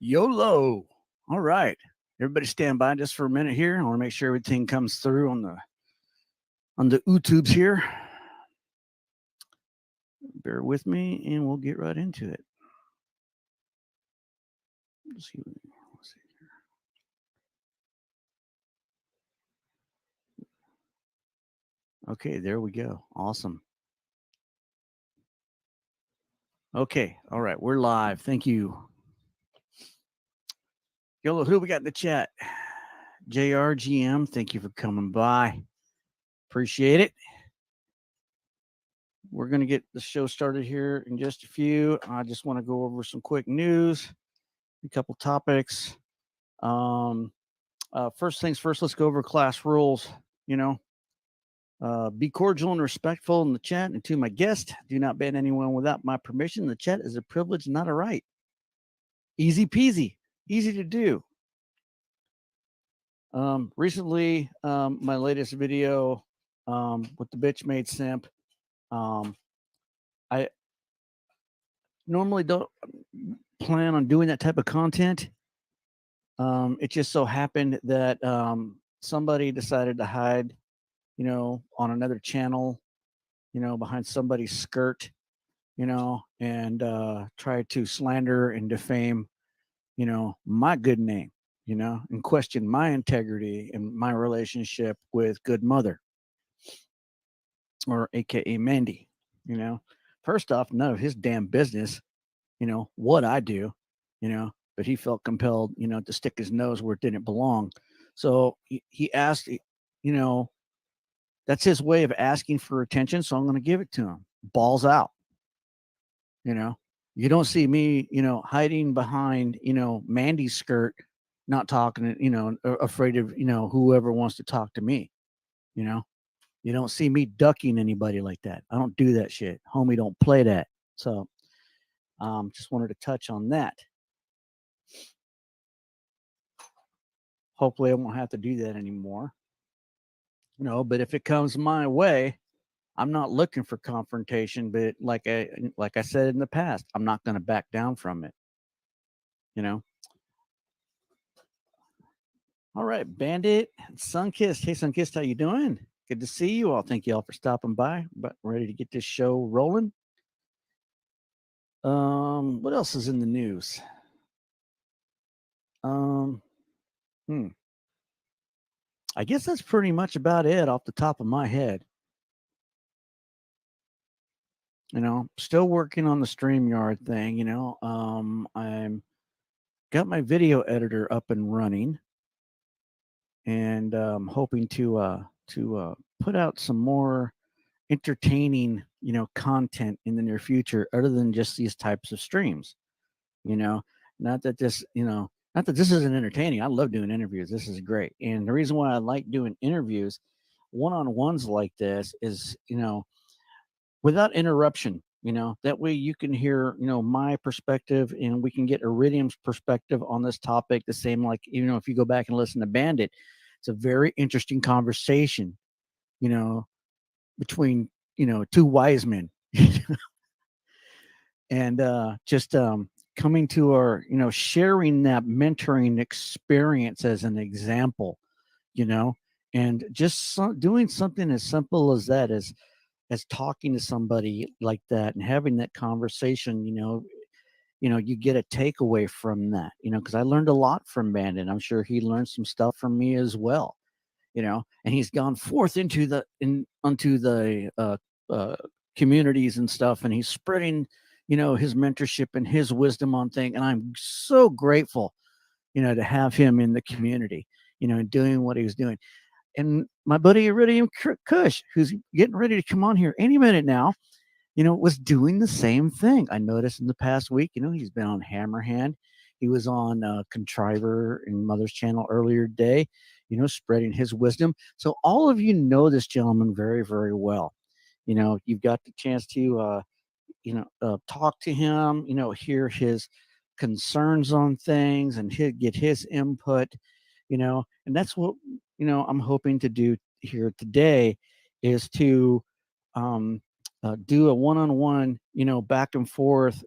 YOLO. All right. Everybody stand by just for a minute here. I want to make sure everything comes through on the YouTubes here. Bear with me and we'll get right into it. Let's see. Okay, there we go. Awesome. Okay. All right. We're live. Thank you. YOLO, who we got in the chat? JRGM, thank you for coming by. Appreciate it. We're going to get the show started here in just a few. I just want to go over some quick news, a couple topics. First things first, let's go over class rules. Be cordial and respectful in the chat. And to my guest, do not ban anyone without my permission. The chat is a privilege, not a right. Easy peasy, easy to do. Recently, my latest video with the bitch made simp. I normally don't plan on doing that type of content. It just so happened that somebody decided to hide, on another channel, behind somebody's skirt, and try to slander and defame, my good name, and question my integrity and my relationship with good mother, or AKA Mandy. First off, none of his damn business, what I do, but he felt compelled, to stick his nose where it didn't belong. So he asked, that's his way of asking for attention. So I'm going to give it to him. Balls out. You don't see me, hiding behind, Mandy's skirt, not talking, afraid of, whoever wants to talk to me. You don't see me ducking anybody like that. I don't do that shit. Homie, don't play that. So just wanted to touch on that. Hopefully I won't have to do that anymore. But if it comes my way, I'm not looking for confrontation, but like I said in the past, I'm not going to back down from it. All right, Bandit, Sunkissed. Hey, Sunkissed, how you doing? Good to see you all. Thank you all for stopping by. But ready to get this show rolling. What else is in the news? I guess that's pretty much about it off the top of my head. Still working on the StreamYard thing. I'm got my video editor up and running, and hoping to put out some more entertaining, content in the near future, other than just these types of streams. Not that this, not that this isn't entertaining. I love doing interviews. This is great, and the reason why I like doing interviews, one-on-ones like this, is without interruption. That way you can hear, my perspective, and we can get Iridium's perspective on this topic. The same, like, if you go back and listen to Bandit, it's a very interesting conversation, between, two wise men. And just coming to our, sharing that mentoring experience as an example, and just doing something as simple as that, as talking to somebody like that and having that conversation. You get a takeaway from that, because I learned a lot from Bandit. I'm sure he learned some stuff from me as well, and he's gone forth onto the communities and stuff, and he's spreading, his mentorship and his wisdom on things. And I'm so grateful, to have him in the community, and doing what he was doing. And my buddy Iridium Kush, who's getting ready to come on here any minute now, was doing the same thing. I noticed in the past week, he's been on Hammerhand. He was on Contriver and Mother's channel earlier today, spreading his wisdom. So all of you know this gentleman very, very well. You've got the chance to, talk to him, hear his concerns on things, and get his input, and that's what, I'm hoping to do here today, is to do a one-on-one, back and forth,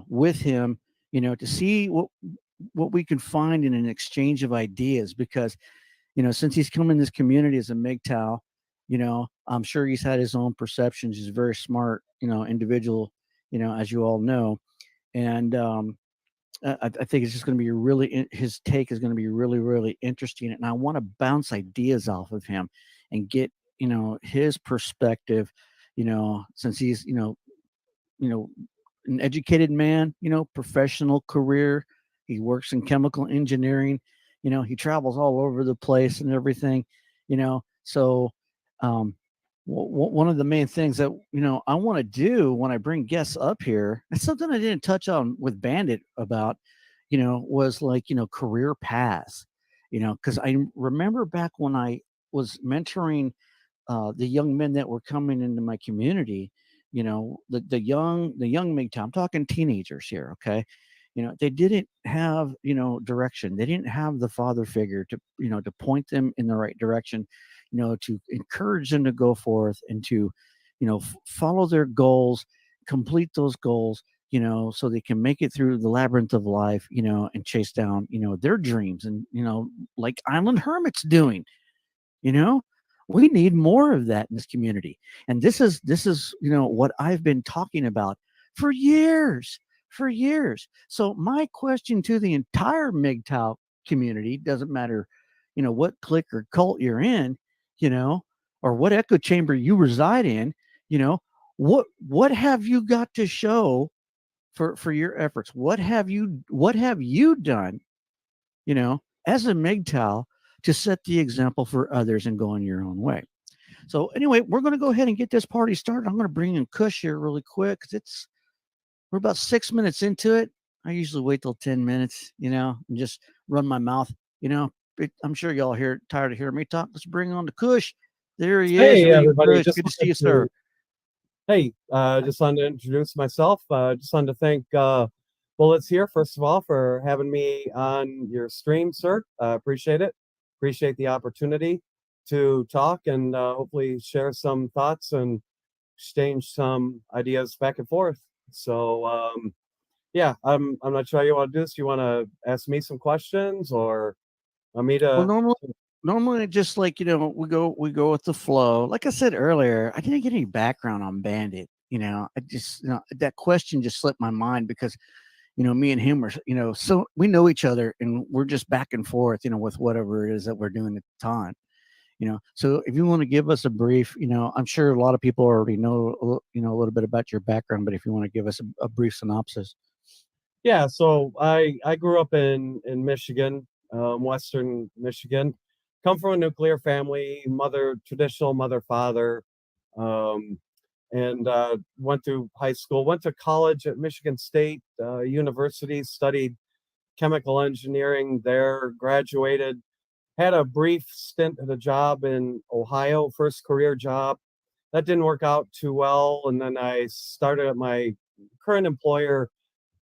with him, to see what we can find in an exchange of ideas. Because since he's come in this community as a MGTOW, I'm sure he's had his own perceptions. He's a very smart, individual, as you all know. And I think it's just going to be his take is going to be really, really interesting. And I want to bounce ideas off of him and get, his perspective, since he's, you know, an educated man, professional career. He works in chemical engineering. He travels all over the place and everything. So um, one of the main things that I want to do when I bring guests up here, and something I didn't touch on with Bandit about, was like career paths. Because I remember back when I was mentoring the young men that were coming into my community, the young MGTOW, I'm talking teenagers here, okay? They didn't have, direction. They didn't have the father figure to, to point them in the right direction, to encourage them to go forth and to, follow their goals, complete those goals, so they can make it through the labyrinth of life, and chase down, their dreams and, like Island Hermits doing, you know we need more of that in this community. And this is what I've been talking about for years. So my question to the entire MGTOW community, doesn't matter what clique or cult you're in, you know or what echo chamber you reside in, you know what have you got to show for your efforts? What have you done, as a MGTOW, to set the example for others and going your own way? So anyway, we're going to go ahead and get this party started. I'm going to bring in Kush here really quick because we're about 6 minutes into it. I usually wait till 10 minutes, and just run my mouth. I'm sure y'all tired of hearing me talk. Let's bring on the Kush. There he is. Hey, everybody. Kush. Good to see you, sir. Just wanted to introduce myself. Just wanted to thank Bullets here, first of all, for having me on your stream, sir. Appreciate it. Appreciate the opportunity to talk and hopefully share some thoughts and exchange some ideas back and forth. So, yeah, I'm not sure how you want to do this. You want to ask me some questions or want me Well, to? normally just like we go with the flow. Like I said earlier, I didn't get any background on Bandit. I just that question just slipped my mind because me and him are so we know each other and we're just back and forth with whatever it is that we're doing at the time. So if you want to give us a brief, I'm sure a lot of people already know a little bit about your background, but if you want to give us a brief synopsis. Yeah, so I grew up in Michigan, Western Michigan. Come from a nuclear family, traditional mother, father, um, and went through high school, went to college at Michigan State University, studied chemical engineering there, graduated, had a brief stint at a job in Ohio, first career job. That didn't work out too well, and then I started at my current employer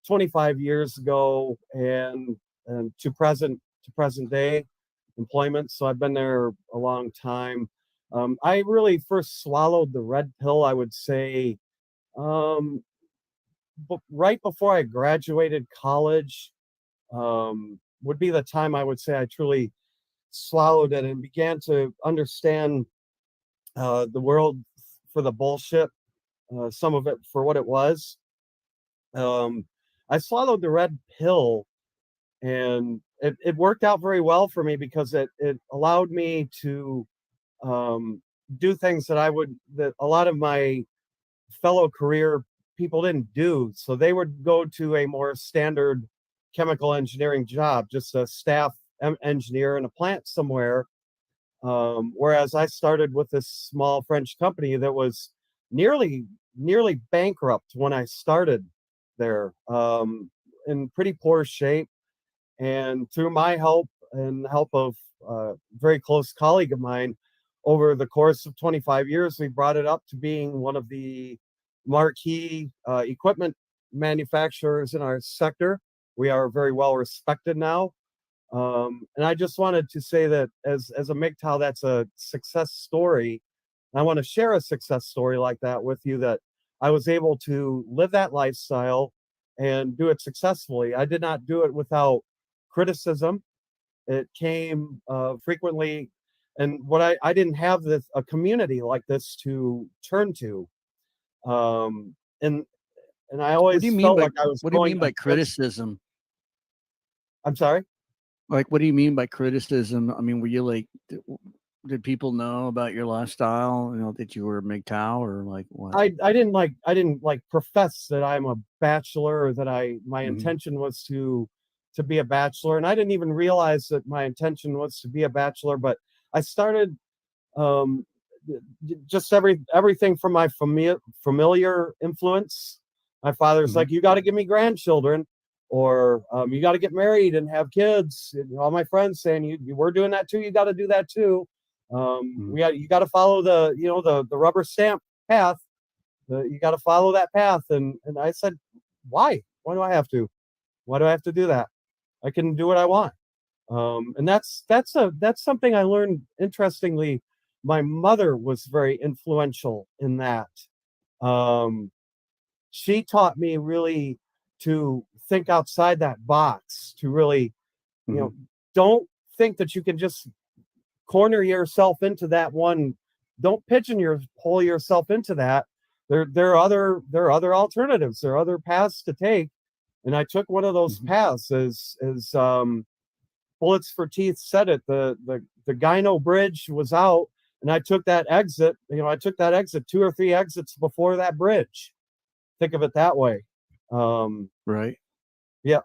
25 years ago and to present day employment. So I've been there a long time. I really first swallowed the red pill, I would say, um, right before I graduated college. Would be the time I would say I truly swallowed it and began to understand the world for the bullshit, some of it for what it was. Um, I swallowed the red pill and it worked out very well for me because it allowed me to um, do things that a lot of my fellow career people didn't do. So they would go to a more standard chemical engineering job, just a staff engineer in a plant somewhere. Whereas I started with this small French company that was nearly nearly bankrupt when I started there, in pretty poor shape. And through my help and the help of a very close colleague of mine, over the course of 25 years, we brought it up to being one of the marquee equipment manufacturers in our sector. We are very well respected now. And I just wanted to say that as a MGTOW, that's a success story. I want to share a success story like that with you, that I was able to live that lifestyle, and do it successfully. I did not do it without criticism. It came frequently, and I didn't have a community like this to turn to, um, and I What do you always mean felt by like I was what do you going mean by against. criticism? I'm sorry. Like, what do you mean by criticism? I mean, were you like, did people know about your lifestyle? You know, that you were MGTOW or like what? I didn't like profess that I'm a bachelor, or that my Hmm. intention was to be a bachelor, and I didn't even realize that my intention was to be a bachelor. But I started um, just everything from my familiar influence. My father's Hmm. like, "You got to give me grandchildren, or you got to get married and have kids." And all my friends saying, we're doing that too. You got to do that too. Hmm. You got to follow the rubber stamp path. You got to follow that path." And I said, "Why? Why do I have to? Why do I have to do that? I can do what I want." And that's something I learned. Interestingly, my mother was very influential in that. Um, she taught me really to think outside that box, to really, you Hmm. know, don't think that you can just corner yourself into that one. Don't pull yourself into that. There are other alternatives. There are other paths to take. And I took one of those Hmm. paths, as Bullets for Teeth said it. The Gyno Bridge was out, and I took that exit. I took that exit 2 or 3 exits before that bridge. Think of it that way. Um, Right. yeah.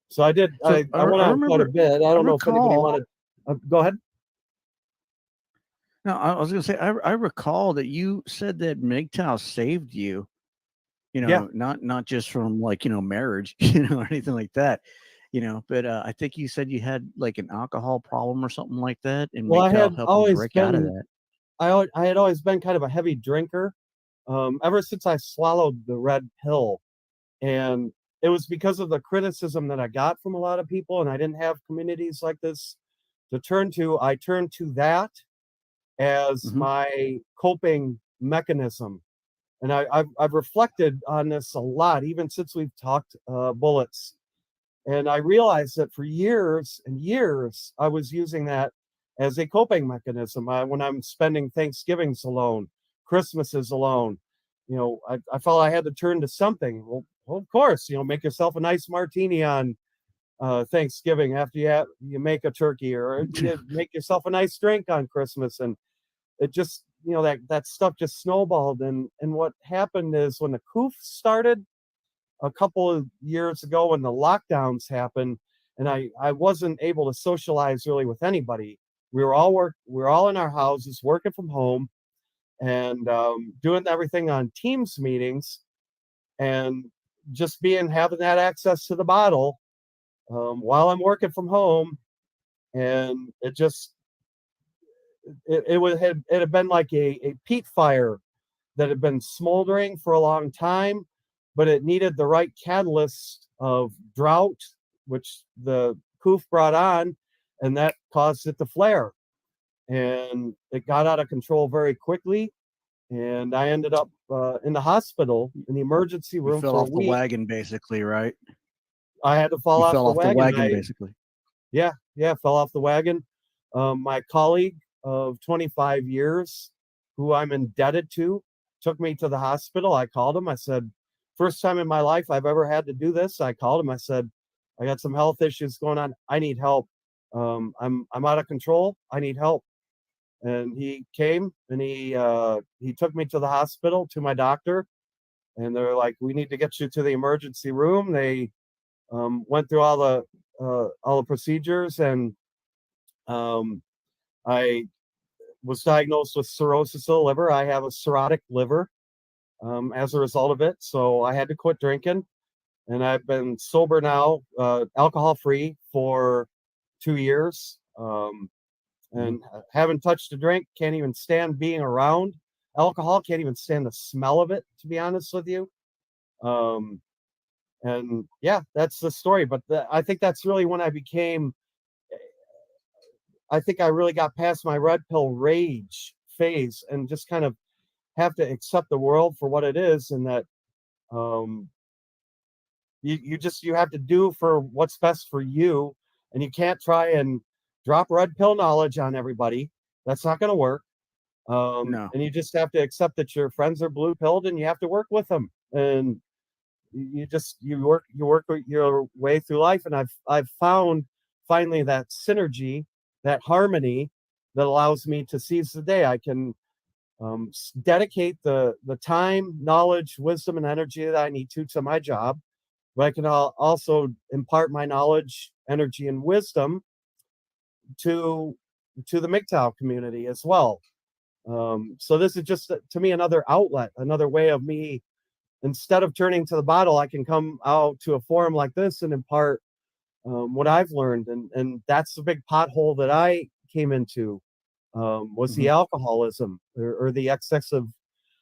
So I did. So I went I on quite a remember, bit. I I don't know if anybody recall. wanted. Go ahead. No, I was going to say, I recall that you said that MGTOW saved you. You Yeah. know, not just from like marriage, or anything like that. But I think you said you had like an alcohol problem or something like that, and Well, MGTOW helped you break out of that. I had always been kind of a heavy drinker, ever since I swallowed the red pill, and it was because of the criticism that I got from a lot of people, and I didn't have communities like this to turn to. I turned to that as Hmm. my coping mechanism, and I've reflected on this a lot, even since we've talked bullets. And I realized that for years and years, I was using that as a coping mechanism. When I'm spending Thanksgivings alone, Christmases alone, I felt I had to turn to something. Well, of course, make yourself a nice martini on Thanksgiving after you make a turkey, or you make yourself a nice drink on Christmas. And it just, that stuff just snowballed. And what happened is, when the coof started a couple of years ago, when the lockdowns happened, and I wasn't able to socialize really with anybody. We were all in our houses working from home, and doing everything on Teams meetings, and just having that access to the bottle, while I'm working from home. And it had been like a peat fire that had been smoldering for a long time, but it needed the right catalyst of drought, which the coof brought on, and that caused it to flare. And it got out of control very quickly, and I ended up in the hospital, in the emergency You room fell for a off the week. wagon, basically, right? I had to fall You off fell the off the wagon. wagon, basically. Yeah, yeah, fell off the wagon. My colleague of 25 years, who I'm indebted to, took me to the hospital. I called him. I said, first time in my life I've ever had to do this. I called him. I said, I got some health issues going on. I need help. I'm out of control. I need help. And he came, and he took me to the hospital, to my doctor, and they're like, we need to get you to the emergency room. They went through all the procedures, and um, I was diagnosed with cirrhosis of the liver. I have a cirrhotic liver, as a result of it. So I had to quit drinking, and I've been sober now, alcohol free, for 2 years, Mhm. and haven't touched a drink. Can't even stand being around alcohol. Can't even stand the smell of it, to be honest with you. Um, and yeah, that's the story. But I think that's really when I think I really got past my red pill rage phase, and just kind of have to accept the world for what it is, and that, um, You have to do for what's best for you, and you can't try and drop red pill knowledge on everybody. That's not going to work. No. And you just have to accept that your friends are blue pilled, and you have to work with them. And you work your way through life. And I've found finally that synergy, that harmony that allows me to seize the day. I can dedicate the time, knowledge, wisdom, and energy that I need to my job, but I can also impart my knowledge, energy, and wisdom to the MGTOW community as well. So this is just to me another outlet, another way of me. Instead of turning to the bottle, I can come out to a forum like this and impart what I've learned, and that's the big pothole that I came into, was the Hmm. alcoholism, or the excessive.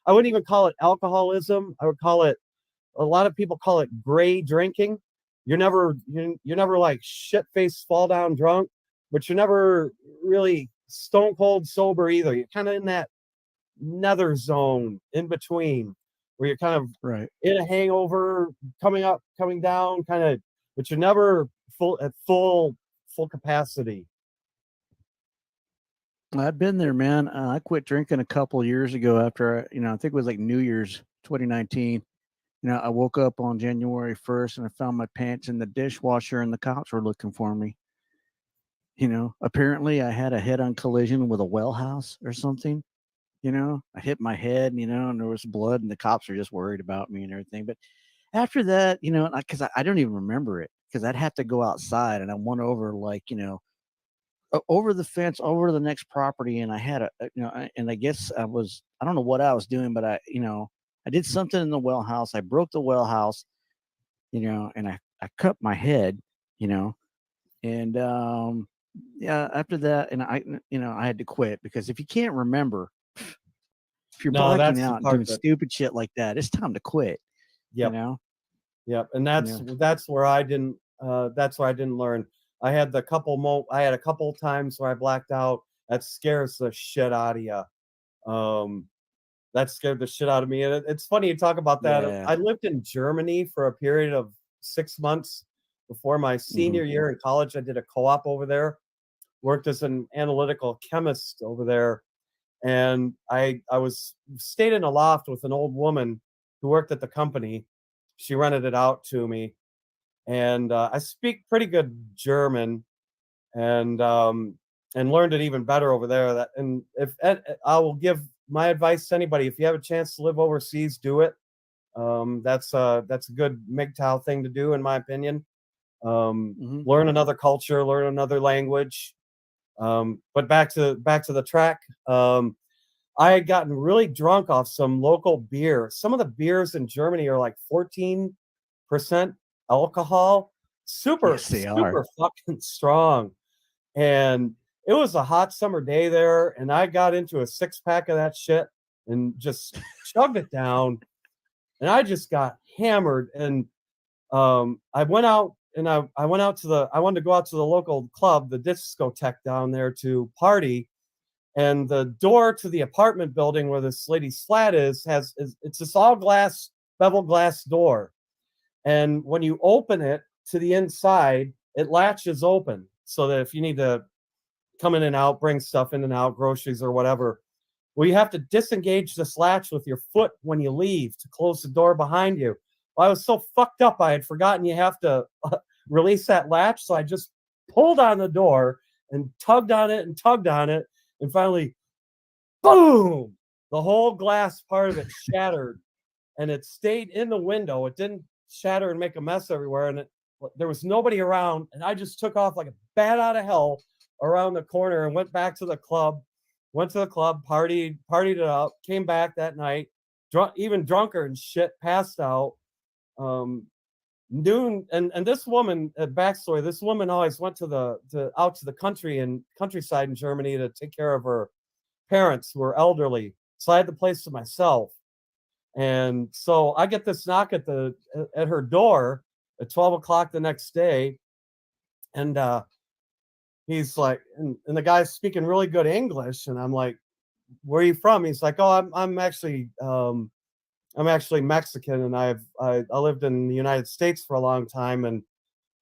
I wouldn't even call it alcoholism. I would call it, a lot of people call it gray drinking. You're never like shit faced fall down drunk, but you're never really stone cold sober either. You're kind of in that nether zone in between, where you're kind of Right. in a hangover, coming up, coming down, kind of, but you're never full capacity. I've been there, man. I quit drinking a couple years ago after, I think it was like New Year's 2019. I woke up on January 1st and I found my pants in the dishwasher and the cops were looking for me. Apparently I had a head on collision with a well house or something. I hit my head, and there was blood and the cops were just worried about me and everything. But after that, because I don't even remember it because I'd have to go outside and I went over like, over the fence over to the next property and I had and I guess I don't know what I was doing, but I did something in the well house. I broke the well house, and I cut my head, you know, and yeah, after that, and I had to quit because if you can't remember, if you're No, blacking that's the out and doing part that, stupid shit like that, it's time to quit, you yep, know? yep. And You know, that's where I didn't learn. I had a couple times where I blacked out. That scares the shit out of you. Um, that scared the shit out of me. And it's funny you talk about that. yeah. I lived in Germany for a period of 6 months before my Hmm. senior year in college. I did a co-op over there, worked as an analytical chemist over there, and I was stayed in a loft with an old woman who worked at the company. She rented it out to me, and I speak pretty good German, and learned it even better over there. That and if I will give my advice to anybody, if you have a chance to live overseas, do it. That's a good MGTOW thing to do, in my opinion. Hmm. Learn another culture, learn another language. But back to the track. I had gotten really drunk off some local beer. Some of the beers in Germany are like 14% alcohol, super Yes, they are. super fucking strong. And it was a hot summer day there, and I got into a six pack of that shit and just chugged it down. And I just got hammered. And I went out and I went out to I wanted to go out to the local club, the discotheque down there, to party. And the door to the apartment building where this lady's flat it's this all glass, bevel glass door. And when you open it to the inside, it latches open so that if you need to come in and out, bring stuff in and out, groceries or whatever, well, you have to disengage this latch with your foot when you leave to close the door behind you. Well, I was so fucked up, I had forgotten you have to release that latch. So I just pulled on the door and tugged on it and tugged on it. And finally, boom, the whole glass part of it shattered, and it stayed in the window. It didn't shatter and make a mess everywhere. And there was nobody around. And I just took off like a bat out of hell around the corner and went back to the club. Went to the club, partied it up, came back that night, even drunker and shit, passed out. Um, Noon, and this woman, backstory, this woman always went out to the countryside in Germany to take care of her parents who were elderly. So I had the place to myself. And so I get this knock at her door at 12 o'clock the next day. And he's like, and the guy's speaking really good English. And I'm like, where are you from? He's like, oh, I'm actually I'm actually Mexican, and I lived in the United States for a long time, and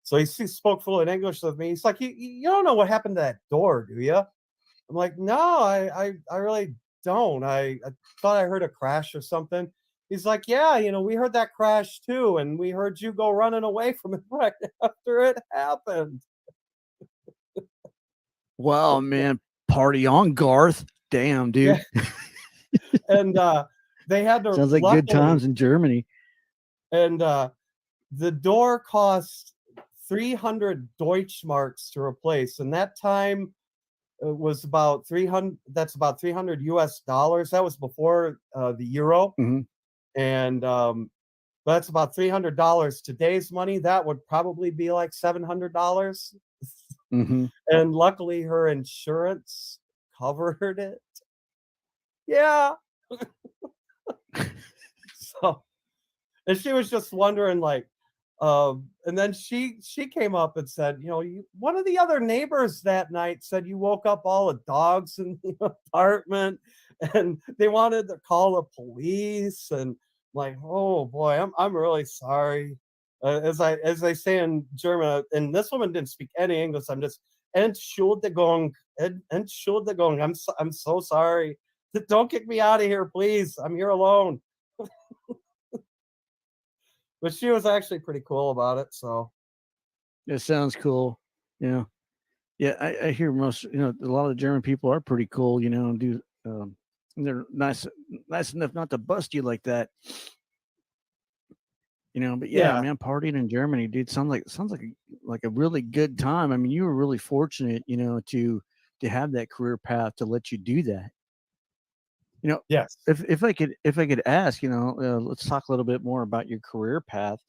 so he spoke fluent English with me. He's like, you don't know what happened to that door, do you? I'm like, no, I really don't. I thought I heard a crash or something. He's like, yeah, we heard that crash too, and we heard you go running away from it right after it happened. Wow, man, party on, Garth. Damn, Yeah, dude. and they had to Sounds like good luckily, times in Germany. and the door cost 300 Deutschmarks to replace, and that time it was about 300. That's about 300 US dollars. That was before the euro, Hmm. and that's about $300. Today's money, that would probably be like $700. Hmm. And luckily, her insurance covered it. Yeah. So, and she was just wondering, like, and then she came up and said, one of the other neighbors that night said you woke up all the dogs in the apartment, and they wanted to call the police. And like, oh boy, I'm really sorry. As they say in German, and this woman didn't speak any English. I'm just Entschuldigung, Entschuldigung. I'm so sorry. Don't kick me out of here, please. I'm here alone. But she was actually pretty cool about it. So It sounds cool. Yeah. Yeah. I hear most, a lot of the German people are pretty cool, and and they're nice enough not to bust you like that, but yeah, yeah, man, partying in Germany, dude, sounds like a really good time. I mean, you were really fortunate, to have that career path to let you do that. You know, yes. if I could ask, let's talk a little bit more about your career path.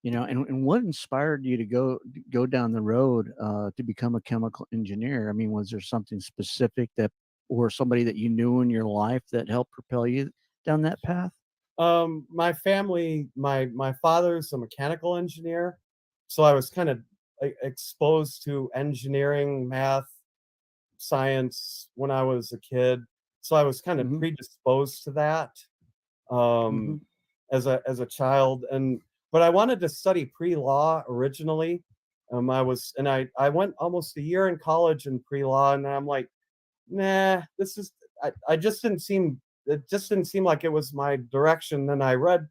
And what inspired you to go down the road to become a chemical engineer? I mean, was there something specific that, or somebody that you knew in your life that helped propel you down that path? My family, my father's a mechanical engineer, so I was kind of exposed to engineering, math, science when I was a kid. So I was kind of Hmm. predisposed to that Hmm. um, as a child, and but I wanted to study pre-law originally. I went almost a year in college in pre-law, and I'm like, nah, I just didn't seem it just didn't seem like it was my direction. Then I read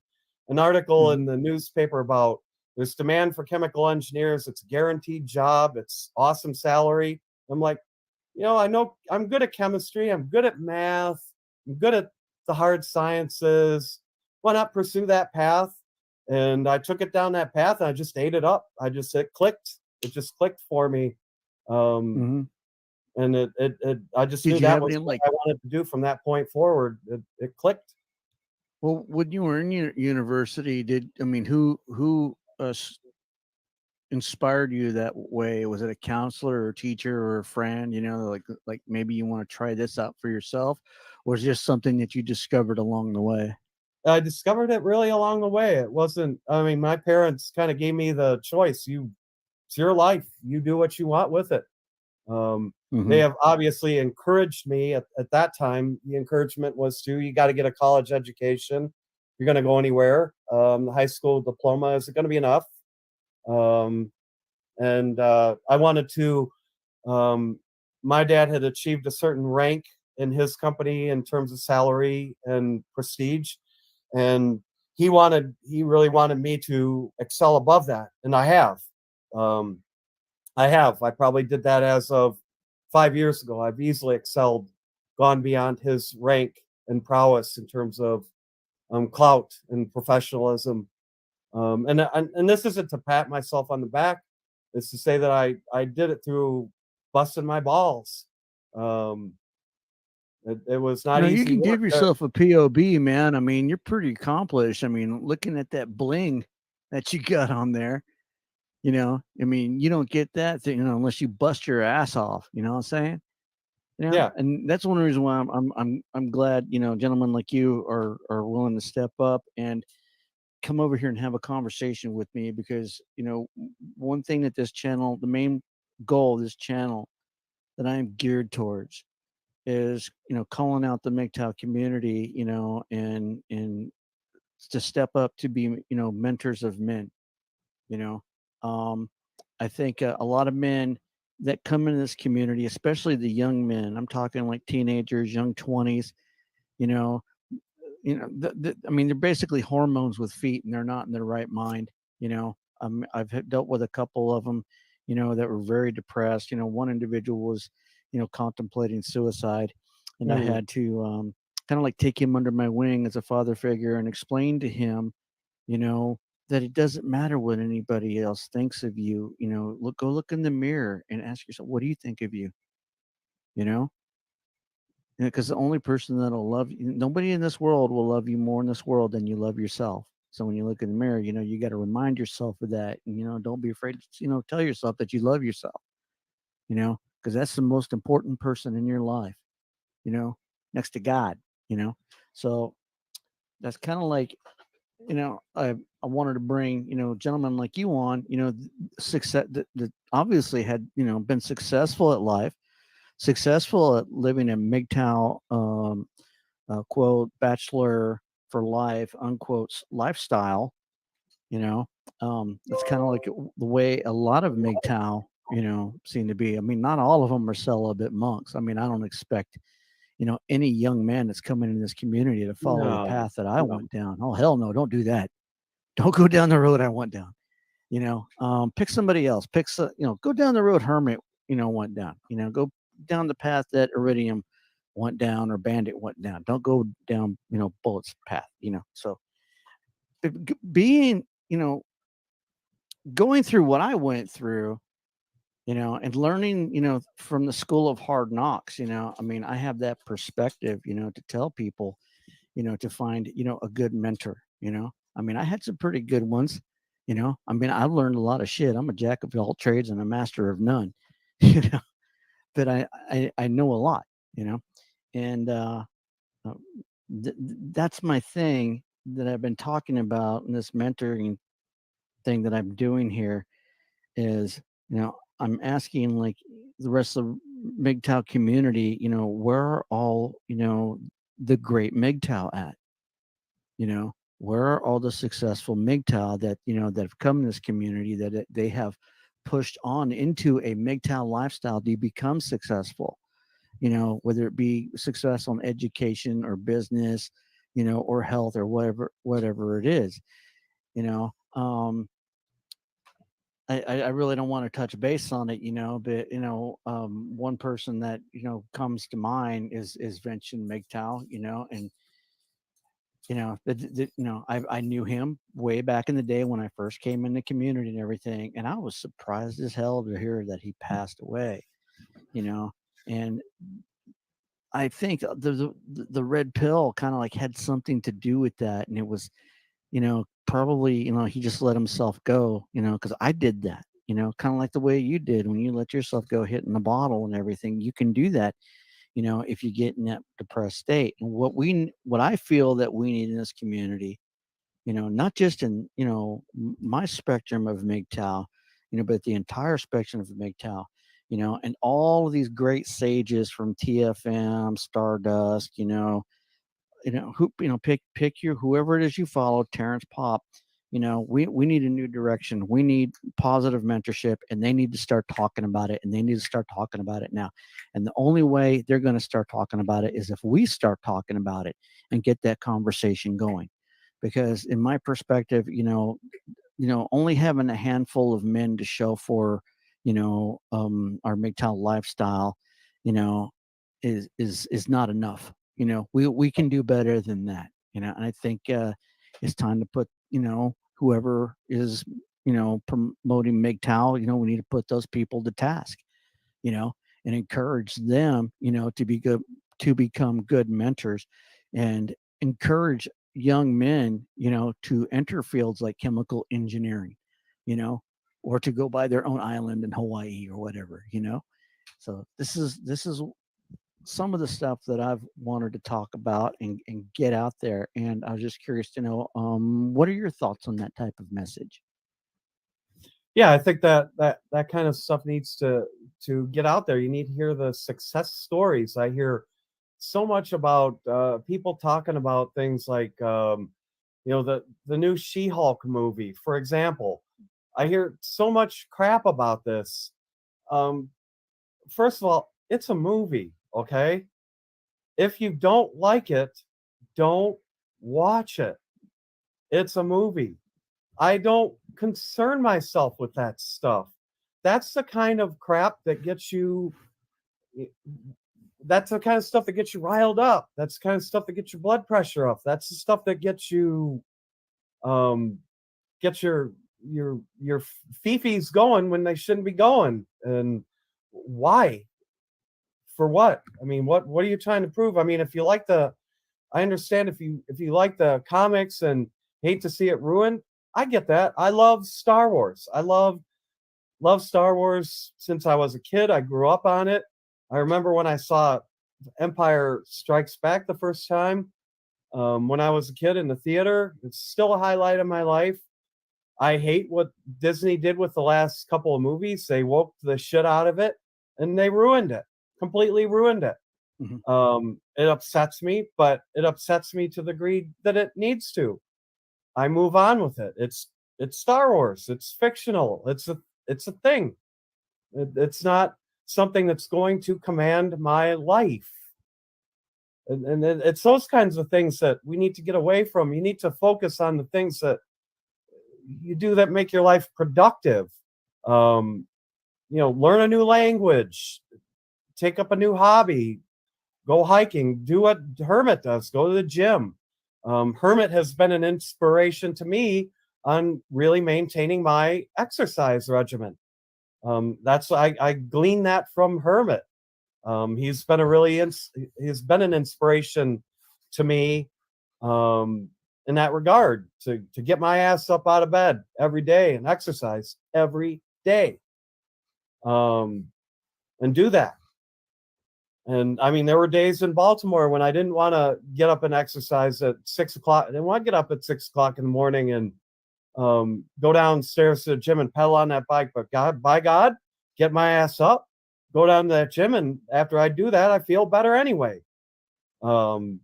an article Hmm. in the newspaper about there's demand for chemical engineers. It's a guaranteed job. It's awesome salary. I'm like, I know I'm good at chemistry. I'm good at math. I'm good at the hard sciences. Why not pursue that path? And I took it down that path, and I just ate it up. It clicked. It just clicked for me. Um, Hmm. and I just Did knew you that have was any what like? I wanted to do from that point forward. It clicked. Well, when you were in university, who inspired you that way? Was it a counselor or a teacher or a friend? Like maybe you want to try this out for yourself, or is it just something that you discovered along the way? I discovered it really along the way. It wasn't. I mean, my parents kind of gave me the choice. It's your life. You do what you want with it. Um, they Hmm. have obviously encouraged me at that time. The encouragement was you got to get a college education. You're going to go anywhere. The high school diploma is going to be enough. Um, and I wanted to. Um, my dad had achieved a certain rank in his company in terms of salary and prestige, and he really wanted me to excel above that, and I have. Um, I have. I probably did that as of 5 years ago. I've easily excelled, gone beyond his rank and prowess in terms of clout and professionalism. And this isn't to pat myself on the back. It's to say that I did it through busting my balls. Um, it was not You easy can work. give yourself a POB, man. I mean, you're pretty accomplished. I mean, looking at that bling that you got on there, I mean, you don't get that thing, unless you bust your ass off. You know what I'm saying? Yeah, And that's one reason why I'm glad, gentlemen like you are willing to step up and come over here and have a conversation with me, because one thing that this channel, the main goal of this channel that I'm geared towards, is calling out the MGTOW community, and to step up to be, mentors of men. You know, um, I think a lot of men that come into this community, especially the young men, I'm talking like teenagers, young 20s, you know, I mean, they're basically hormones with feet, and they're not in their right mind. Dealt with a couple of them, that were very depressed. One individual was, contemplating suicide, and I Mm, had to kind of like take him under my wing as a father figure and explain to him, you know, that it doesn't matter what anybody else thinks of you. Go look in the mirror and ask yourself, what do you think of you? You know, because the only person that'll love you, nobody in this world will love you more in this world than you love yourself. So when you look in the mirror, you got to remind yourself of that. And, don't be afraid to, tell yourself that you love yourself, because that's the most important person in your life, you know, next to God, you know. So that's kind of like, I wanted to bring, gentlemen like you on, success that obviously had, been successful at life, successful at living a MGTOW quote bachelor for life unquote lifestyle. It's kind of like the way a lot of MGTOW seem to be. I mean, not all of them are celibate monks. I mean, I don't expect any young man that's coming in this community to follow the no, path that I no. went down. Oh hell no, don't do that. Don't go down the road I went down. Pick somebody else. Go down the road Hermit went down. Go down the path that Iridium went down or Bandit went down. Don't go down Bullet's path. So being going through what I went through, and learning, from the school of hard knocks, I mean, I have that perspective, to tell people, to find, a good mentor, I mean, I had some pretty good ones, I mean, I've learned a lot of shit. I'm a jack of all trades and a master of none, you know, but I know a lot, you know, and, uh, that's my thing that I've been talking about in this mentoring thing that I'm doing here is, I'm asking like the rest of the MGTOW community, where are all, the great MGTOW at? Where are all the successful MGTOW that, that have come in this community that they have pushed on into a MGTOW lifestyle to become successful, whether it be successful in education or business, or health or whatever it is, you know. I really don't want to touch base on it, but one person that comes to mind is Vincent MGTOW, and I knew him way back in the day when I first came in the community and everything, and I was surprised as hell to hear that he passed away, you know, and I think the red pill kind of like had something to do with that, and it was probably he just let himself go, because I did that, kind of like the way you did when you let yourself go hitting the bottle and everything. You can do that, if you get in that depressed state. And what I feel that we need in this community, not just in, my spectrum of MGTOW, but the entire spectrum of MGTOW, and all of these great sages from TFM, Stardust, who, pick your whoever it is you follow, Terrence Pop. We need a new direction. We need positive mentorship, and they need to start talking about it, and they need to start talking about it now. And the only way they're going to start talking about it is if we start talking about it and get that conversation going. Because in my perspective, only having a handful of men to show for, our MGTOW lifestyle, you know, is not enough. We can do better than that. And I think it's time to put, whoever is, promoting MGTOW, we need to put those people to task, you know, and encourage them, to become good mentors and encourage young men, to enter fields like chemical engineering, you know, or to go buy their own island in Hawaii or whatever, So this is some of the stuff that I've wanted to talk about and get out there. And I was just curious to know, what are your thoughts on that type of message? Yeah, I think that kind of stuff needs to get out there. You need to hear the success stories. I hear so much about people talking about things like The new She-Hulk movie, for example. I hear so much crap about this. Um, First of all, it's a movie, okay? If you don't like it, don't watch it. It's a movie. I don't concern myself with that stuff. That's the kind of crap that gets you that's the kind of stuff that gets you riled up. That's the kind of stuff that gets your blood pressure up. That's the stuff that gets you um get your fifis going when they shouldn't be going. And why? For what? I mean, what are you trying to prove? I mean, if you like the I understand if you like the comics and hate to see it ruined, I get that. I love Star Wars. I love Star Wars since I was a kid. I grew up on it. I remember when I saw Empire Strikes Back the first time when I was a kid in the theater. It's still a highlight of my life. I hate what Disney did with the last couple of movies. They woke the shit out of it and they ruined it, completely ruined it. Mhm. It upsets me, but it upsets me to the degree that it needs to. I move on with it. It's Star Wars. It's fictional. It's a thing. It's not something that's going to command my life. And it's those kinds of things that we need to get away from. You need to focus on the things that you do that make your life productive. Um, Learn a new language, take up a new hobby, go hiking, do what Hermit does, go to the gym. Hermit has been an inspiration to me on really maintaining my exercise regimen. That's I glean that from Hermit. He's been he's been an inspiration to me in that regard to get my ass up out of bed every day and exercise every day, um, and do that. And I mean, there were days in Baltimore when I didn't want to get up and exercise at 6 o'clock. I didn't want to get up at 6 o'clock in the morning and go downstairs to the gym and pedal on that bike. But by God, get my ass up, go down to that gym, and after I do that, I feel better anyway. Um,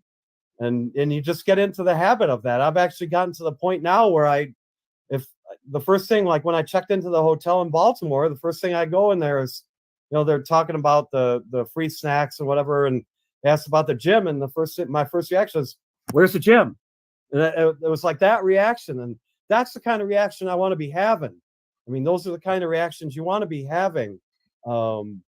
and you just get into the habit of that. I've actually gotten to the point now where if the first thing, like when I checked into the hotel in Baltimore, the first thing I go in there is, they're talking about the free snacks and whatever, and asked about the gym, and my first reaction is, "Where's the gym?" And it was like that reaction, and that's the kind of reaction I want to be having. I mean, those are the kind of reactions you want to be having um,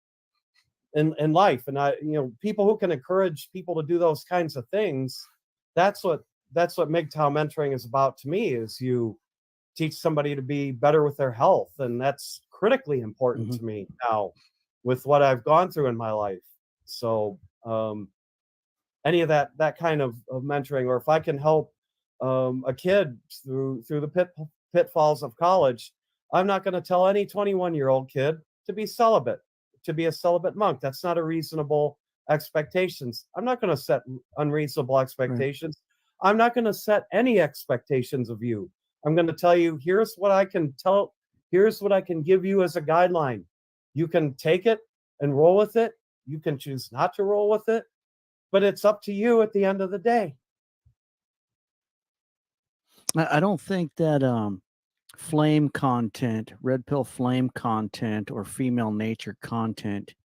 in life, and people who can encourage people to do those kinds of things. That's what MGTOW mentoring is about to me. Is you teach somebody to be better with their health, and that's critically important Mhm. to me now with what I've gone through in my life. So any of that kind of mentoring, or if I can help a kid through the pitfalls of college, I'm not going to tell any 21-year-old kid to be celibate, to be a celibate monk. That's not a reasonable expectations. I'm not going to set unreasonable Right. expectations. I'm not going to set any expectations of you. I'm going to tell you, here's what I can give you as a guideline. You can take it and roll with it. You can choose not to roll with it, but it's up to you at the end of the day. I don't think that flame content, red pill flame content, or female nature content,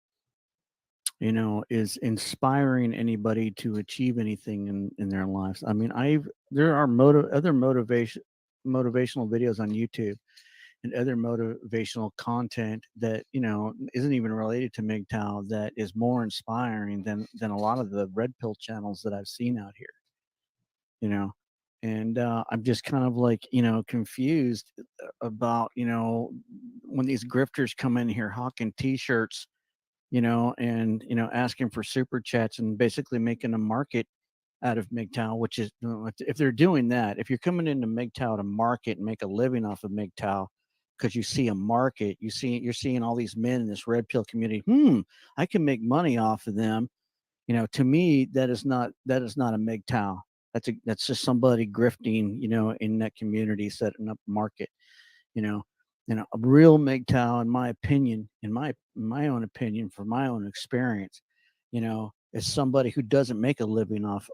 is inspiring anybody to achieve anything in their lives. I mean, there are other motivational videos on YouTube and other motivational content that isn't even related to MGTOW that is more inspiring than a lot of the red pill channels that I've seen out here. You know, and I'm just kind of like confused about when these grifters come in here hawking T-shirts, and asking for super chats and basically making a market out of MGTOW, which is if they're doing that, if you're coming into MGTOW to market and make a living off of MGTOW because you see a market, you're seeing all these men in this red pill community. I can make money off of them. To me, that is not a MGTOW. That's just somebody grifting, in that community, setting up market. You know, a real MGTOW, in my opinion, in my own opinion, from my own experience, is somebody who doesn't make a living off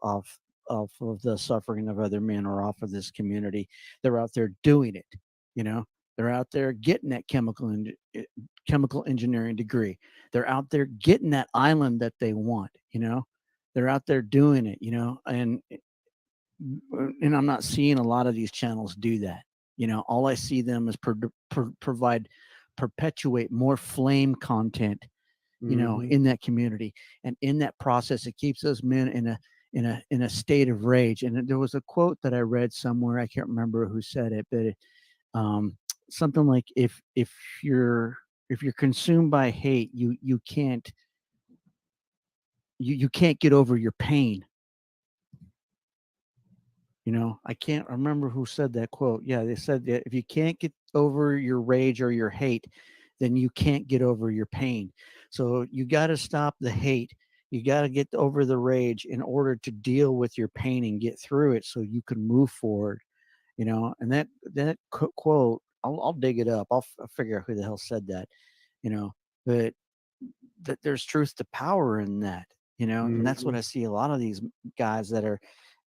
of the suffering of other men or off of this community. They're out there doing it. You know, they're out there getting that chemical engineering degree. They're out there getting that island that they want. You know, they're out there doing it. You know, and I'm not seeing a lot of these channels do that. You know, all I see them is provide perpetuate more flame content, you know, Hmm. in that community. And in that process, it keeps those men in a state of rage. And there was a quote that I read somewhere, I can't remember who said it, but um something like, you're if you're consumed by hate, you can't get over your pain. You know, I can't remember who said that quote. Yeah, they said that if you can't get over your rage or your hate, then you can't get over your pain. So you got to stop the hate. You got to get over the rage in order to deal with your pain and get through it so you can move forward, you know. And that quote, I'll dig it up. I'll figure out who the hell said that, you know. But that there's truth to power in that, you know. And that's what Hmm. I see a lot of these guys that are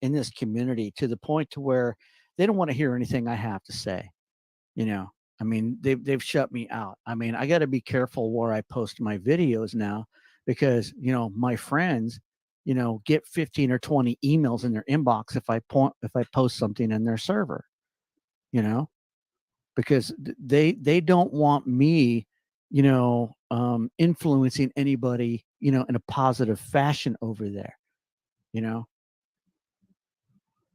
in this community, to the point to where they don't want to hear anything I have to say, you know. I mean, they've shut me out. I mean, I got to be careful where I post my videos now, because you know my friends, you know, get 15 or 20 emails in their inbox if I post something in their server, you know, because they don't want me, you know, influencing anybody, you know, in a positive fashion over there, you know.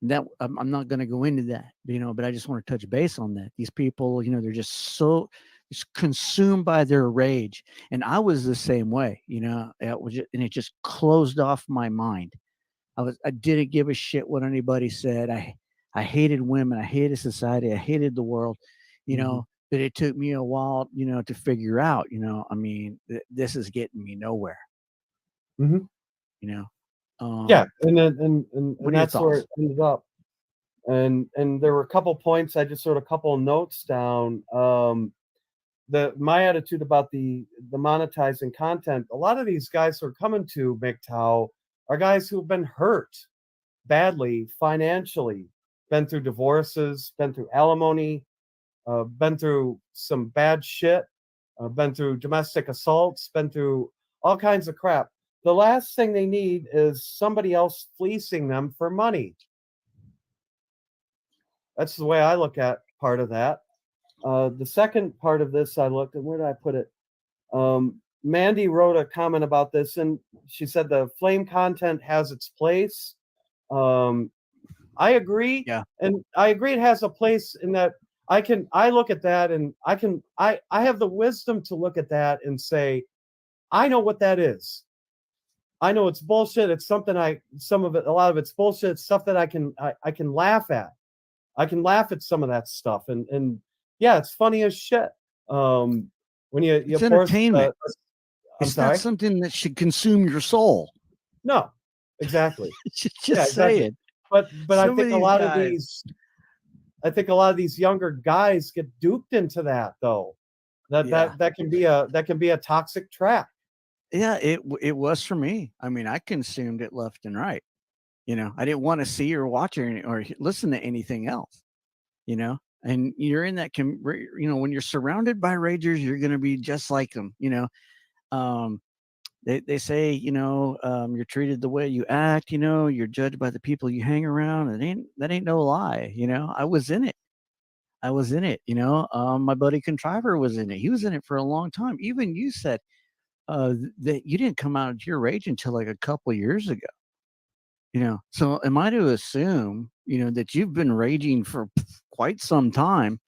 That I'm not going to go into that, you know, but I just want to touch base on that. These people, you know, they're just so just consumed by their rage, and I was the same way, you know. And it just closed off my mind. I didn't give a shit what anybody said. I hated women. I hated society. I hated the world, you Hmm. know. But it took me a while, you know, to figure out, you know. I mean, this is getting me nowhere, Hmm. you know. Yeah, Um, and then and what are your that's where it thoughts? ended up. And there were a couple points I just wrote a couple of notes down. The my attitude about the monetizing content. A lot of these guys who are coming to MGTOW are guys who've been hurt badly financially, been through divorces, been through alimony, been through some bad shit, been through domestic assaults, been through all kinds of crap. The last thing they need is somebody else fleecing them for money. That's the way I look at part of that. The second part of this, I looked at, where did I put it? Mandy wrote a comment about this, and she said the flame content has its place. Um, I agree, Yeah, and I agree it has a place in that I look at that and I have the wisdom to look at that and say, I know what that is. I know it's bullshit. It's something some of it, a lot of it's bullshit. It's stuff that I can laugh at. I can laugh at some of that stuff, and yeah, it's funny as shit. Um, when you it's force, entertainment. I'm It's not sorry, something that should consume your soul. no, exactly, Just yeah, exactly. saying. But Some of these guys, I think a lot of these younger guys get duped into that though. yeah, That can be a toxic trap. yeah. It was for me. I mean, I consumed it left and right. You know, I didn't want to see or watch or listen to anything else. You know, and you're in that. You know, when you're surrounded by ragers, you're going to be just like them. You know, um, they say, you know, you're treated the way you act. You know, you're judged by the people you hang around. That ain't no lie. You know, I was in it. I was in it. You know, my buddy Contriver was in it. He was in it for a long time. Even you said that you didn't come out of your rage until like a couple years ago. You know, so am I to assume, you know, that you've been raging for quite some time?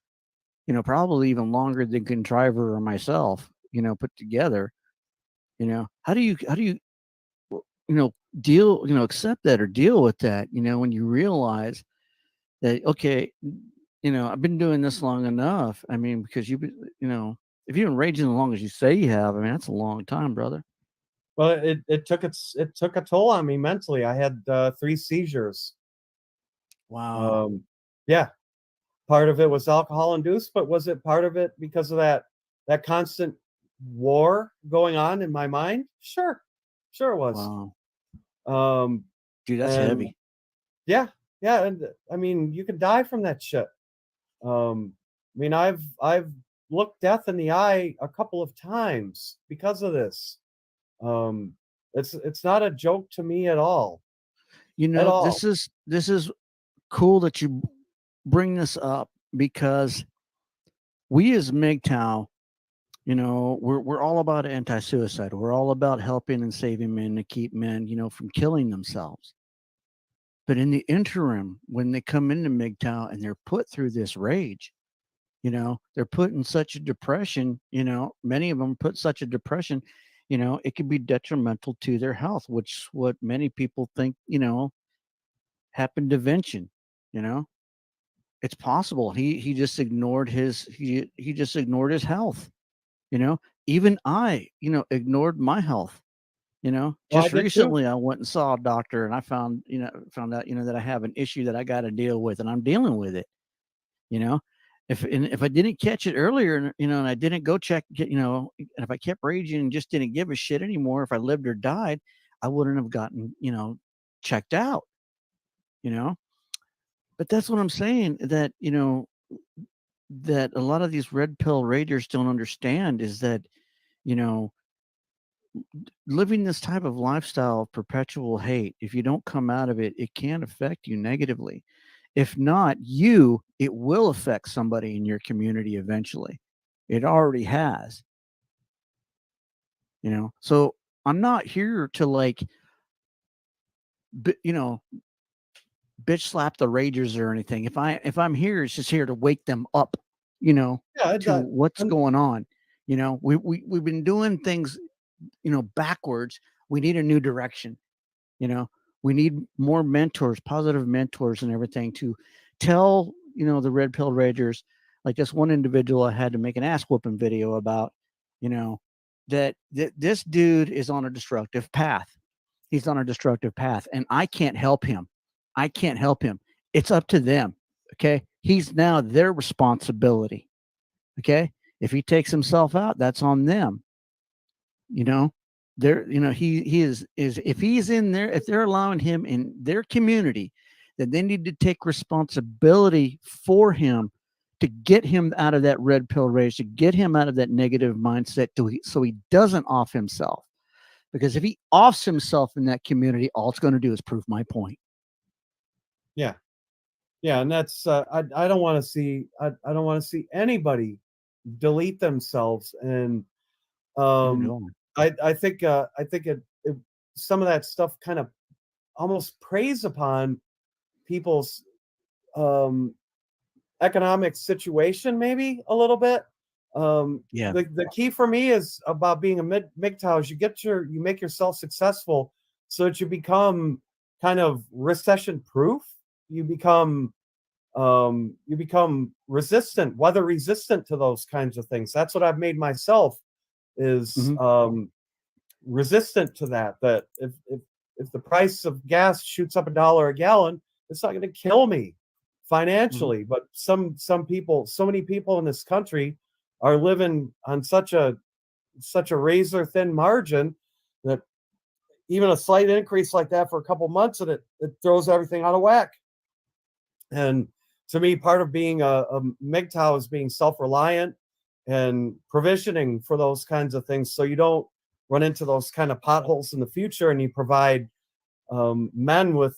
You know, probably even longer than Contriver or myself. You know, put together. You know, how do you you know deal accept that or deal with that? You know, when you realize that, okay, you know, I've been doing this long enough. I mean, because you know, if you've been raging as long as you say you have, I mean, that's a long time, brother. Well, it took a toll on me mentally. I had 3 seizures. Wow. Um, yeah, part of it was alcohol induced, but was it part of it because of that constant war going on in my mind? Sure, sure it was. Wow. Um, Dude, that's and heavy. Yeah, yeah, and I mean, you can die from that shit. I mean, I've looked death in the eye a couple of times because of this. Um, it's not a joke to me at all, You at know, all. this is cool that you bring this up because we as MGTOW, we're all about anti-suicide. We're all about helping and saving men to keep men, from killing themselves. But in the interim, when they come into MGTOW and they're put through this rage, they're put in such a depression, many of them put such a depression, it could be detrimental to their health, which what many people think, happened to Vincent, you know. It's possible. He just ignored he just ignored his health, you know. Even I, ignored my health. Well, I Just did too. recently I went and saw a doctor and I found out, that I have an issue that I got to deal with and I'm dealing with it, you know. If I didn't catch it earlier and and I didn't go check and if I kept raging and just didn't give a shit anymore if I lived or died, I wouldn't have gotten, checked out, you know. But that's what I'm saying that, that a lot of these red pill raiders don't understand is that, you know, living this type of lifestyle of perpetual hate, if you don't come out of it, it can affect you negatively. If not you, it will affect somebody in your community eventually. It already has, So I'm not here to like, you know, bitch slap the ragers or anything. If I'm here, it's just here to wake them up, Yeah, to that, what's and going on. We've been doing things, backwards. We need a new direction. You know, we need more mentors, positive mentors, and everything to tell the red pill ragers. Like this one individual I had to make an ass whooping video about, you know, that this dude is on a destructive path. He's on a destructive path, and I can't help him. I can't help him. It's up to them. Okay, he's now their responsibility. Okay, if he takes himself out, that's on them. You know, he is if he's in there, if they're allowing him in their community, then they need to take responsibility for him to get him out of that red pill rage, to get him out of that negative mindset, so he doesn't off himself. Because if he offs himself in that community, all it's going to do is prove my point. yeah, yeah, and that's I don't want to see I don't want to see anybody delete themselves, and No, um, I think it some of that stuff kind of almost preys upon people's um economic situation, maybe a little bit. yeah. The key for me is about being a MGTOW is you make yourself successful so that you become kind of recession proof. You become you become resistant, weather resistant to those kinds of things. That's what I've made myself is Hmm. resistant to that. That if the price of gas shoots up $1 a gallon, it's not going to kill me Hmm. financially. But some people, so many people in this country are living on such a razor thin margin that even a slight increase like that for a couple months and it throws everything out of whack. And to me, part of being a MGTOW is being self-reliant and provisioning for those kinds of things so you don't run into those kind of potholes in the future, and you provide men with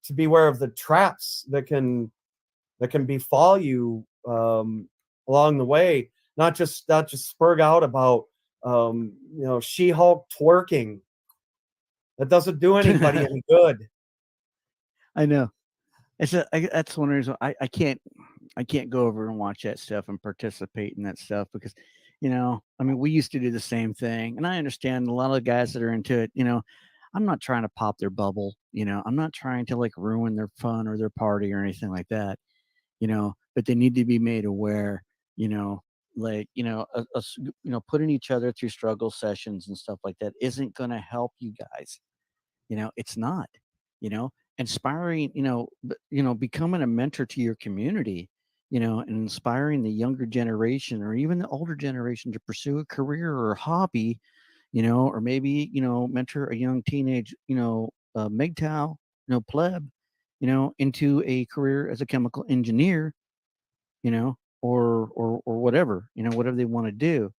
to beware of the traps that can befall you along the way. Not just spurg out about She-Hulk twerking. That doesn't do anybody any good. I know. That's one reason I can't go over and watch that stuff and participate in that stuff because, I mean, we used to do the same thing, and I understand a lot of the guys that are into it. I'm not trying to pop their bubble. I'm not trying to like ruin their fun or their party or anything like that. But they need to be made aware. You know, like putting each other through struggle sessions and stuff like that isn't going to help you guys. It's not. You know, inspiring. Becoming a mentor to your community. And inspiring the younger generation or even the older generation to pursue a career or a hobby. Or maybe mentor a young teenage MGTOW pleb. into a career as a chemical engineer, or whatever, whatever they want to do,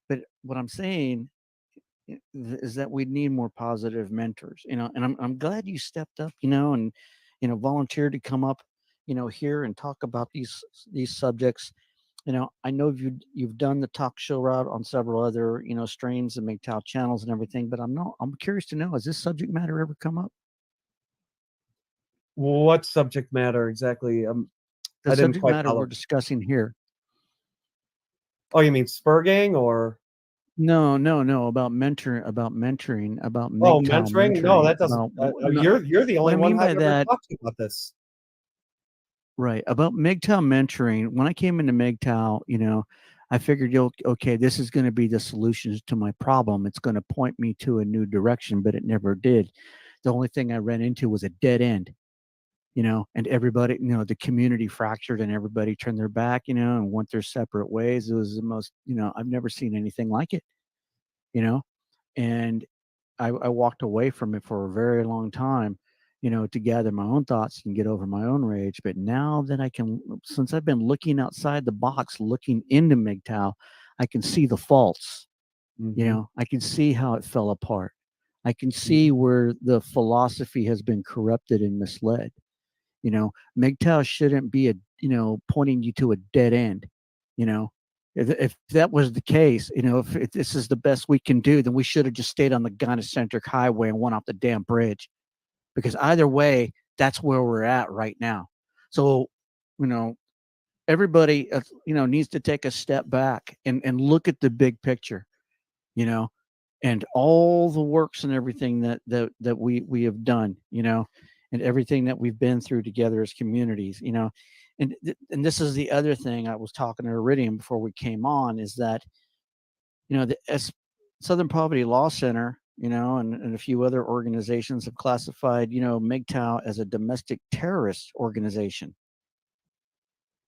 But what I'm saying is that we need more positive mentors, and I'm glad you stepped up, and volunteered to come up, here and talk about these subjects. I know you've done the talk show route on several other, strains and MGTOW channels and everything, but I'm curious to know, has this subject matter ever come up? What subject matter exactly? The I didn't subject quite matter we're follow. discussing here. Oh, you mean spurgang or No, no, no, about oh, MGTOW mentoring? No, mentoring, that doesn't. no, You're the what only I one mean by I've ever that, talked to about this. right, about MGTOW mentoring. When I came into MGTOW, I figured, okay, this is going to be the solutions to my problem. It's going to point me to a new direction, but it never did. The only thing I ran into was a dead end, and everybody, the community fractured and everybody turned their back, and went their separate ways. It was the most, I've never seen anything like it, you know, and I walked away from it for a very long time, to gather my own thoughts and get over my own rage. But now that since I've been looking outside the box, looking into MGTOW, I can see the faults. Hmm. I can see how it fell apart. I can see Hmm. where the philosophy has been corrupted and misled. MGTOW shouldn't be pointing you to a dead end. You know, if that was the case, if this is the best we can do, then we should have just stayed on the gynocentric highway and went off the damn bridge. Because either way, that's where we're at right now. So, you know, everybody, needs to take a step back and look at the big picture. You know, and all the works and everything that we have done, and everything that we've been through together as communities, and this is the other thing I was talking to Iridium before we came on, is that the Southern Poverty Law Center, and a few other organizations have classified MGTOW as a domestic terrorist organization.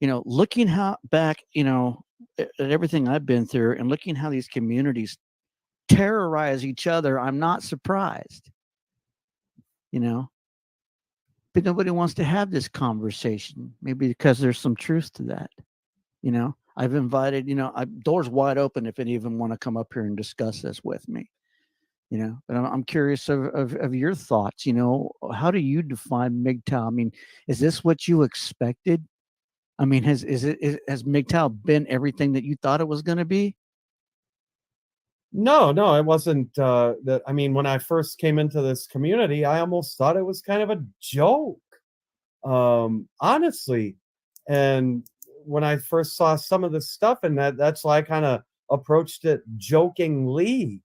Looking how back, at everything I've been through, and looking how these communities terrorize each other, I'm not surprised, you know, but nobody wants to have this conversation. Maybe because there's some truth to that. I've invited, doors wide open if any of them want to come up here and discuss this with me. But I'm curious of your thoughts. How do you define MGTOW? I mean, is this what you expected? I mean, has MGTOW been everything that you thought it was going to be? No, no, it wasn't. That I mean, when I first came into this community, I almost thought it was kind of a joke, honestly. And when I first saw some of the stuff, and that's why I kind of approached it jokingly.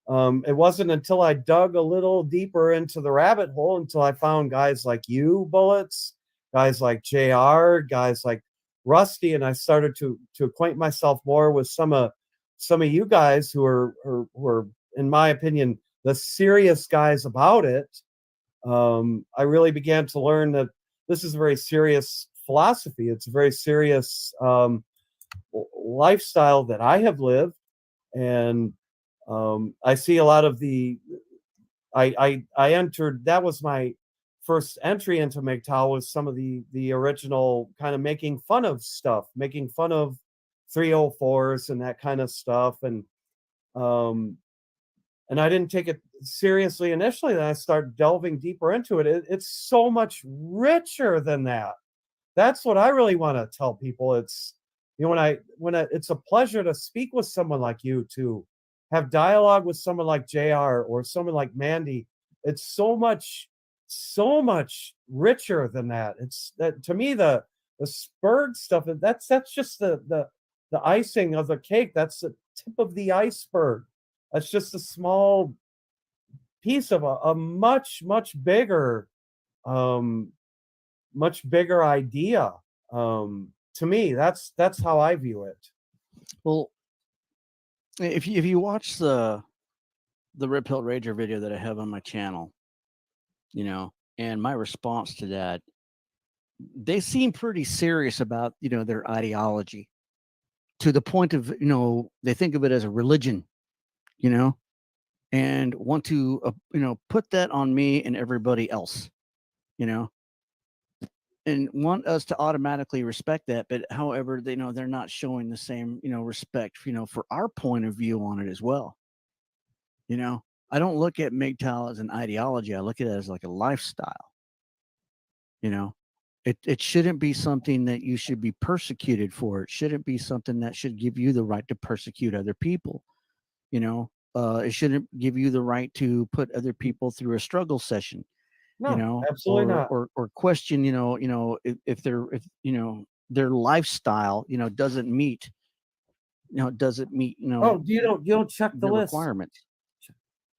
It wasn't until I dug a little deeper into the rabbit hole until I found guys like you, Bullets, guys like JR, guys like Rusty, and I started to acquaint myself more with some of you guys who are, in my opinion, the serious guys about it. I really began to learn that this is a very serious philosophy. It's a very serious lifestyle that I have lived, and I see a lot of the. I entered. That was my first entry into MGTOW, was some of the original kind of making fun of stuff, making fun of 304s and that kind of stuff, um, and I didn't take it seriously initially. Then I started delving deeper into it. It's so much richer than that. That's what I really want to tell people. It's it's a pleasure to speak with someone like you, to have dialogue with someone like JR or someone like Mandy. It's so much richer than that. It's that to me the Spurg stuff. That's just the icing of the cake. That's the tip of the iceberg. That's just a small piece of a um, much bigger idea. To me, that's how I view it. Well, if you watch the Rip Hill Rager video that I have on my channel, and my response to that, they seem pretty serious about their ideology, to the point of they think of it as a religion, you know, and want to put that on me and everybody else, you know. and want us to automatically respect that, but however, they know they're not showing the same, respect, for our point of view on it as well. You know, I don't look at MGTOW as an ideology. I look at it as like a lifestyle. You know, it shouldn't be something that you should be persecuted for. It shouldn't be something that should give you the right to persecute other people. It shouldn't give you the right to put other people through a struggle session. No, absolutely Or not. question, if their lifestyle, doesn't meet, Oh, you don't check the their list. requirements.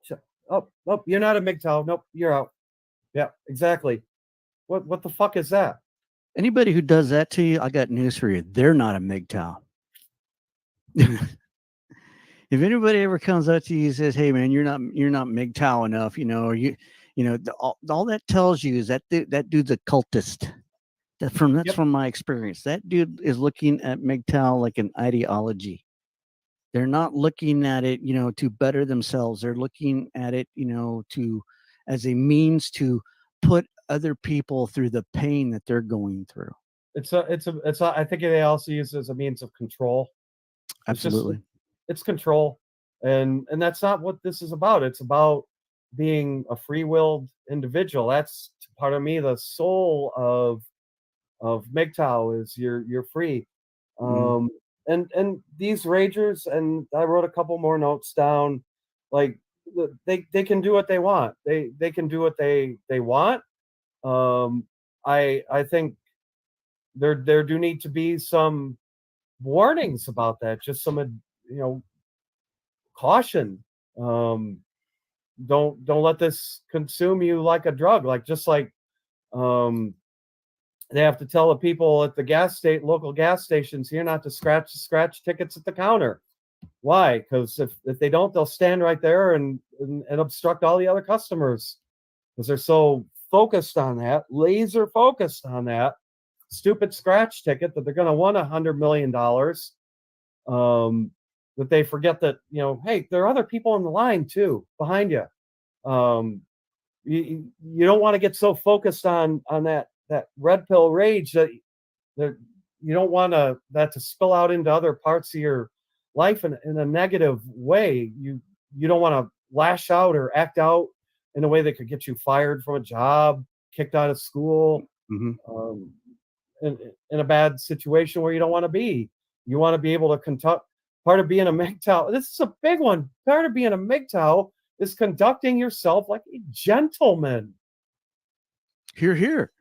Ch- Oh, oh, you're not a MGTOW. Nope, you're out. Yeah, exactly. What the fuck is that? Anybody who does that to you, I got news for you. They're not a MGTOW. If anybody ever comes up to you and says, "Hey, man, you're not MGTOW enough," or all that tells you is that that dude's a cultist. That's Yep. from my experience. That dude is looking at MGTOW like an ideology. They're not looking at it, to better themselves. They're looking at it, to as a means to put other people through the pain that they're going through. I think they also use it as a means of control. It's just Absolutely. it's control, and that's not what this is about. It's about being a free-willed individual. That's part of me. The soul of MGTOW is you're free. Mm, Um, and these ragers, and I wrote a couple more notes down. Like they can do what they want. They can do what they want. Um, I think there do need to be some warnings about that. Just some caution. Um, don't let this consume you like a drug. Like just like um, they have to tell the people at the local gas stations here not to scratch tickets at the counter. Why? Because if they don't, they'll stand right there and obstruct all the other customers because they're so focused on that, laser focused on that stupid scratch ticket that they're going to win $100 million. Um, that they forget that hey, there are other people in the line too behind you. Um, you don't want to get so focused on that red pill rage that you don't want that to spill out into other parts of your life in a negative way. You don't want to lash out or act out in a way that could get you fired from a job, kicked out of school, hmm um, in a bad situation where you don't want to be. You want to be able to conduct. Part of being a MGTOW, this is a big one. Part of being a MGTOW is conducting yourself like a gentleman. Here, here.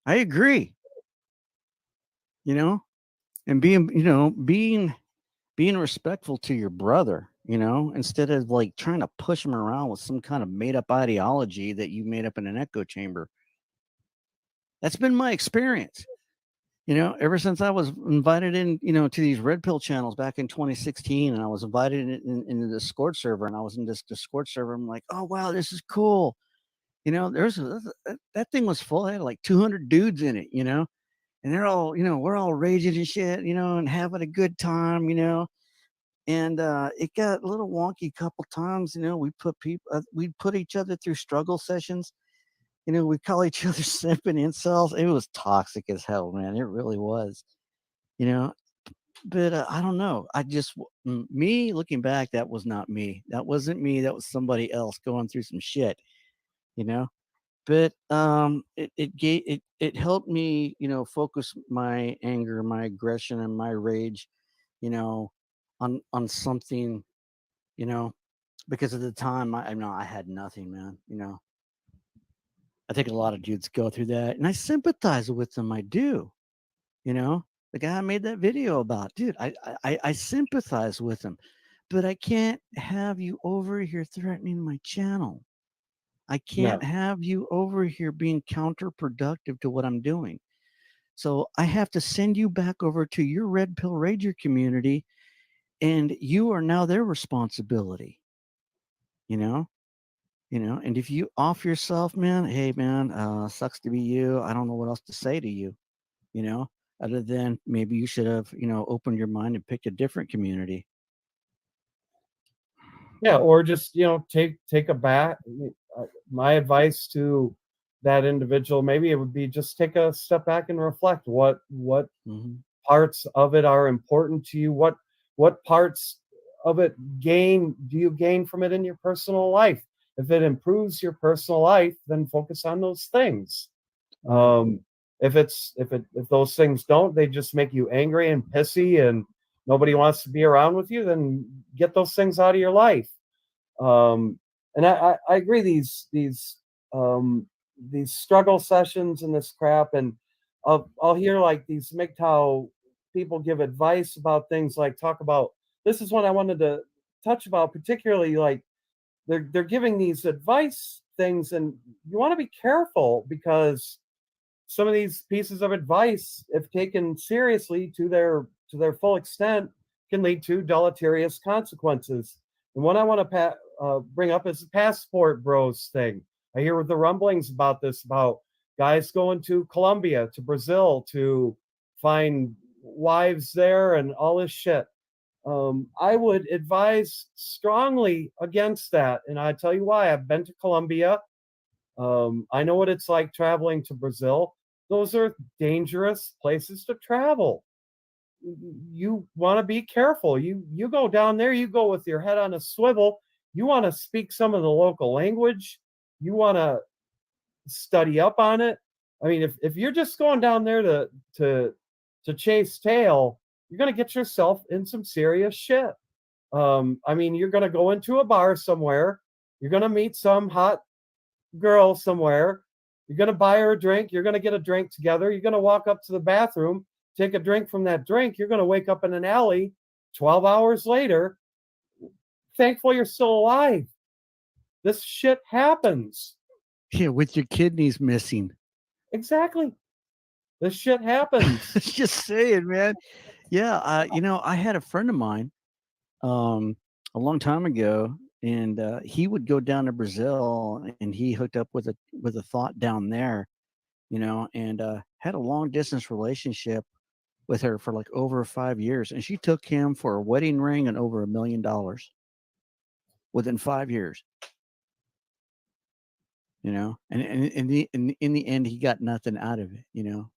I agree. You know, and being respectful to your brother. Instead of like trying to push him around with some kind of made up ideology that you made up in an echo chamber. That's been my experience. Ever since I was invited in, to these red pill channels back in 2016, and I was invited in the Discord server, and I was in this Discord server. I'm like, oh wow, this is cool. That thing was full. I had like 200 dudes in it, and they're all, we're all raging and shit, and having a good time, and it got a little wonky a couple times. We put each other through struggle sessions. We call each other simp and incels. It was toxic as hell, man. It really was. You know, but I don't know. Me looking back, that was not me. That wasn't me. That was somebody else going through some shit. You know, but it helped me, focus my anger, my aggression, and my rage, you know, on something, you know, because at the time I know I had nothing, man. I think a lot of dudes go through that, and I sympathize with them. I do. The guy I made that video about, dude. I sympathize with him, but I can't have you over here threatening my channel. I can't No. have you over here being counterproductive to what I'm doing. So I have to send you back over to your Red Pill Rager community, and you are now their responsibility. You know, and if you off yourself, man, hey man, sucks to be you. I don't know what else to say to you. You know, other than maybe you should have, opened your mind and picked a different community. Yeah, or just take a bath. My advice to that individual, maybe it would be just take a step back and reflect what Hmm. parts of it are important to you, what parts of it gain do you gain from it in your personal life. If it improves your personal life, then focus on those things. Right. If those things don't, they just make you angry and pissy and nobody wants to be around with you, then get those things out of your life. um, and I agree, um, these struggle sessions and this crap, and I'll hear like these MGTOW people give advice about things, like talk about, this is what I wanted to touch about particularly, like they're giving these advice things, and you want to be careful because some of these pieces of advice, if taken seriously to their full extent, can lead to deleterious consequences. And what I want to bring up is the passport bros thing. I hear the rumblings about this, about guys going to Colombia, to Brazil, to find wives there and all this shit. I would advise strongly against that, and I tell you why. I've been to Colombia. I know what it's like traveling to Brazil. Those are dangerous places to travel. You want to be careful. You go down there, you go with your head on a swivel. You want to speak some of the local language. You want to study up on it. I mean, if you're just going down there to chase tail, you're going to get yourself in some serious shit. I mean, you're going to go into a bar somewhere. You're going to meet some hot girl somewhere. You're going to buy her a drink. You're going to get a drink together. You're going to walk up to the bathroom, take a drink from that drink. You're going to wake up in an alley 12 hours later. Thankful you're still alive. This shit happens. Yeah, with your kidneys missing. Exactly. This shit happens. Just saying, man. Yeah, I had a friend of mine um, a long time ago, and he would go down to Brazil, and he hooked up with a thought down there, and had a long distance relationship with her for like over 5 years, and she took him for a wedding ring and over $1 million within 5 years. And in the end, he got nothing out of it.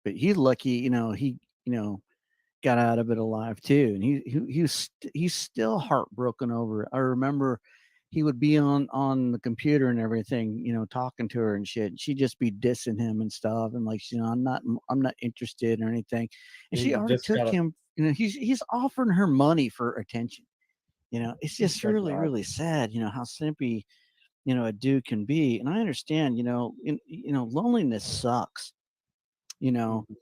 But he's lucky. He got out of it alive too, and he's still heartbroken over it. I remember he would be on the computer and everything, talking to her and shit. And she'd just be dissing him and stuff, and like, I'm not interested or anything. And she You already just took gotta, him. He's offering her money for attention. It's just good really God. really sad. How simpy a dude can be. And I understand. Loneliness sucks, you know Mhm.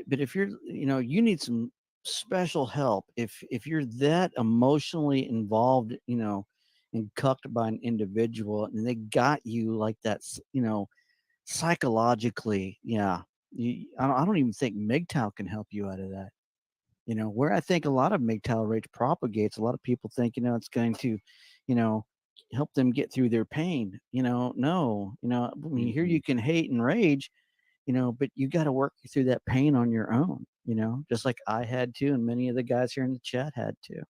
but if you're you need some special help if you're that emotionally involved, and cucked by an individual, and they got you like that, psychologically. Yeah. I don't even think MGTOW can help you out of that. Where I think a lot of MGTOW rage propagates, a lot of people think, it's going to, you know help them get through their pain. No, I mean, here Mhm. you can hate and rage, but you got to work through that pain on your own, just like I had to, and many of the guys here in the chat had to.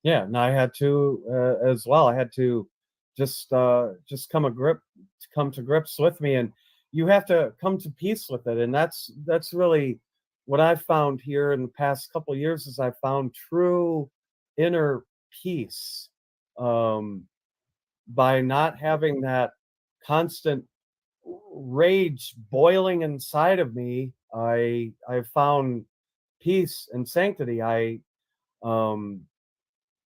Yeah, and I had to as well. I had to just come to grips with me, and you have to come to peace with it. And that's really what I've found here in the past couple of years, is I found true inner peace, um, by not having that constant rage boiling inside of me. I found peace and sanctity. Um,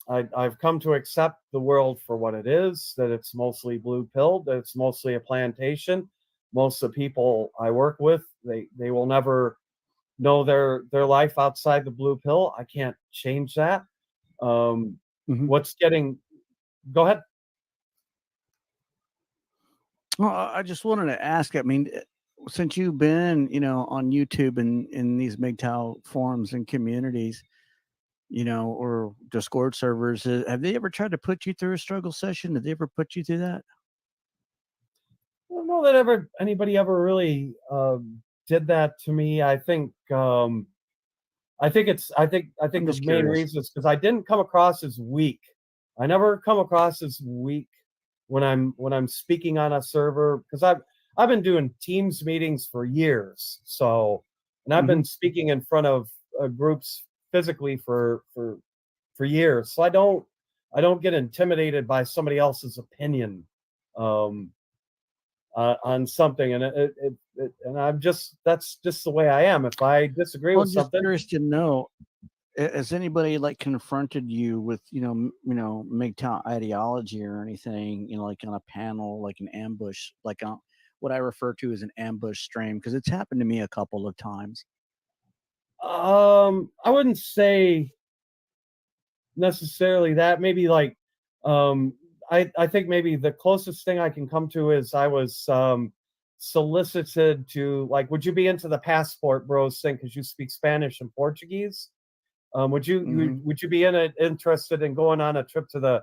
I've come to accept the world for what it is, that it's mostly blue pilled, that it's mostly a plantation. Most of the people I work with, they will never know their life outside the blue pill. I can't change that. Um, Hmm. what's getting Go ahead. Well, I just wanted to ask. I mean, since you've been, on YouTube and in these MGTOW forums and communities, or Discord servers, have they ever tried to put you through a struggle session? Did they ever put you through that? I don't know that anybody ever really did that to me. I think I'm the just main curious. reason is because I didn't come across as weak. I never come across as weak when I'm speaking on a server, because I've been doing Teams meetings for years. So, and I've Hmm. been speaking in front of groups physically for years. So I don't get intimidated by somebody else's opinion um, on something, and and I'm just that's just the way I am. If I disagree Well, with I'm just something, curious to know, has anybody like confronted you with, MGTOW ideology or anything, like on a panel, like an ambush, like what I refer to as an ambush stream? Because it's happened to me a couple of times. I wouldn't say necessarily that. Maybe like, um, I think maybe the closest thing I can come to is I was solicited to, like, would you be into the passport bros thing because you speak Spanish and Portuguese? Hmm. Would you be interested in going on a trip to the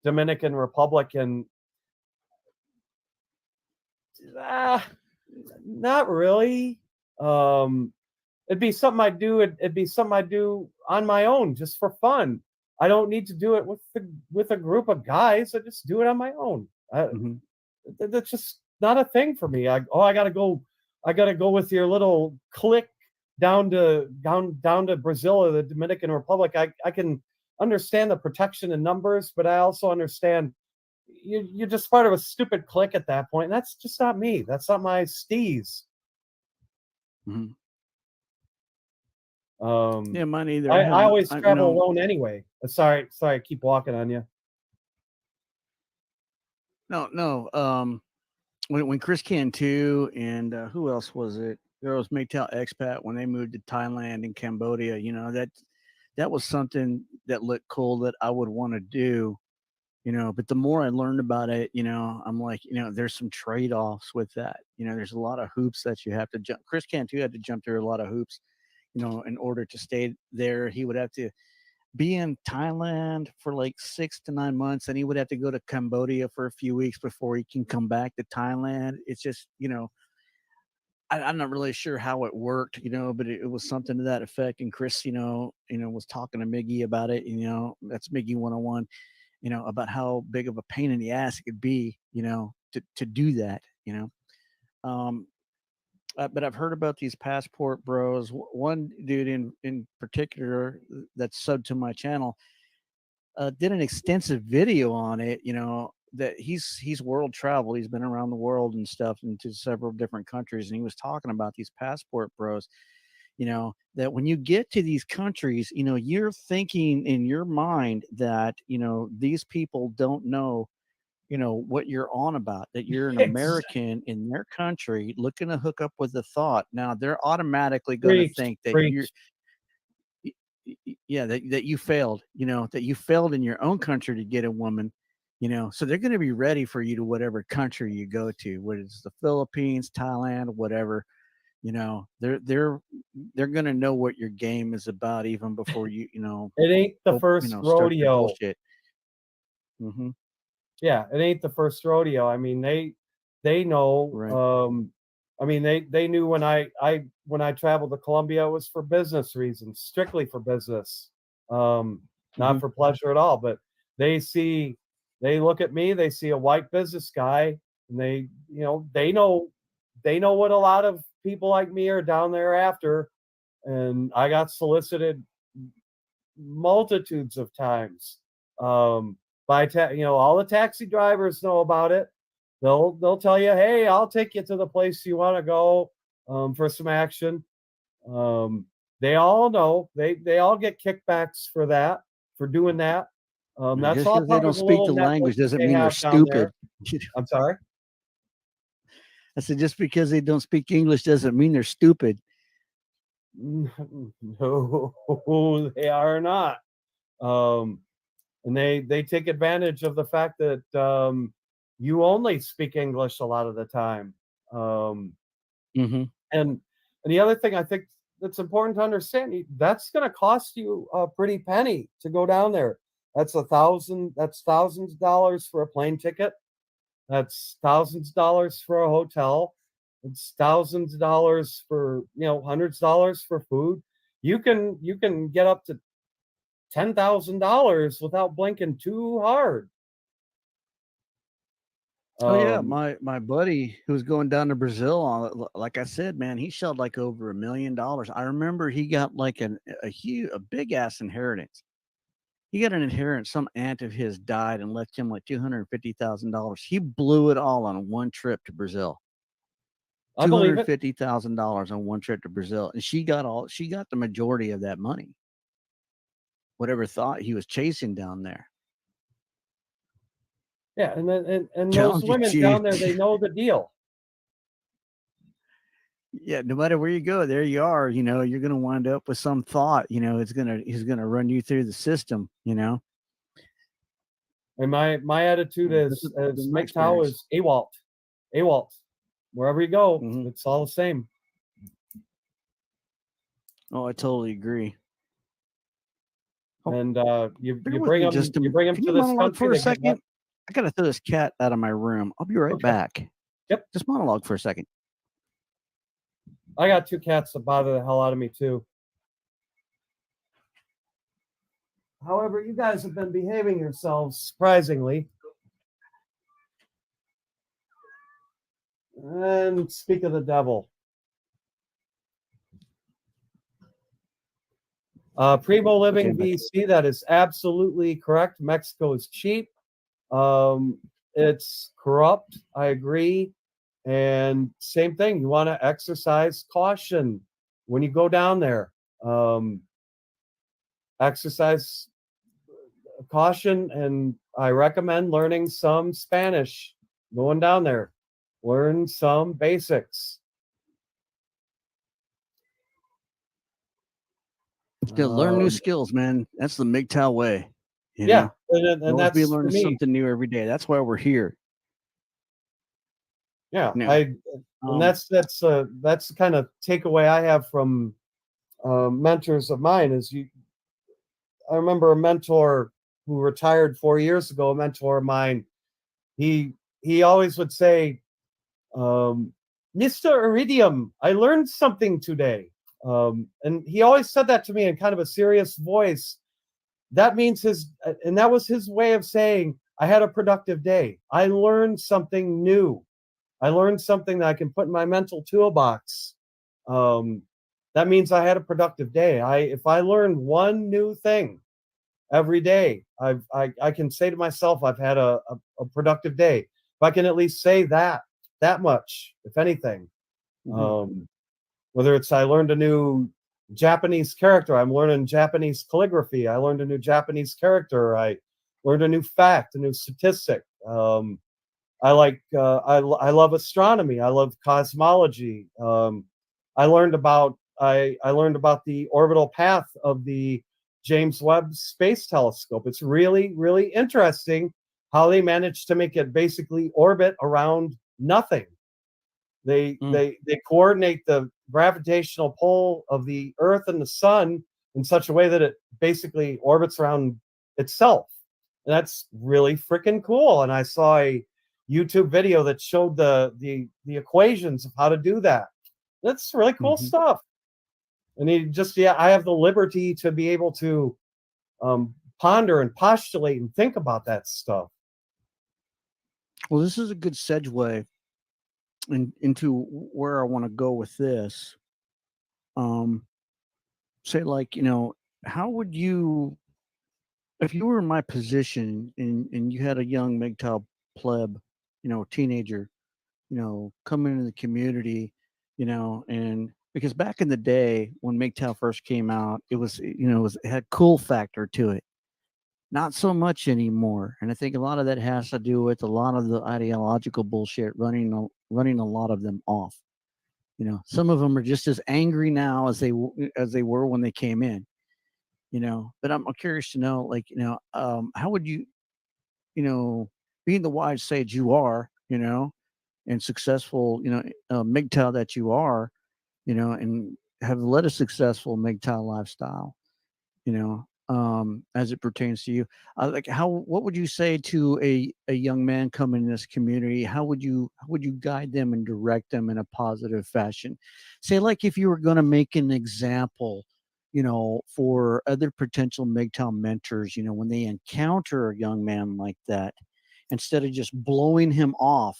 Dominican Republic? And ah, not really. Um, it'd be something I do. It'd be something I do on my own, just for fun. I don't need to do it with a group of guys. I just do it on my own. Hmm. That's just not a thing for me. I gotta go with your little clique down to Brazil or the Dominican Republic. I can understand the protection in numbers, but I also understand you're just part of a stupid clique at that point. And that's just not me. That's not my steez. Hmm. Um, Yeah, mine either. I have, I always I, travel alone anyway. Sorry, I keep walking on you. no, no. When Chris Cantu and who else was it? There was MGTOW expat when they moved to Thailand and Cambodia. That was something that looked cool that I would want to do. But the more I learned about it, I'm like, there's some trade-offs with that. There's a lot of hoops that you have to jump. Chris Cantu had to jump through a lot of hoops, in order to stay there. He would have to be in Thailand for like 6 to 9 months, and he would have to go to Cambodia for a few weeks before he can come back to Thailand. It's just, I'm not really sure how it worked, but it was something to that effect. And Chris, was talking to Miggy about it. That's Miggy 101, about how big of a pain in the ass it could be, to do that, Um, but I've heard about these passport bros. One dude in particular that's subbed to my channel did an extensive video on it. That he's world traveled. He's been around the world and stuff into several different countries, and he was talking about these passport bros. That when you get to these countries, you're thinking in your mind that these people don't know what you're on about, that you're an American in their country looking to hook up with a thought. Now they're automatically going to Preach, think that you're preach. yeah, that you failed, that you failed in your own country to get a woman, so they're going to be ready for you to whatever country you go to, whether it's the Philippines, Thailand, whatever. They're going to know what your game is about even before It ain't the first start your rodeo. bullshit. Hmm. Yeah, it ain't the first rodeo. I mean, they know. Right. I mean, they knew when I traveled to Colombia, it was for business reasons, strictly for business, um, not Hmm. for pleasure at all. But they see, they look at me, they see a white business guy, and they know what a lot of people like me are down there after. And I got solicited multitudes of times. All the taxi drivers know about it. They'll tell you, hey, I'll take you to the place you want to go for some action. Um, they all know they all get kickbacks for that, for doing that. That's Just all because they part don't of the speak little the network language that doesn't they mean they're have down stupid. there. I'm sorry. I said just because they don't speak English doesn't mean they're stupid. No, they are not. Um, and they take advantage of the fact that you only speak English a lot of the time. Um, Hmm. and the other thing I think that's important to understand, that's going to cost you a pretty penny to go down there. That's thousands of dollars for a plane ticket. That's thousands of dollars for a hotel. It's thousands of dollars for, hundreds of dollars for food. You can get up to $10,000 without blinking too hard. Oh yeah, Um, my buddy who was going down to Brazil, like I said, man, he shelled like over $1 million. I remember he got like a huge, a big ass inheritance. He got an inheritance. Some aunt of his died and left him like $250,000. He blew it all on one trip to Brazil. I Two believe hundred it. fifty thousand dollars on one trip to Brazil, and she got the majority of that money. Whatever thought he was chasing down there. Yeah, and then and those Telling women you, down there, they know the deal. yeah, no matter where you go, there you are. You know, you're going to wind up with some thought. You know, he's going to run you through the system. You know, And my attitude this has as been my MGTOW experience. is AWOLT. AWOLT. Wherever you go, Hmm. it's all the same. Oh, I totally agree. Oh, And you bear with me just a you minute. bring them Can to you this monologue country, for a they get what? second? I got to throw this cat out of my room. I'll be right Okay. back. Yep. Just monologue for a second. I got two cats that bother the hell out of me too. However, you guys have been behaving yourselves surprisingly. And speak of the devil. Primo Okay, Living I'm back. VC, that is absolutely correct. Mexico is cheap. Um, it's corrupt. I agree. And same thing, you want to exercise caution when you go down there. Um, exercise caution, and I recommend learning some Spanish going down there. Learn some basics. To learn new Um, skills, man. That's the MGTOW way. You yeah, know, and always be that's for learning me. something new every day. That's why we're here. Yeah, Now, I and um, that's the kind of takeaway I have from mentors of mine. Is you I remember a mentor who retired 4 years ago, a mentor of mine. He he always would say, "Mr. Iridium, I learned something today." And he always said that to me in kind of a serious voice. That means and that was his way of saying, "I had a productive day. I learned something new. I learned something that I can put in my mental toolbox." Um, that means I had a productive day. If I learned one new thing every day, I can say to myself, I've had a productive day. If I can at least say that much, if anything, mhm. um, whether it's I learned a new Japanese character, I'm learning Japanese calligraphy, I learned a new Japanese character, I learned a new fact, a new statistic. I love astronomy. I love cosmology. I learned about the orbital path of the James Webb Space Telescope. It's really interesting how they managed to make it basically orbit around nothing. Mm, They coordinate the gravitational pull of the Earth and the Sun in such a way that it basically orbits around itself. And that's really freaking cool. And I saw a YouTube video that showed the equations of how to do that. That's really cool mhm. stuff. And I have the liberty to be able to ponder and postulate and think about that stuff. Well, this is a good segue into where I want to go with this. Um, say, like, how would you, if you were in my position and you had a young MGTOW pleb, teenager, come into the community, and because back in the day when MGTOW first came out, it was, it had cool factor to it. Not so much anymore, and I think a lot of that has to do with a lot of the ideological bullshit running a lot of them off. Some of them are just as angry now as they were when they came in. But I'm curious to know, like, how would you, being the wise sage you are, and successful, MGTOW that you are, and have led a successful MGTOW lifestyle, as it pertains to you. Like, what would you say to a young man coming in this community? How would you guide them and direct them in a positive fashion? Say, like, if you were going to make an example, for other potential MGTOW mentors, when they encounter a young man like that, instead of just blowing him off,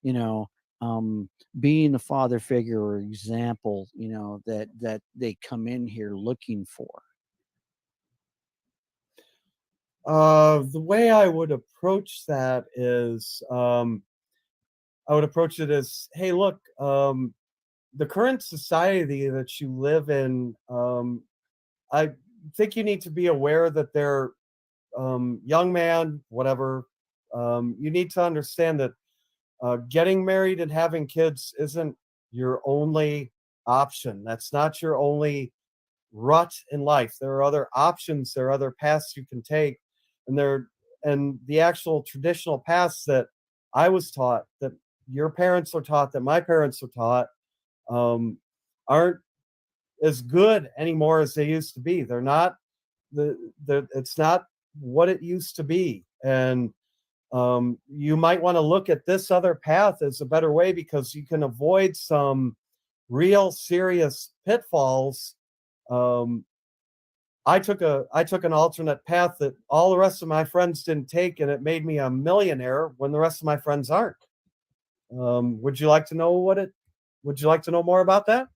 you know, um, being the father figure or example, that they come in here looking for. The way I would approach that is, I would approach it as, hey, look, the current society that you live in, I think you need to be aware that they're, young man, whatever, you need to understand that getting married and having kids isn't your only option. That's not your only rut in life. There are other options, there are other paths you can take, and the actual traditional paths that I was taught, that your parents are taught, that my parents are taught, um, aren't as good anymore as they used to be. They're not it's not what it used to be, and you might want to look at this other path as a better way because you can avoid some real serious pitfalls. Um, I took an alternate path that all the rest of my friends didn't take, and it made me a millionaire when the rest of my friends aren't. Would you like to know what it? Would you like to know more about that?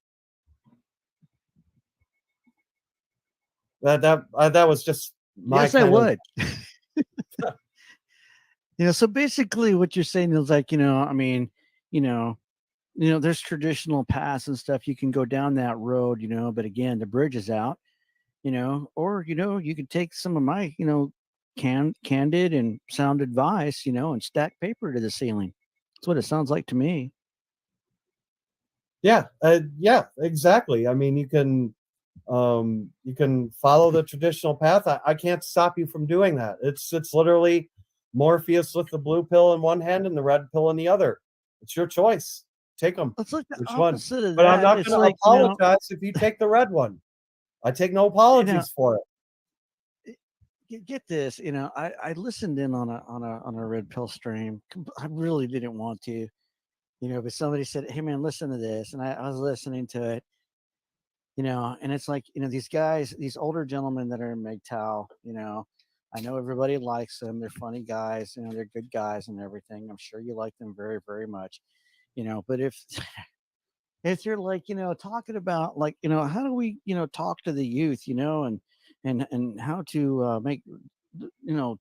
That was just my Yes, I kind of. would. So basically what you're saying is like, I mean, you know, there's traditional paths and stuff. You can go down that road, but again, the bridge is out, or, you could take some of my, candid and sound advice, and stack paper to the ceiling. That's what it sounds like to me. Yeah, yeah, exactly. I mean, you can follow the traditional path. I can't stop you from doing that. It's literally Morpheus with the blue pill in one hand and the red pill in the other. It's your choice. Take them. It's like the Which one? opposite of But I'm that. not It's going to like, apologize if you take the red one. I take no you know, apologies for it. get this, I listened in on a red pill stream. I really didn't want to, but somebody said, "Hey man, listen to this," and I was listening to it, and it's like, these guys, these older gentlemen that are in MGTOW, I know everybody likes them. They're funny guys, they're good guys and everything. I'm sure you like them very, very much, but if you're like, talking about like, how do we, talk to the youth, and how to make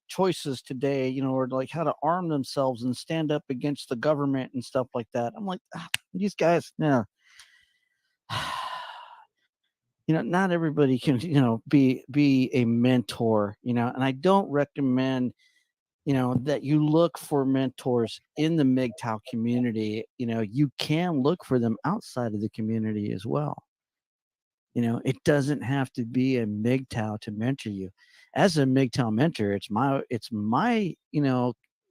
choices today, or like how to arm themselves and stand up against the government and stuff like that. I'm like, these guys, no. Not everybody can, be a mentor, and I don't recommend, that you look for mentors in the MGTOW community. You can look for them outside of the community as well. It doesn't have to be a MGTOW to mentor you. As a MGTOW mentor, it's my,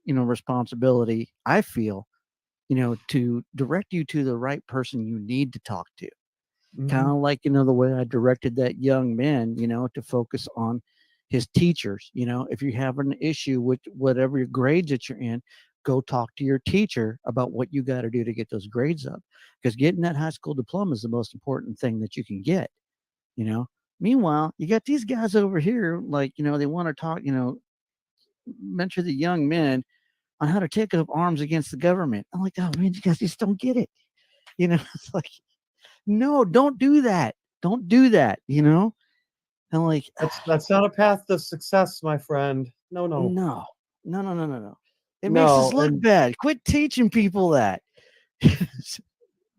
responsibility, I feel, to direct you to the right person you need to talk to. Kind Mhm. of like, the way I directed that young man, to focus on his teachers. If you have an issue with whatever your grades that you're in, go talk to your teacher about what you got to do to get those grades up. Because getting that high school diploma is the most important thing that you can get, you know. Meanwhile, you got these guys over here, like, they want to talk, mentor the young men on how to take up arms against the government. I'm like, oh man, you guys just don't get it. It's like, no, don't do that. Don't do that, I'm like, That's not a path to success, my friend. No, no, no, no, no, no, no, no. It makes us no. look And bad. Quit teaching people that.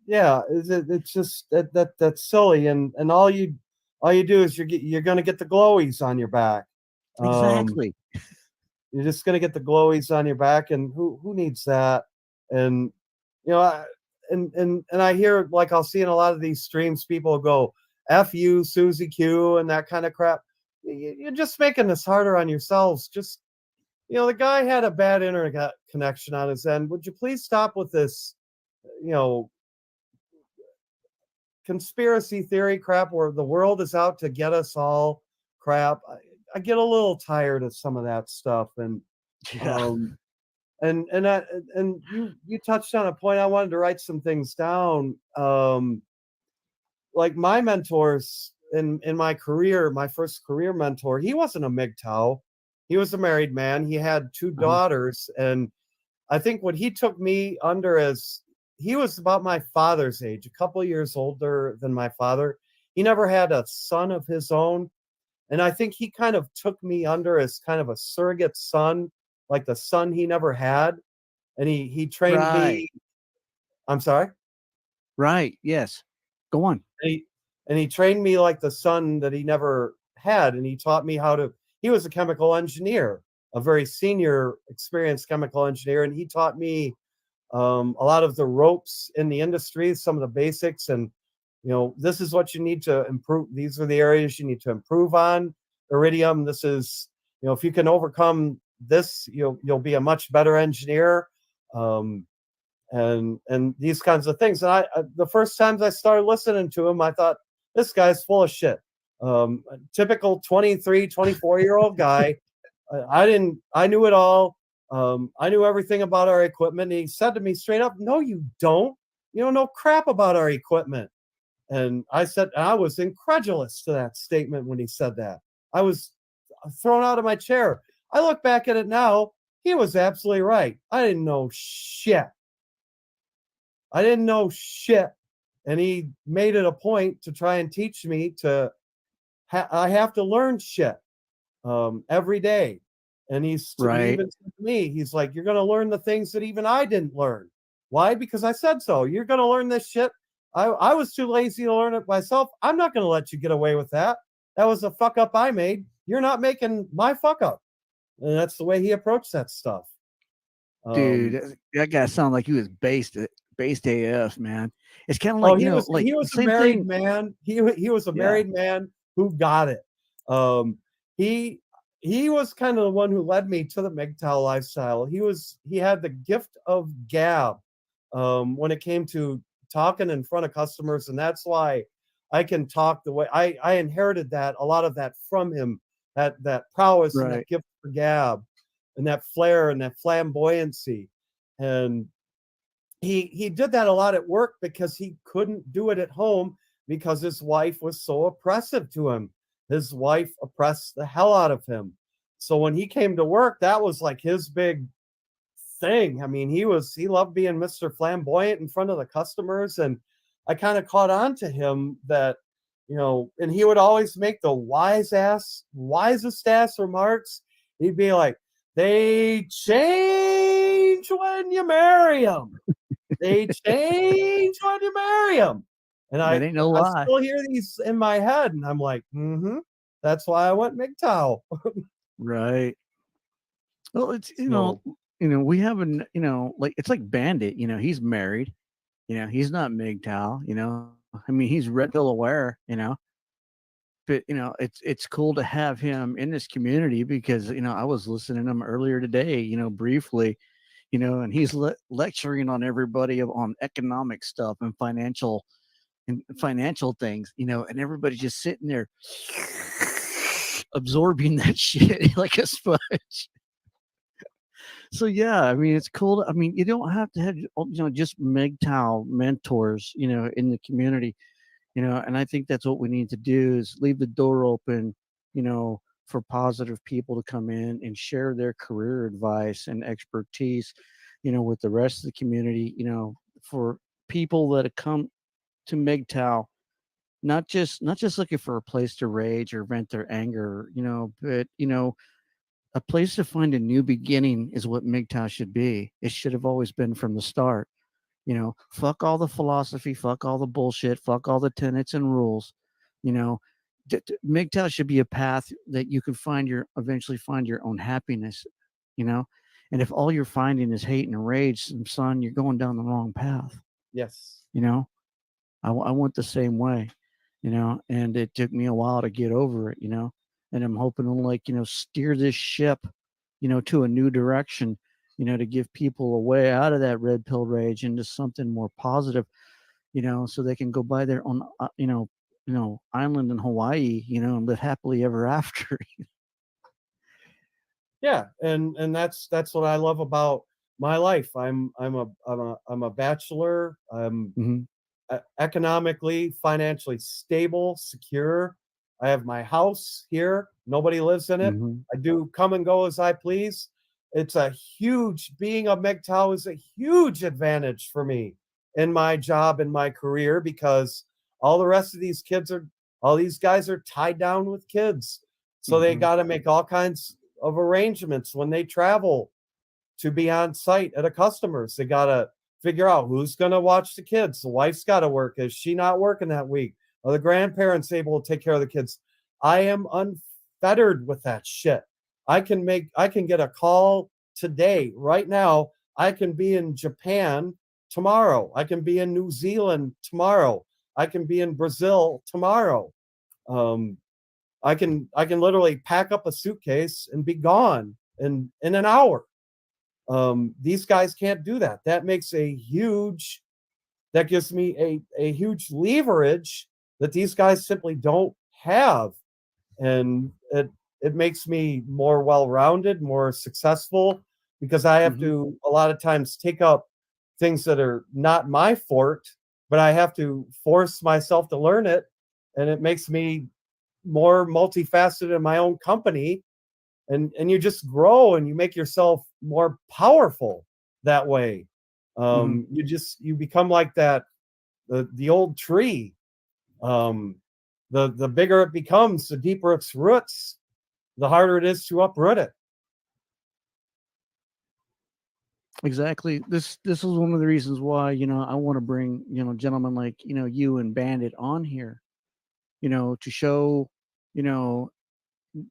yeah, it's just that's silly. And all you do is you're gonna get the glowies on your back. Um, Exactly. you're just gonna get the glowies on your back, and who needs that? And you know, and I hear, like, I'll see in a lot of these streams, people go, "F you, Susie Q," and that kind of crap. You're just making this harder on yourselves. Just, the guy had a bad internet connection on his end. Would you please stop with this, you know, conspiracy theory crap where the world is out to get us all crap? I get a little tired of some of that stuff, Yeah. um, and you touched on a point. I wanted to write some things down. Like my mentors in my career, my first career mentor, he wasn't a MGTOW. he was a married man. He had two Uh-huh. daughters, and I think what he took me under as he was about my father's age, a couple years older than my father. He never had a son of his own, and I think he kind of took me under as kind of a surrogate son, like the son he never had, and he trained Right. me. I'm sorry. Right. Yes. Go on. And he trained me like the son that he never had, and he taught me how to. He was a chemical engineer, a very senior, experienced chemical engineer, and he taught me a lot of the ropes in the industry, some of the basics, and this is what you need to improve. These are the areas you need to improve on. Iridium. This is if you can overcome this, you'll be a much better engineer. Um, and these kinds of things. And the first times I started listening to him, I thought this guy's full of shit. A typical 23, 24-year-old guy. I knew it all. I knew everything about our equipment. And he said to me straight up, "No, you don't. You don't know crap about our equipment." And I was incredulous to that statement when he said that. I was thrown out of my chair. I look back at it now. He was absolutely right. I didn't know shit. I didn't know shit. And he made it a point to try and teach me I have to learn shit every day. And he Right. even said to me, he's like, "You're going to learn the things that even I didn't learn." Why? Because I said so. You're going to learn this shit. I was too lazy to learn it myself. I'm not going to let you get away with that. That was a fuck up I made. You're not making my fuck up. And that's the way he approached that stuff. Dude, Um, that guy sounded like he was based AF, man. It's kind of Oh, like, like he the was a same married thing. man. He was a Yeah. married man who got it. Um, he he was kind of the one who led me to the MGTOW lifestyle. He had the gift of gab when it came to talking in front of customers, and that's why I can talk the way I inherited that a lot of that from him. That prowess and that Right. gift for gab, and that flair and that flamboyancy, and he did that a lot at work because he couldn't do it at home because his wife was so oppressive to him. His wife oppressed the hell out of him. So when he came to work, that was like his big thing. I mean, he loved being Mr. Flamboyant in front of the customers, and I kind of caught on to him that and he would always make the wisest ass remarks. He'd be like, "They change when you marry them. They change when you marry them." And That ain't no I lie. still hear these in my head, and I'm like, that's why I went MGTOW. Right. Well, it's So we have like it's like Bandit. He's married. He's not MGTOW. I mean, he's red pill aware. But it's cool to have him in this community because I was listening to him earlier today. Briefly. And he's lecturing on everybody on economic stuff and financial things. And everybody's just sitting there absorbing that shit like a sponge. So yeah, I mean it's cool. I mean you don't have to have just MGTOW mentors in the community, and I think that's what we need to do is leave the door open, for positive people to come in and share their career advice and expertise, with the rest of the community, for people that have come to MGTOW, not just looking for a place to rage or vent their anger, but a place to find a new beginning is what MGTOW should be. It should have always been from the start. Fuck all the philosophy, fuck all the bullshit, fuck all the tenets and rules. You know, MGTOW should be a path that you can eventually find your own happiness. You know, and if all you're finding is hate and rage, son, you're going down the wrong path. yes, You know, I went the same way. And it took me a while to get over it. And I'm hoping to steer this ship, to a new direction, to give people a way out of that red pill rage into something more positive, so they can go by their own, island in Hawaii, and live happily ever after. yeah, and that's what I love about my life. I'm a bachelor. I'm Hmm. economically, financially stable, secure. I have my house here, Nobody lives in it. Hmm. I do come and go as I please. It's a huge, being a MGTOW is a huge advantage for me in my job, in my career, because all the rest of these all these guys are tied down with kids. So they Hmm. got to make all kinds of arrangements when they travel to be on site at a customer's. They got to figure out who's going to watch the kids. The wife's got to work. Is she not working that week? Are the grandparents able to take care of the kids? I am unfettered with that shit. I can get a call today, right now. I can be in Japan tomorrow. I can be in New Zealand tomorrow. I can be in Brazil tomorrow. Um, I can literally pack up a suitcase and be gone in an hour. These guys can't do that. That gives me a huge leverage that these guys simply don't have. And it makes me more well-rounded, more successful, because I have Hmm. to a lot of times take up things that are not my fort, but I have to force myself to learn it. And it makes me more multifaceted in my own company, and you just grow and you make yourself more powerful that way. Hmm. You become like that, the old tree. um the bigger it becomes, the deeper its roots, the harder it is to uproot it. Exactly. This is one of the reasons why, I want to bring, gentlemen like, you and Bandit on here, to show, you know,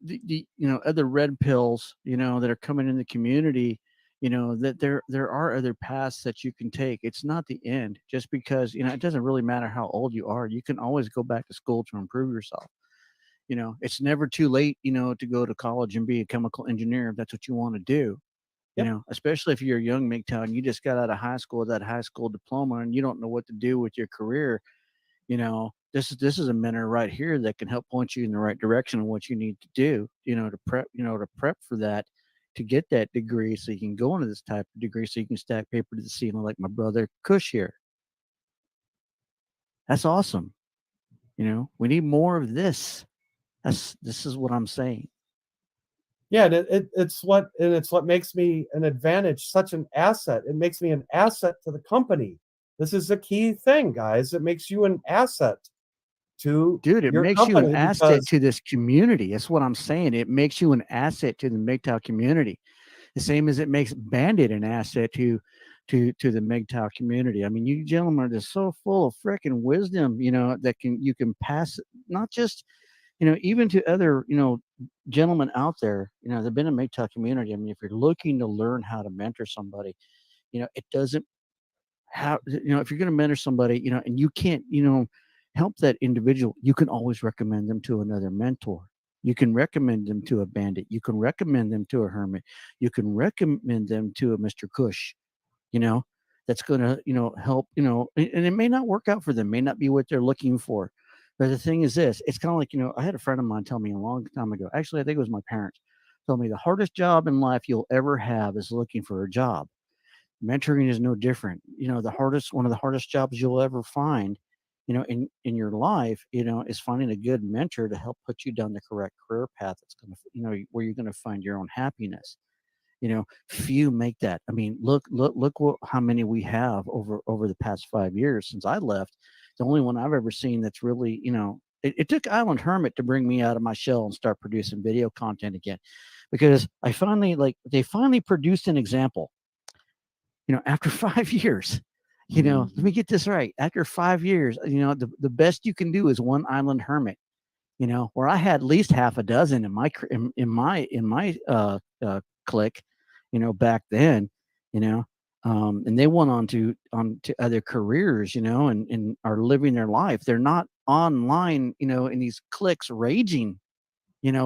the other red pills, that are coming in the community, that there are other paths that you can take. It's not the end. Just because, it doesn't really matter how old you are. You can always go back to school to improve yourself. It's never too late, to go to college and be a chemical engineer if that's what you want to do. Yep. Especially if you're a young MGTOW and you just got out of high school with that high school diploma and you don't know what to do with your career. This is a mentor right here that can help point you in the right direction of what you need to do, to prep for that, to get that degree so you can go into this type of degree so you can stack paper to the ceiling like my brother Kush here. That's awesome. We need more of this. This is what I'm saying. Yeah, and it's what makes me an advantage, such an asset. It makes me an asset to the company. This is the key thing, guys. It makes you an asset to Dude, it your makes you an company asset because to this community. That's what I'm saying. It makes you an asset to the MGTOW community. The same as it makes Bandit an asset to the MGTOW community. I mean, you gentlemen are just so full of freaking wisdom, that you can pass not just, even to other, gentlemen out there, they've been in MGTOW community. I mean, if you're looking to learn how to mentor somebody, it doesn't if you're going to mentor somebody, and you can't, help that individual, you can always recommend them to another mentor. You can recommend them to a bandit. You can recommend them to a hermit. You can recommend them to a Mr. Kush, you know, that's going to, help, and it may not work out for them, may not be what they're looking for. But the thing is this, it's kind of like, I had a friend of mine tell me a long time ago, actually, I think it was my parents, told me the hardest job in life you'll ever have is looking for a job. Mentoring is no different. One of the hardest jobs you'll ever find, in your life, is finding a good mentor to help put you down the correct career path. That's going to, where you're going to find your own happiness. Few make that. I mean, look how many we have over the past 5 years since I left. The only one I've ever seen that's really, it took Island Hermit to bring me out of my shell and start producing video content again, because they finally produced an example, after 5 years. Let me get this right. After 5 years, the best you can do is one Island Hermit. Where I had at least half a dozen in my clique, back then, you know, and they went on to other careers, and are living their life. They're not online, in these cliques raging,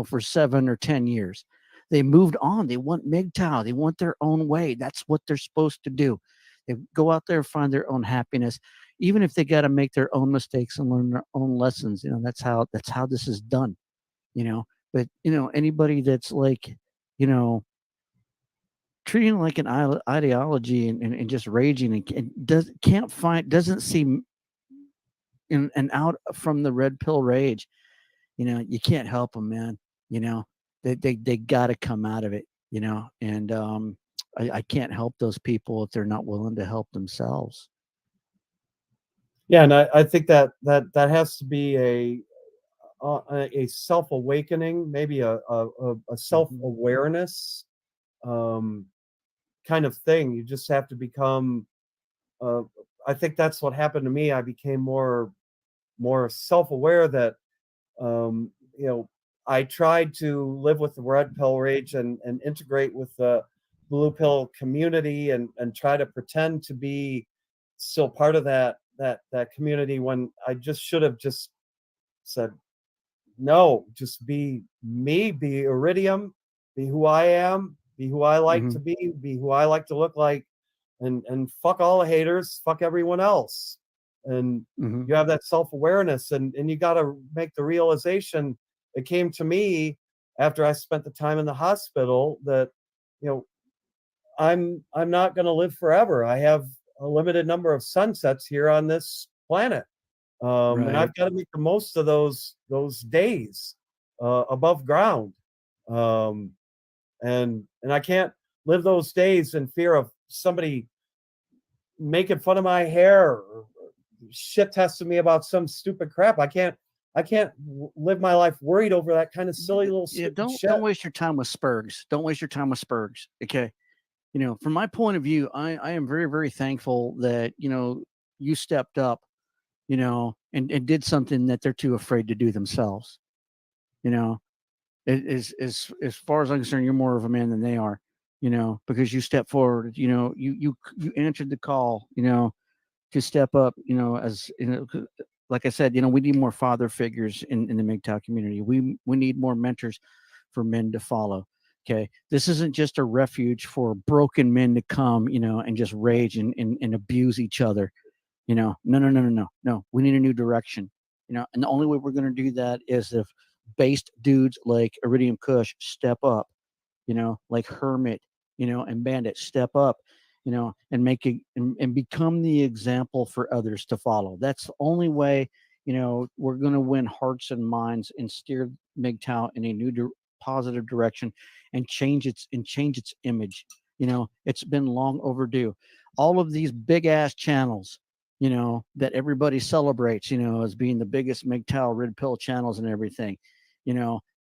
for 7 or 10 years. They moved on. They want MGTOW. They want their own way. That's what they're supposed to do. They go out there, find their own happiness, even if they got to make their own mistakes and learn their own lessons. That's how this is done. But anybody that's like, you know, treating like an ideology and just raging and doesn't see in and out from the red pill rage. You can't help them, man. you know, they got to come out of it, and I can't help those people if they're not willing to help themselves. Yeah, and I think that has to be a self awakening, maybe a self Hmm. awareness um, kind of thing. You just have to become. Uh, I think that's what happened to me. I became more self aware that um, you know I tried to live with the red pill rage and integrate with the blue pill community and try to pretend to be still part of that community when I just should have just said no, just be me, be iridium, be who I am, be who I like Hmm. to be who I like to look like, and fuck all the haters, fuck everyone else. And Hmm. you have that self-awareness and you got to make the realization. It came to me after I spent the time in the hospital that you know I'm not going to live forever. I have a limited number of sunsets here on this planet, and Right. I've got to make the most of those days above ground, um, and I can't live those days in fear of somebody making fun of my hair or shit testing me about some stupid crap. I can't live my life worried over that kind of silly little Yeah, stupid don't shit. waste your time with Spurgs. Don't waste your time with Spurgs. Okay. From my point of view, I am very, very thankful that, you stepped up, and did something that they're too afraid to do themselves. You know, as far as I'm concerned, you're more of a man than they are, because you stepped forward, you answered the call, to step up, as like I said, we need more father figures in the MGTOW community. We need more mentors for men to follow. Okay. This isn't just a refuge for broken men to come, and just rage and abuse each other. No, no, no, no, no, no. We need a new direction. And the only way we're going to do that is if based dudes like Iridium Kush step up, like Hermit, and Bandit step up, and make it and become the example for others to follow. That's the only way, we're going to win hearts and minds and steer MGTOW in a new positive direction and change its image. It's been long overdue. All of these big ass channels, that everybody celebrates, as being the biggest MGTOW red pill channels and everything,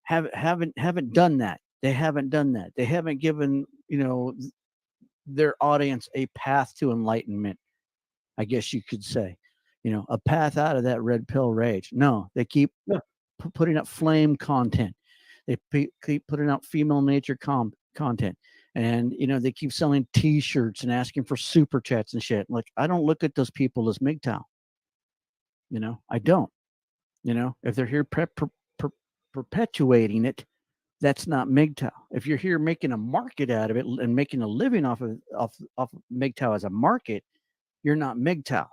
haven't done that. They haven't done that. They haven't given, their audience a path to enlightenment, I guess you could say. A path out of that red pill rage. No, they keep Yeah, putting up flame content. They keep putting out female nature content. And they keep selling T-shirts and asking for super chats and shit. Like, I don't look at those people as MGTOW. I don't. If they're here perpetuating it, that's not MGTOW. If you're here making a market out of it and making a living off of MGTOW as a market, you're not MGTOW.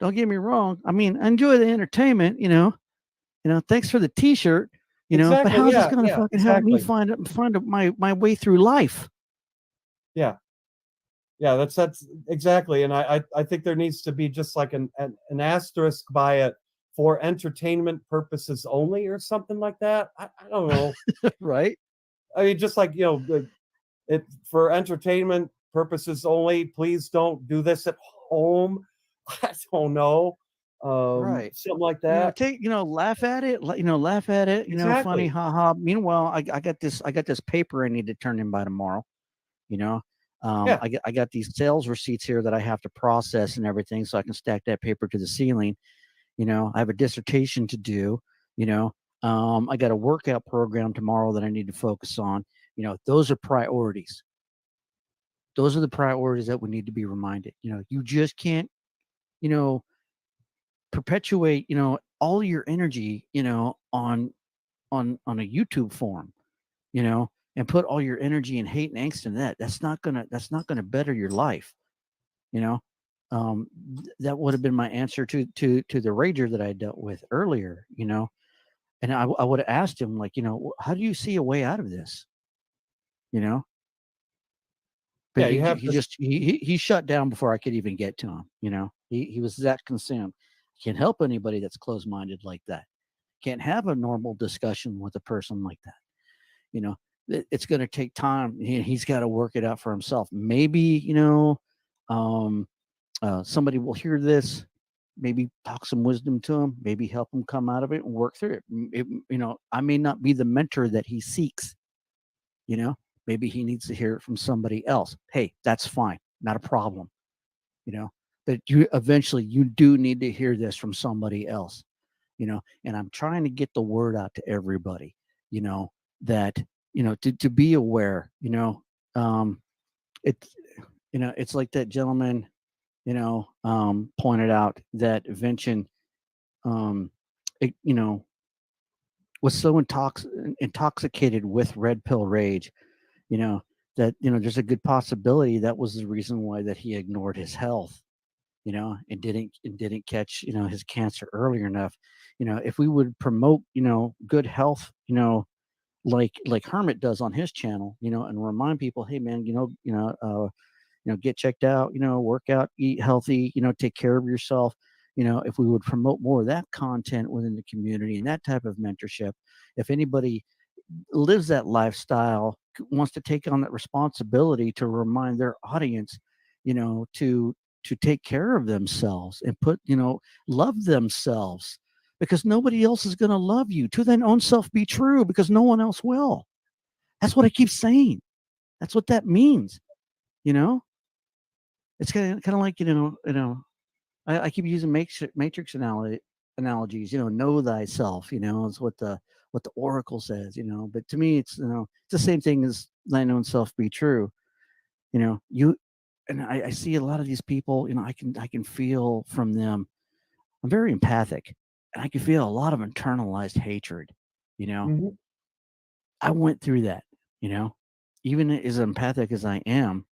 Don't get me wrong. I mean, I enjoy the entertainment. Thanks for the T-shirt. But exactly. how's this Yeah, gonna yeah, fucking help me exactly. find my way through life? Yeah. Yeah, that's exactly, and I think there needs to be just like an asterisk by it for entertainment purposes only or something like that. I don't know. Right? I mean, just like it for entertainment purposes only. Please don't do this at home. I don't know, Right. something like that. Laugh at it. Laugh at it. Funny, Exactly. haha. Meanwhile, I got this paper I need to turn in by tomorrow. You know, Yeah, I got these sales receipts here that I have to process and everything, so I can stack that paper to the ceiling. I have a dissertation to do. You know, I got a workout program tomorrow that I need to focus on. Those are priorities. Those are the priorities that we need to be reminded. You just can't, you know, perpetuate, all your energy, on a YouTube forum, and put all your energy and hate and angst in that. That's not gonna better your life. You know, that would have been my answer to the rager that I dealt with earlier. And I would have asked him, like, how do you see a way out of this? You know, but yeah. he You have he to. just he shut down before I could even get to him. He was that consumed. Can't help anybody that's closed minded like that. can't have a normal discussion with a person like that. You know, it's going to take time. He's got to work it out for himself. Maybe, um, somebody will hear this, maybe talk some wisdom to him, maybe help him come out of it and work through it. I may not be the mentor that he seeks, you know, maybe he needs to hear it from somebody else. Hey, that's fine. Not a problem. You know, that you eventually you do need to hear this from somebody else, and I'm trying to get the word out to everybody, you know, that, to be aware, um, it's, it's like that gentleman, pointed out that Vincent, um, it, was so intoxicated with red pill rage, you know, that, there's a good possibility that was the reason why that he ignored his health, and didn't catch, his cancer earlier enough. If we would promote, good health, like Hermit does on his channel, and remind people, hey man, get checked out, work out, eat healthy, take care of yourself. If we would promote more of that content within the community and that type of mentorship, if anybody lives that lifestyle, wants to take on that responsibility to remind their audience, to take care of themselves and love themselves, because nobody else is going to love you. To thine own self be true, because no one else will. That's what I keep saying. That's what that means. You know, it's kind of like, I keep using matrix analogies. Know thyself. Is what the oracle says. But to me, it's the same thing as thine own self be true. You and I see a lot of these people. I can feel from them. I'm very empathic, and I can feel a lot of internalized hatred. You know, Mhm. I went through that. You know, even as empathic as I am,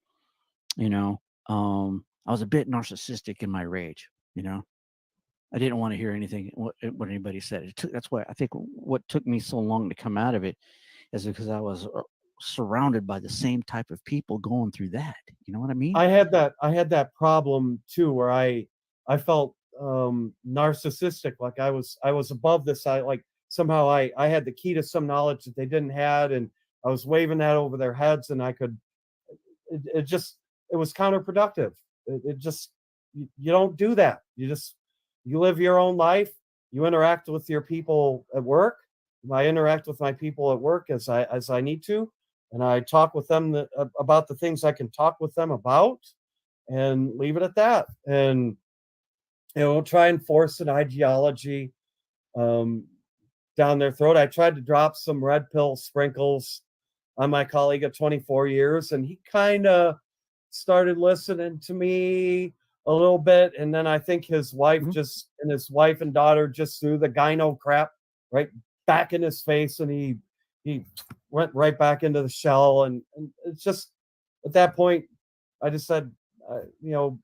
you know, I was a bit narcissistic in my rage. You know, I didn't want to hear anything what anybody said. That's why I think what took me so long to come out of it is because I was surrounded by the same type of people going through that. You know what I mean? I had that problem too, where I felt narcissistic, like I was above this. I like somehow I had the key to some knowledge that they didn't had, and I was waving that over their heads, and I could it just it was counterproductive. It just you don't do that. You live your own life. You interact with your people at work. I interact with my people at work as I need to, and I talk with them about the things I can talk with them about, and leave it at that. And try and force an ideology um, down their throat. I tried to drop some red pill sprinkles on my colleague of 24 years, and he kind of started listening to me a little bit. And then I think Mhm. his wife and daughter just threw the gyno crap right back in his face, and he went right back into the shell. And it's just at that point, I just said,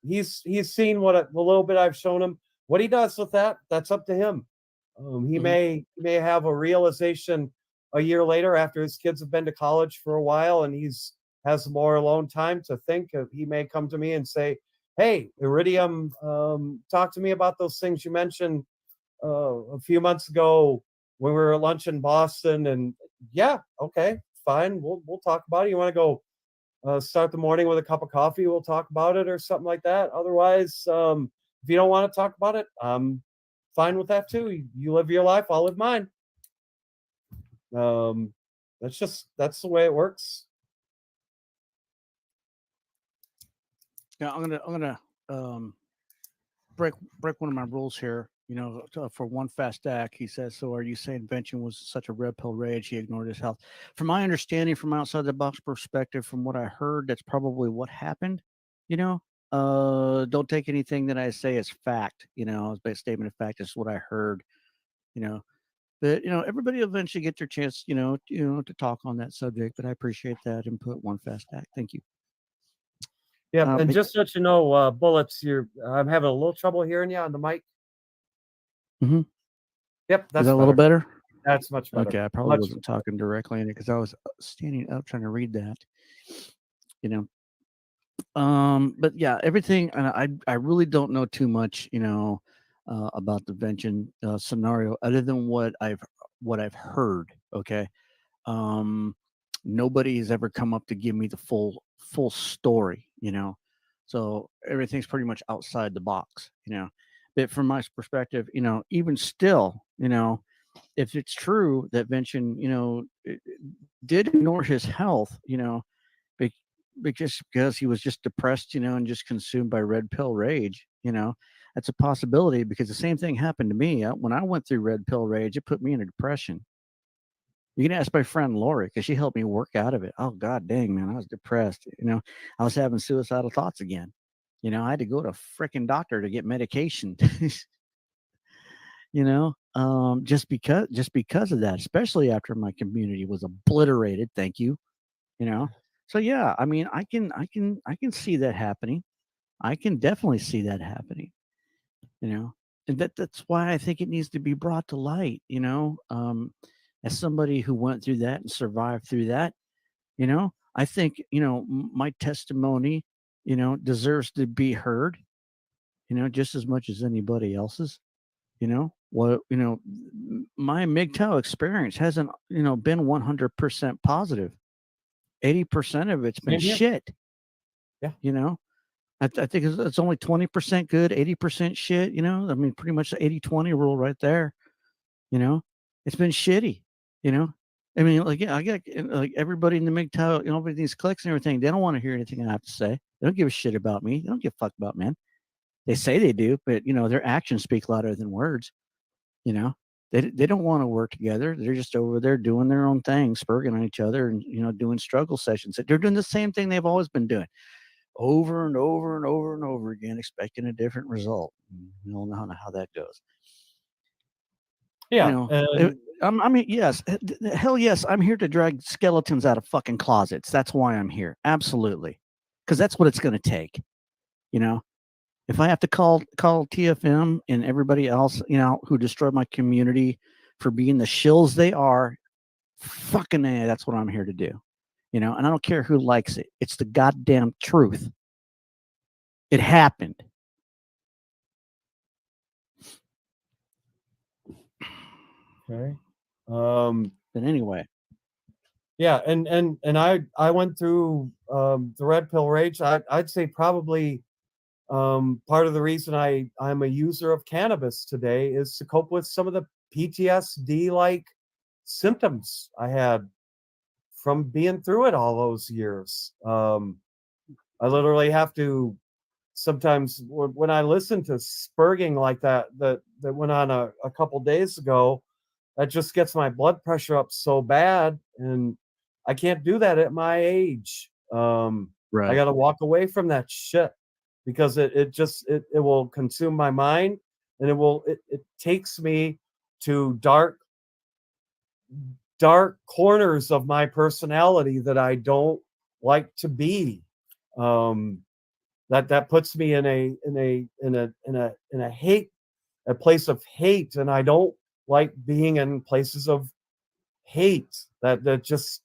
he's seen the little bit I've shown him. What he does with that, that's up to him. He Mhm. may have a realization a year later after his kids have been to college for a while, and he's has more alone time to think. He may come to me and say, "Hey, Iridium, talk to me about those things you mentioned a few months ago when we were at lunch in Boston." And yeah, okay, fine, we'll talk about it. You want to go start the morning with a cup of coffee? We'll talk about it or something like that. Otherwise, if you don't want to talk about it, I'm fine with that too. You live your life, I'll live mine. Um, that's the way it works. Yeah, I'm gonna um, break break one of my rules here. For one fast act, he says. So, are you saying Benson was such a red pill rage he ignored his health? From my understanding, from outside the box perspective, from what I heard, that's probably what happened. You know, don't take anything that I say as fact. As a statement of fact. It's what I heard. You know, but everybody will eventually get their chance. To talk on that subject. But I appreciate that input. One fast act. Thank you. Yep, and But, just to let you know, Bullets, I'm having a little trouble hearing you on the mic. mhm. Yep, Is that's that a little better. better? That's much better. Okay, I probably Much wasn't talking directly in it because I was standing up trying to read that. You know, but yeah, everything. And I really don't know too much. about the vention scenario, other than what I've heard. Okay, um, nobody has ever come up to give me the full story. So everything's pretty much outside the box. But from my perspective, even still, if it's true that Vention, did ignore his health, be- just because he was just depressed, and just consumed by red pill rage, that's a possibility because the same thing happened to me. When I went through red pill rage, it put me in a depression. You can ask my friend Lori because she helped me work out of it. Oh God dang, man, I was depressed. I was having suicidal thoughts again. I had to go to a freaking doctor to get medication. Just because of that, especially after my community was obliterated. Thank you. You know. So yeah, I mean, I can see that happening. I can definitely see that happening. You know, and that's why I think it needs to be brought to light. As somebody who went through that and survived through that, I think my testimony, deserves to be heard. Just as much as anybody else's. My MGTOW experience hasn't been 100% positive. 80% of it's been Same here. shit. Yeah. I think it's only 20% good, 80% shit. I mean, pretty much the 80-20 rule right there. You know, it's been shitty. You know, I mean, like, yeah, I get like everybody in the MGTOW, with these clicks and everything. They don't want to hear anything I have to say. They don't give a shit about me. They don't give a fuck about men. They say they do, but their actions speak louder than words. You know, they don't want to work together. They're just over there doing their own thing, spurging on each other, and doing struggle sessions. They're doing the same thing they've always been doing, over and over and over and over again, expecting a different result. You all know how that goes. You Yeah. know, uh, And I mean, yes, hell yes, I'm here to drag skeletons out of fucking closets. That's why I'm here. Absolutely, because that's what it's going to take. You know, if I have to call TFM and everybody else, who destroyed my community for being the shills they are, fucking A, that's what I'm here to do. And I don't care who likes it. It's the goddamn truth. It happened. okay. Um, But anyway, yeah, and I went through the red pill rage. I'd say probably part of the reason I'm a user of cannabis today is to cope with some of the PTSD like symptoms I had from being through it all those years. I literally have to sometimes when I listen to spurging like that went on a couple days ago, that just gets my blood pressure up so bad, and I can't do that at my age. I right, got to walk away from that shit because it will consume my mind, and it takes me to dark corners of my personality that I don't like to be. Um, that puts me in a hate a place of hate, and I don't like being in places of hate. That just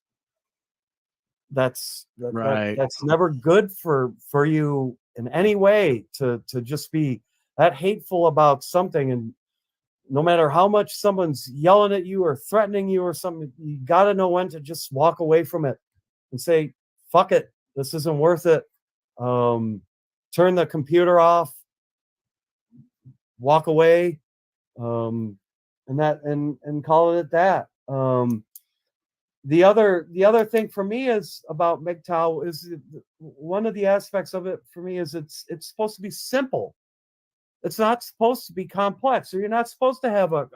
right, that's never good for you in any way to just be that hateful about something. And no matter how much someone's yelling at you or threatening you or something, you got to know when to just walk away from it and say, fuck it, this isn't worth it. um, Turn the computer off, walk away, um, and call it that. The other thing for me is about MGTOW is one of the aspects of it for me is it's supposed to be simple. It's not supposed to be complex, or you're not supposed to have a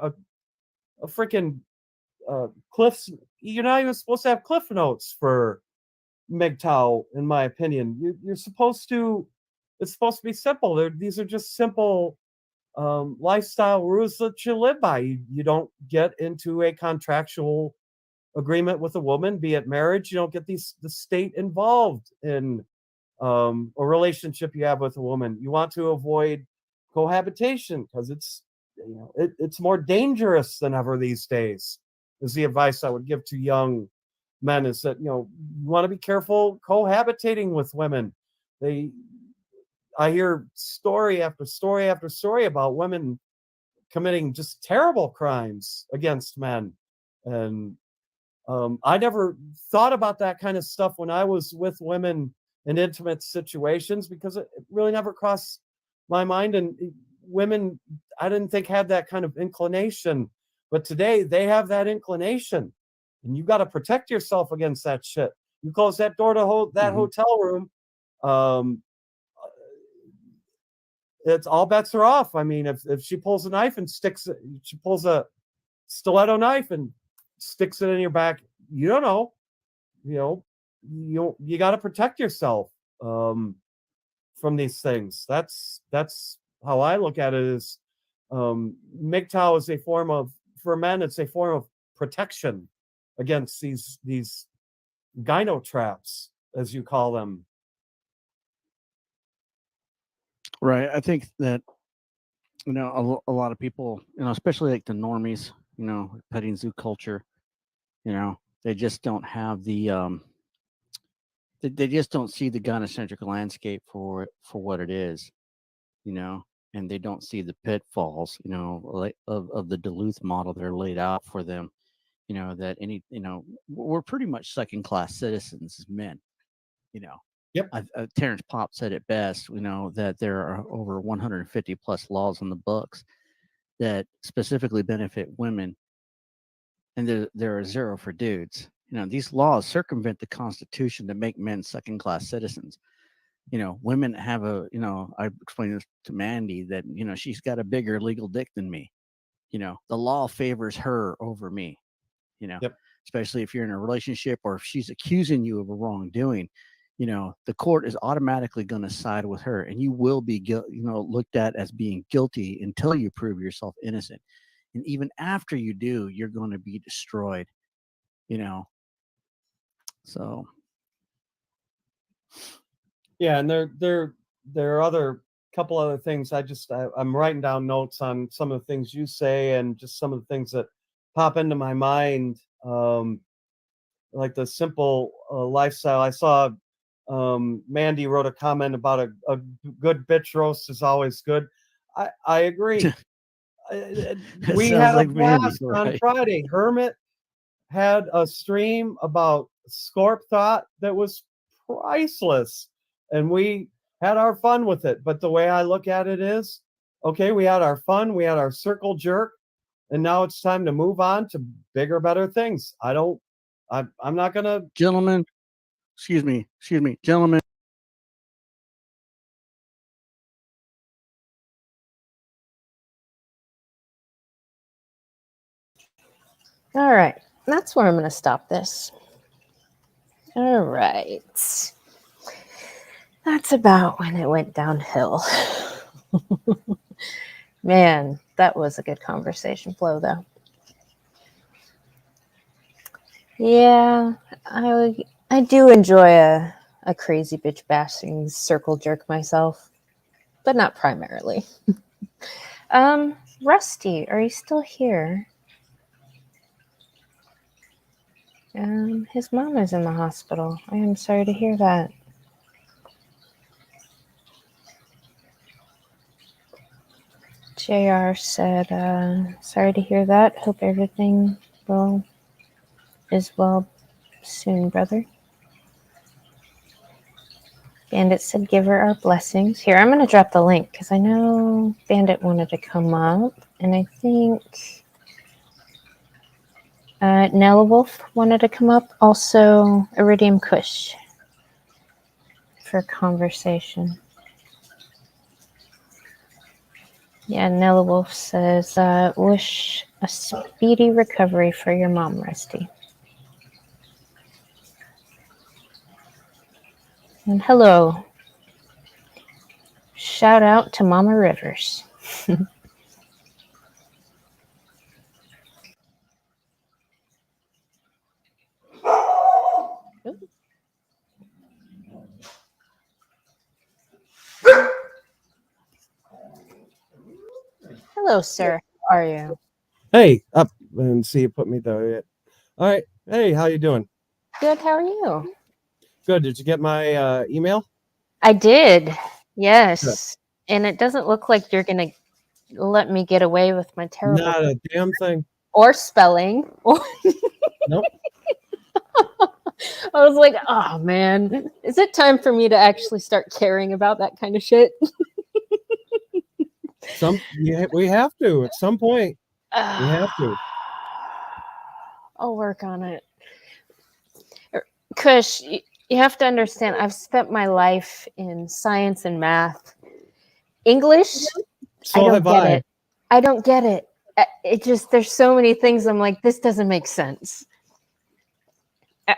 freaking cliffs. You're not even supposed to have cliff notes for MGTOW, in my opinion. You're supposed to. It's supposed to be simple. These are just simple lifestyle rules that you live by. You don't get into a contractual agreement with a woman, be it marriage. You don't get the state involved in a relationship you have with a woman. You want to avoid cohabitation because it's more dangerous than ever these days. Is the advice I would give to young men, is that you want to be careful cohabitating with women. They I hear story after story after story about women committing just terrible crimes against men. And I never thought about that kind of stuff when I was with women in intimate situations, because it really never crossed my mind. And women, I didn't think had that kind of inclination, but today they have that inclination, and you got to protect yourself against that shit. You close that door to that hotel room, it's all bets are off. I mean, if she pulls a knife and she pulls a stiletto knife and sticks it in your back, you don't know, you got to protect yourself from these things. That's how I look at it. Is MGTOW is a form of, for men, it's a form of protection against these gyno traps, as you call them. Right. I think that, a lot of people, especially like the normies, petting zoo culture, they just don't have the they just don't see the gynocentric landscape for what it is, and they don't see the pitfalls, like of the Duluth model that are laid out for them, that we're pretty much second class citizens as men, Yep. Terrence Popp said it best, that there are over 150 plus laws in the books that specifically benefit women, and there are zero for dudes. These laws circumvent the Constitution to make men second class citizens. Women have I explained this to Mandy that, she's got a bigger legal dick than me. The law favors her over me, Yep. especially if you're in a relationship or if she's accusing you of a wrongdoing. The court is automatically going to side with her, and you will be looked at as being guilty until you prove yourself innocent. And even after you do, you're going to be destroyed, so. Yeah, and there are other couple other things. I'm writing down notes on some of the things you say, and just some of the things that pop into my mind, like the simple lifestyle. I saw Mandy wrote a comment about a good bitch roast is always good. I agree. We had a like blast Mandy, on right? Friday. Hermit had a stream about Scorp Thought that was priceless, and we had our fun with it. But the way I look at it is, okay, we had our fun, we had our circle jerk, and now it's time to move on to bigger, better things. I'm not gonna. Gentlemen, excuse me, gentlemen. All right, that's where I'm going to stop this. All right. That's about when it went downhill. Man, that was a good conversation flow, though. Yeah, I do enjoy a crazy bitch bashing circle jerk myself, but not primarily. Rusty, are you still here? His mom is in the hospital. I am sorry to hear that. JR said, sorry to hear that. Hope everything is well soon, brother. Bandit said, give her our blessings. Here, I'm going to drop the link because I know Bandit wanted to come up. And I think Nella Wolf wanted to come up. Also, Iridium Kush for conversation. Yeah, Nella Wolf says, wish a speedy recovery for your mom, Rusty. And hello. Shout out to Mama Rivers. Hello, sir. How are you? Hey, up and see you put me there. All right. Hey, how you doing? Good. How are you? Good. Did you get my email? I did. Yes. Good. And it doesn't look like you're going to let me get away with my terrible Not a damn thing. or spelling. Nope. I was like, oh man, is it time for me to actually start caring about that kind of shit? We have to at some point. We have to. I'll work on it. Kush, you have to understand, I've spent my life in science and math. English, So I don't have get I. it. I don't get it. It just, there's so many things I'm like, this doesn't make sense.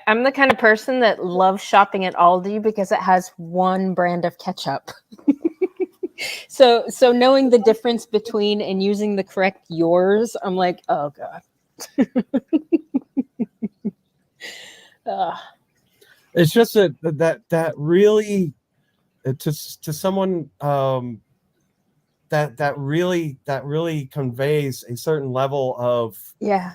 I'm the kind of person that loves shopping at Aldi because it has one brand of ketchup. So knowing the difference between and using the correct yours, I'm like, oh God. It's just that really to someone that really conveys a certain level of Yeah.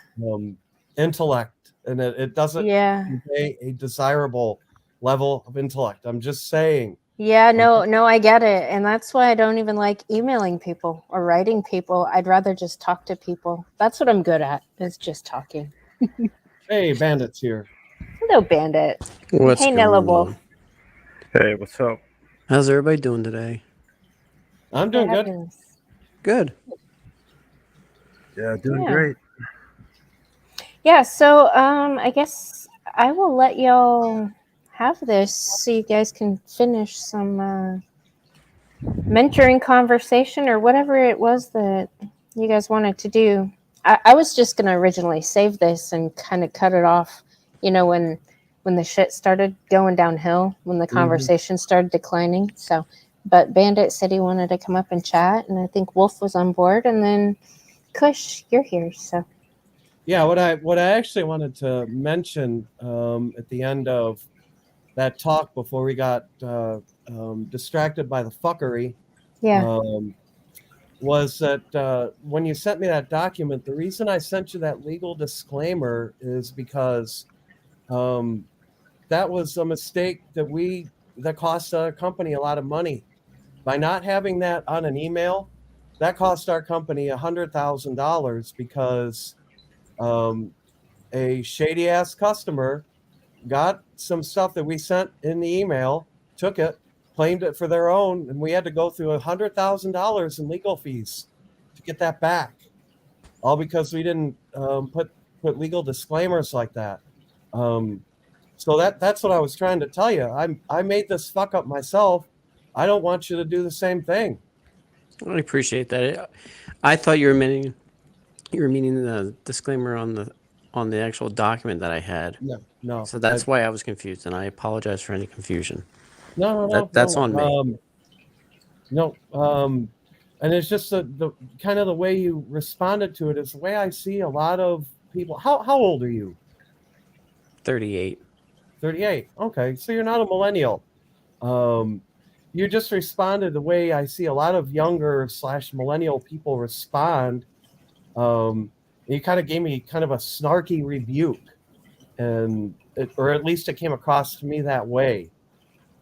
intellect, and it doesn't Yeah. convey a desirable level of intellect. I'm just saying. Yeah, no, I get it. And that's why I don't even like emailing people or writing people. I'd rather just talk to people. That's what I'm good at, is just talking. Hey, Bandit's here. Hello, Bandit. What's Hey, going Nella on? Wolf. Hey, what's up? How's everybody doing today? I'm doing What good. happens? Good. Yeah, doing Yeah. great. Yeah, so I guess I will let y'all have this so you guys can finish some mentoring conversation or whatever it was that you guys wanted to do. I was just gonna originally save this and kind of cut it off, when the shit started going downhill, when the conversation started declining. So, but Bandit said he wanted to come up and chat, and I think Wolf was on board, and then Kush, you're here, so. Yeah, what I actually wanted to mention at the end of that talk before we got distracted by the fuckery Yeah. was that when you sent me that document, the reason I sent you that legal disclaimer is because that was a mistake that cost our company a lot of money. By not having that on an email, that cost our company $100,000 because a shady ass customer got some stuff that we sent in the email, took it, claimed it for their own, and we had to go through $100,000 in legal fees to get that back, all because we didn't put legal disclaimers like that. So that's what I was trying to tell you. I made this fuck up myself. I don't want you to do the same thing. I appreciate that. I thought you were meaning the disclaimer on the actual document that I had. No. So that's why I was confused, and I apologize for any confusion. No. That's on me. And it's just the kind of the way you responded to it is the way I see a lot of people. How old are you? 38. 38. Okay, so you're not a millennial. You just responded the way I see a lot of younger / millennial people respond. You kind of gave me kind of a snarky rebuke, or at least it came across to me that way,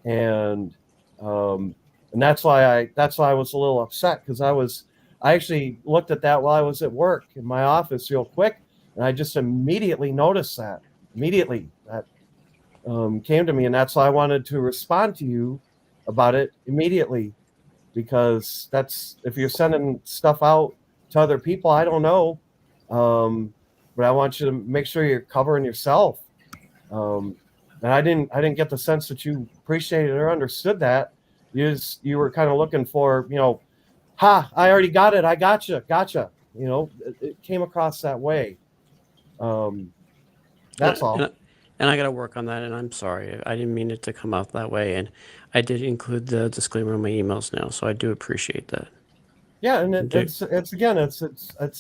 and that's why I was a little upset, because I actually looked at that while I was at work in my office real quick, and I just immediately noticed that. That came to me, and that's why I wanted to respond to you about it immediately, because that's, if you're sending stuff out to other people, I don't know, but I want you to make sure you're covering yourself. And I didn't get the sense that you appreciated or understood that. You were kind of looking for, I already got it, I gotcha. It came across that way. That's all. And I got to work on that, and I'm sorry. I didn't mean it to come out that way, and I did include the disclaimer in my emails now, so I do appreciate that. Yeah, and it's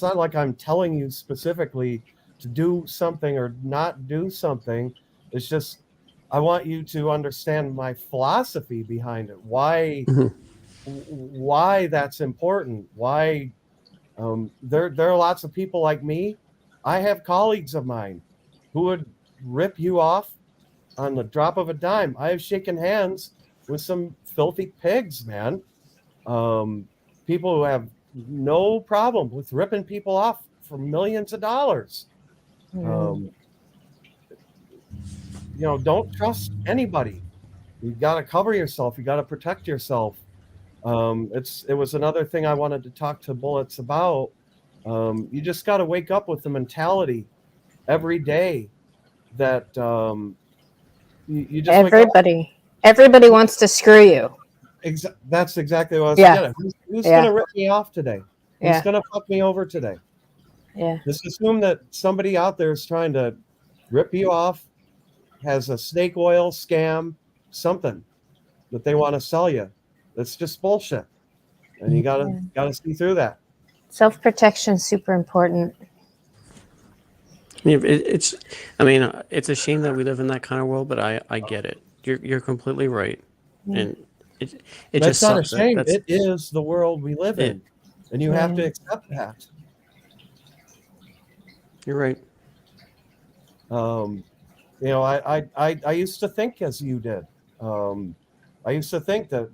not like I'm telling you specifically to do something or not do something. It's just I want you to understand my philosophy behind it. Why that's important. Why there are lots of people like me. I have colleagues of mine who would rip you off on the drop of a dime. I have shaken hands with some filthy pigs, man. People who have no problem with ripping people off for millions of dollars. Mm. Don't trust anybody. You got to cover yourself. You got to protect yourself. It was another thing I wanted to talk to Bullets about. You just got to wake up with the mentality every day that you just wake up. Everybody wants to screw you. That's exactly what I was Yeah. getting. Who's Yeah. going to rip me off today? Who's Yeah. going to fuck me over today? Yeah. Just assume that somebody out there is trying to rip you off, has a snake oil scam, something that they want to sell you. That's just bullshit. And you gotta see through that. Self-protection is super important. Yeah, it's a shame that we live in that kind of world, but I get it. You're completely right, and it That's just not a sucks. shame. That's It is the world we live in, and you have to accept that. You're right. I used to think as you did. I used to think that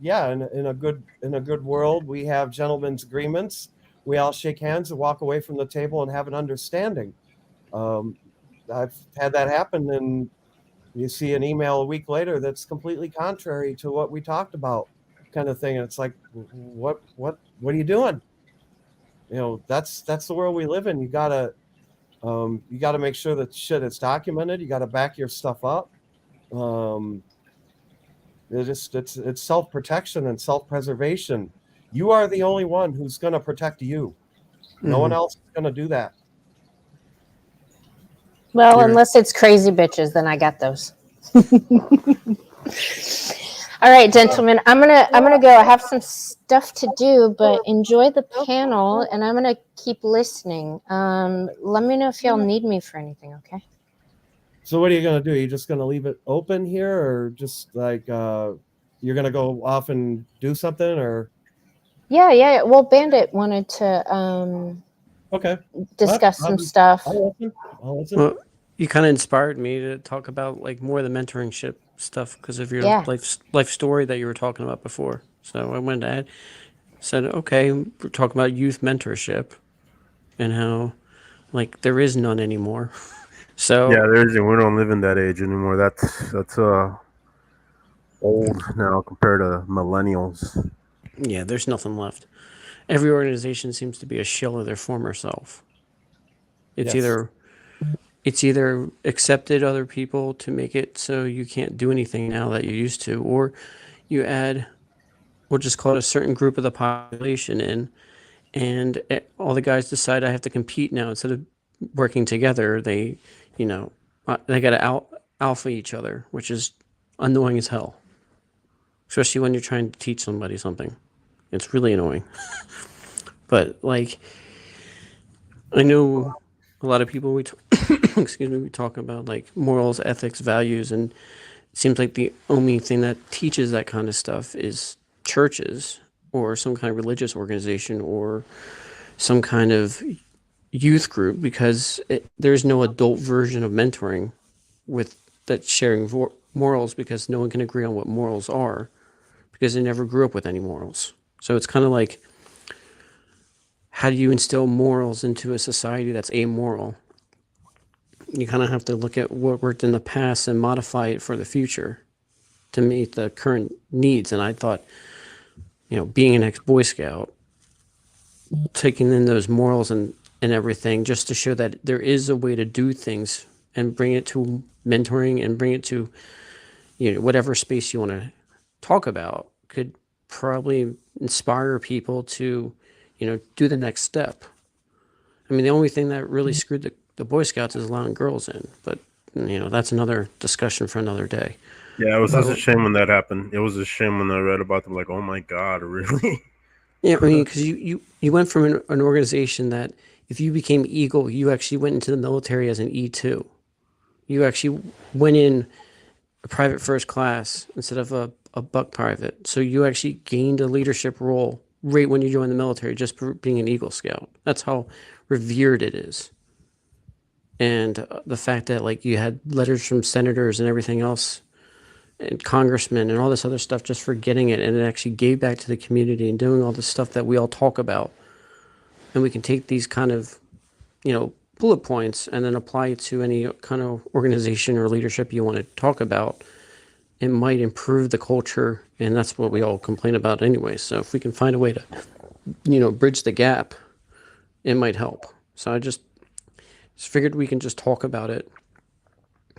in a good world we have gentlemen's agreements. We all shake hands and walk away from the table and have an understanding. I've had that happen, and you see an email a week later that's completely contrary to what we talked about, kind of thing. And it's like, what are you doing? That's the world we live in. You gotta make sure that shit is documented. You gotta back your stuff up. It's self-protection and self-preservation. You are the only one who's gonna protect you. No one else is gonna do that. Well, unless it's crazy bitches, then I got those. All right, gentlemen, I'm gonna go. I have some stuff to do, but enjoy the panel, and I'm gonna keep listening. Let me know if y'all need me for anything, okay? So what are you gonna do? Are you just gonna leave it open here, or just like you're gonna go off and do something, or? Yeah. Well, Bandit wanted to Okay. discuss some stuff. I'll listen. Well, you kind of inspired me to talk about like more of the mentorship stuff because of your life story that you were talking about before. So I went to add, said, okay, we're talking about youth mentorship and how like there is none anymore. So yeah, there isn't. We don't live in that age anymore. That's old now compared to millennials. Yeah, there's nothing left. Every organization seems to be a shell of their former self. It's either accepted other people to make it so you can't do anything now that you used to, or you add, we'll just call it a certain group of the population in, and all the guys decide I have to compete now instead of working together. They got to alpha each other, which is annoying as hell, especially when you're trying to teach somebody something. It's really annoying. But like, I know a lot of people we talk about like morals, ethics, values, and it seems like the only thing that teaches that kind of stuff is churches or some kind of religious organization or some kind of youth group, because there's no adult version of mentoring with that sharing morals, because no one can agree on what morals are because they never grew up with any morals. So it's kind of like, how do you instill morals into a society that's amoral? You kind of have to look at what worked in the past and modify it for the future to meet the current needs. And I thought, being an ex-Boy Scout, taking in those morals and everything just to show that there is a way to do things and bring it to mentoring and bring it to, whatever space you want to talk about could probably inspire people to, do the next step. I mean, the only thing that really screwed the Boy Scouts is allowing girls in, but that's another discussion for another day. Yeah, it was such a shame when that happened. It was a shame when I read about them. Like, oh my God, really? Yeah, I mean, because you went from an organization that if you became Eagle, you actually went into the military as an E2. You actually went in a private first class instead of a buck private. So you actually gained a leadership role right when you joined the military just for being an Eagle Scout. That's how revered it is. And the fact that like you had letters from senators and everything else and congressmen and all this other stuff just for getting it, and it actually gave back to the community and doing all the stuff that we all talk about and we can take these kind of, bullet points and then apply it to any kind of organization or leadership you want to talk about. It might improve the culture, and that's what we all complain about anyway. So if we can find a way to, bridge the gap, it might help. So I just figured we can just talk about it.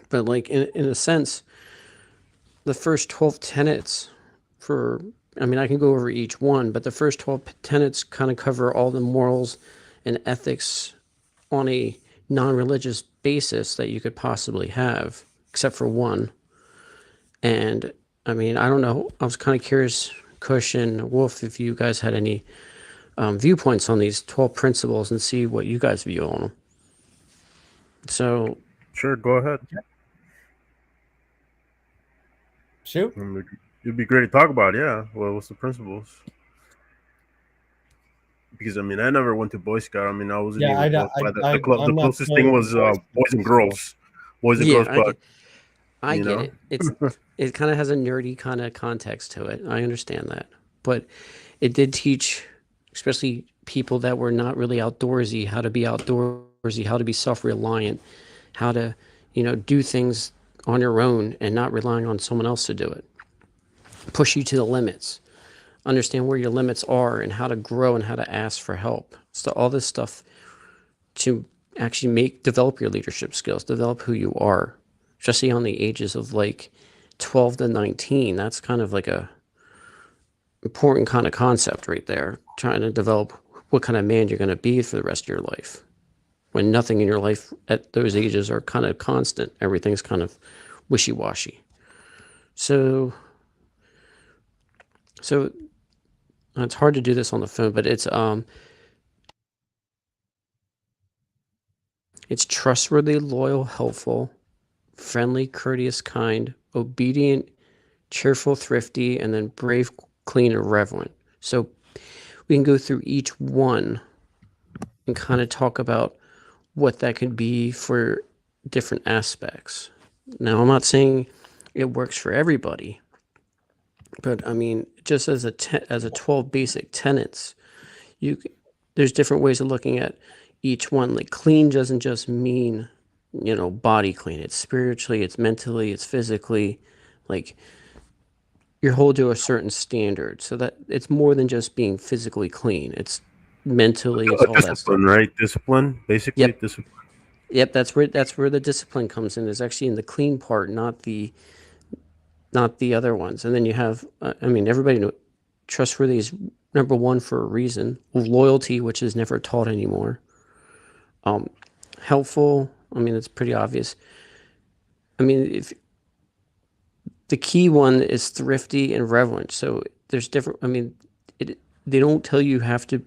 But like in a sense, the first 12 tenets I can go over each one, but the first 12 tenets kind of cover all the morals and ethics on a non-religious basis that you could possibly have, except for one. And I don't know. I was kind of curious, Kush and Wolf, if you guys had any viewpoints on these 12 principles and see what you guys view on them. So, Sure, go ahead. Shoot. It'd be great to talk about. Yeah. Well, what's the principles? Because I never went to Boy Scout. I wasn't even close by the club. The closest thing was Boys and Girls. Boys and Girls Club. I get it. It kind of has a nerdy kind of context to it. I understand that, but it did teach, especially people that were not really outdoorsy, how to be outdoorsy, how to be self-reliant, how to, do things on your own and not relying on someone else to do it. Push you to the limits. Understand where your limits are and how to grow and how to ask for help. So all this stuff to actually develop your leadership skills, develop who you are, especially on the ages of like 12 to 19. That's kind of like a important kind of concept right there, trying to develop what kind of man you're going to be for the rest of your life. When nothing in your life at those ages are kind of constant, everything's kind of wishy-washy. So it's hard to do this on the phone, but it's trustworthy, loyal, helpful, friendly, courteous, kind, obedient, cheerful, thrifty, and then brave, clean, and reverent. So we can go through each one and kind of talk about what that could be for different aspects. Now, I'm not saying it works for everybody, but just as a 12 basic tenets, there's different ways of looking at each one. Like clean doesn't just mean, body clean. It's spiritually, it's mentally, it's physically, like you're held to a certain standard. So that it's more than just being physically clean. It's mentally, it's all that stuff. Discipline, right? Discipline, basically. Yep. Discipline. Yep, that's where the discipline comes in. Is actually in the clean part, not the other ones. And then you have, everybody knows trustworthy is number one for a reason. Loyalty, which is never taught anymore. Helpful, it's pretty obvious. If the key one is thrifty and reverent. So there's different, they don't tell you have to,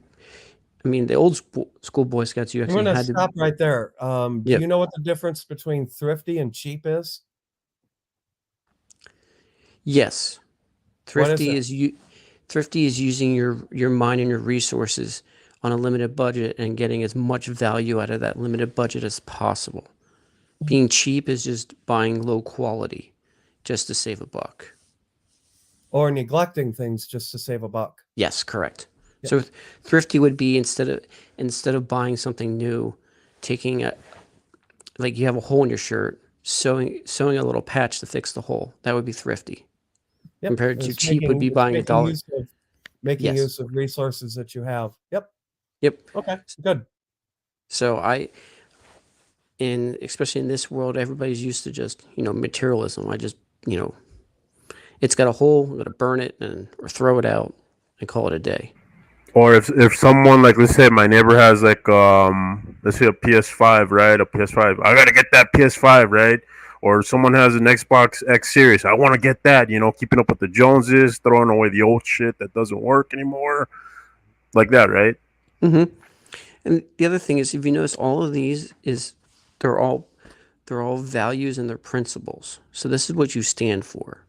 the old school Boy Scouts, you actually I'm going had to stop right there. Do Yep. you know what the difference between thrifty and cheap is? Yes. What is Thrifty is using your mind and your resources on a limited budget and getting as much value out of that limited budget as possible. Being cheap is just buying low quality just to save a buck. Or neglecting things just to save a buck. Yes, correct. Yep. So thrifty would be instead of buying something new, taking like you have a hole in your shirt, sewing a little patch to fix the hole. That would be thrifty. Yep. Compared to cheap would be buying $1. Making use of resources that you have. Yep. Okay, good. So especially in this world, everybody's used to just, materialism. I just, it's got a hole, I'm going to burn it or throw it out and call it a day. Or if someone, like, let's say my neighbor has like let's say a PS5, right? A PS5. I gotta get that PS5, right? Or someone has an Xbox X Series. I want to get that. Keeping up with the Joneses, throwing away the old shit that doesn't work anymore, like that, right? Mm-hmm. And the other thing is, if you notice, all of these they're all values and they're principles. So this is what you stand for.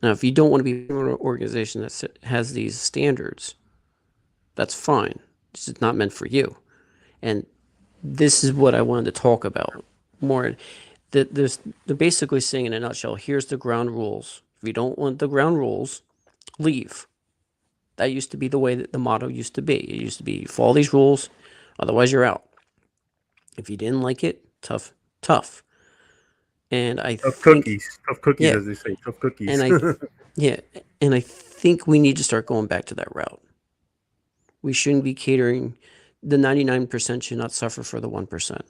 Now, if you don't want to be in an organization that has these standards, that's fine. It's just not meant for you. And this is what I wanted to talk about more. They're basically saying in a nutshell, here's the ground rules. If you don't want the ground rules, leave. That used to be the way that the motto used to be. It used to be follow these rules, otherwise you're out. If you didn't like it, tough, tough. And I think, Tough cookies, yeah, as they say, tough cookies. and yeah, and I think we need to start going back to that route. We shouldn't be catering. The 99% should not suffer for the 1%.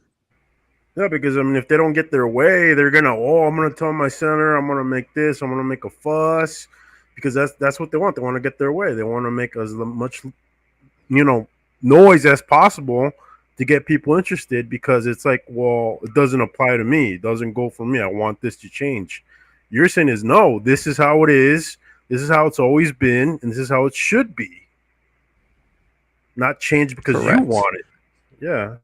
Yeah, because I mean, if they don't get their way, they're gonna. Oh, I'm gonna tell my center. I'm gonna make this. I'm gonna make a fuss, because that's what they want. They want to get their way. They want to make as much, noise as possible to get people interested. Because it's like, well, it doesn't apply to me. It doesn't go for me. I want this to change. Your saying is no. This is how it is. This is how it's always been, and this is how it should be. Not change because you Correct. want it. Yeah.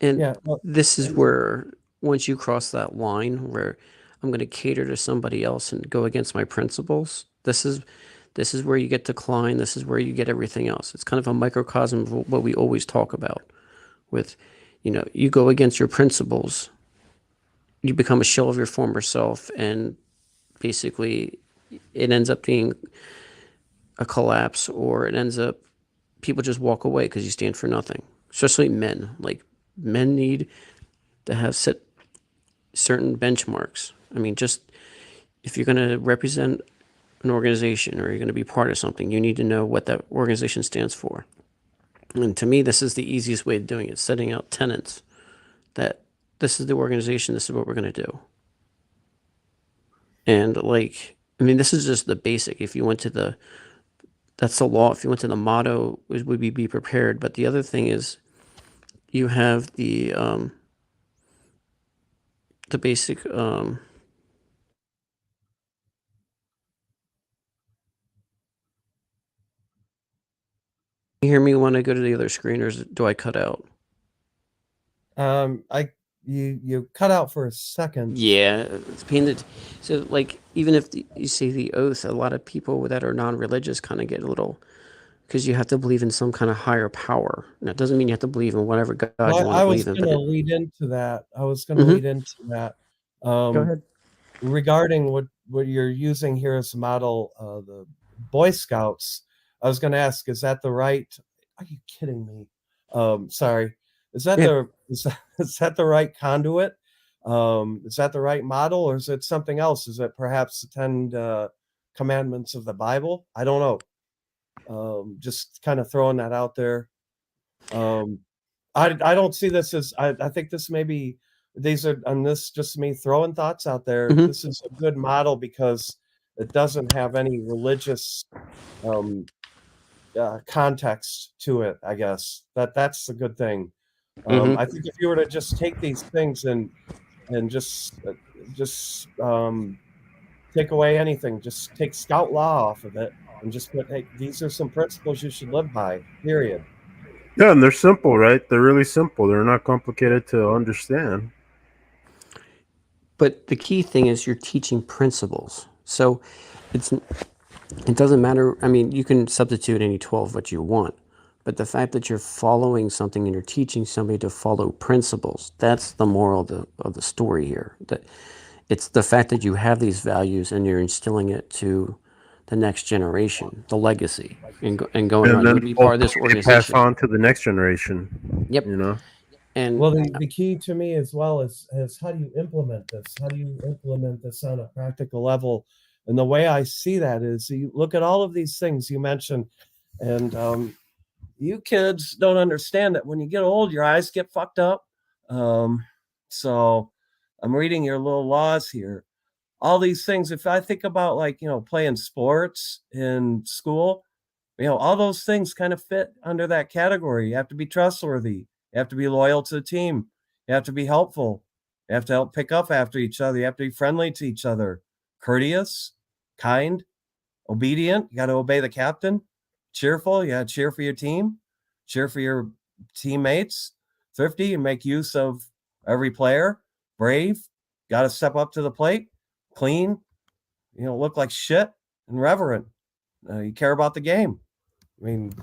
And Yeah. Well, this is where, once you cross that line where I'm going to cater to somebody else and go against my principles, this is where you get decline. This is where you get everything else. It's kind of a microcosm of what we always talk about with, you go against your principles, you become a shell of your former self, and basically it ends up being a collapse, or it ends up people just walk away because you stand for nothing. Especially men. Like, men need to have set certain benchmarks. I mean, just if you're going to represent an organization or you're going to be part of something, you need to know what that organization stands for. And to me, this is the easiest way of doing it, setting out tenets that this is the organization, this is what we're going to do. And like, I mean, this is just the basic. If you went to that's the law. If you went to the motto, it would be prepared. But the other thing is, you have the basic. You hear me when I go to the other screen, or do I cut out? You cut out for a second. Yeah, it's painted. So, like, even if you see the oath, a lot of people that are non-religious kind of get a little, because you have to believe in some kind of higher power. And that doesn't mean you have to believe in whatever God you want I to was believe in, going but to lead into that. go ahead. Regarding what you're using here as a model, the Boy Scouts. I was going to ask, is that the right? Are you kidding me? Sorry. Is that Yeah. is that the right conduit? Is that the right model, or is it something else? Is it perhaps the 10 commandments of the Bible? I don't know. Just kind of throwing that out there. I don't see this as I think this maybe these are and this just me throwing thoughts out there. Mhm. This is a good model because it doesn't have any religious context to it. I guess that's a good thing. Mhm. I think if you were to just take these things and just take away anything, just take scout law off of it, and just put, hey, these are some principles you should live by. Period. Yeah, and they're simple, right? They're really simple. They're not complicated to understand. But the key thing is you're teaching principles. So it doesn't matter. I mean, you can substitute any 12 what you want, but the fact that you're following something and you're teaching somebody to follow principles, that's the moral of the story here. That it's the fact that you have these values and you're instilling it to the next generation, the legacy, and going And on. You then would be part of this hopefully they pass organization. on to the next generation. Yep. And Well, the key to me as well is how do you implement this? How do you implement this on a practical level? And the way I see that is you look at all of these things you mentioned, and you kids don't understand that when you get old, your eyes get fucked up. So I'm reading your little laws here. All these things, if I think about playing sports in school, all those things kind of fit under that category. You have to be trustworthy. You have to be loyal to the team. You have to be helpful. You have to help pick up after each other. You have to be friendly to each other, courteous, kind, obedient. You got to obey the captain. Cheerful. You got to cheer for your team, cheer for your teammates. Thrifty and make use of every player. Brave. Got to step up to the plate. Clean. Look like shit and reverent. You care about the game. I mean,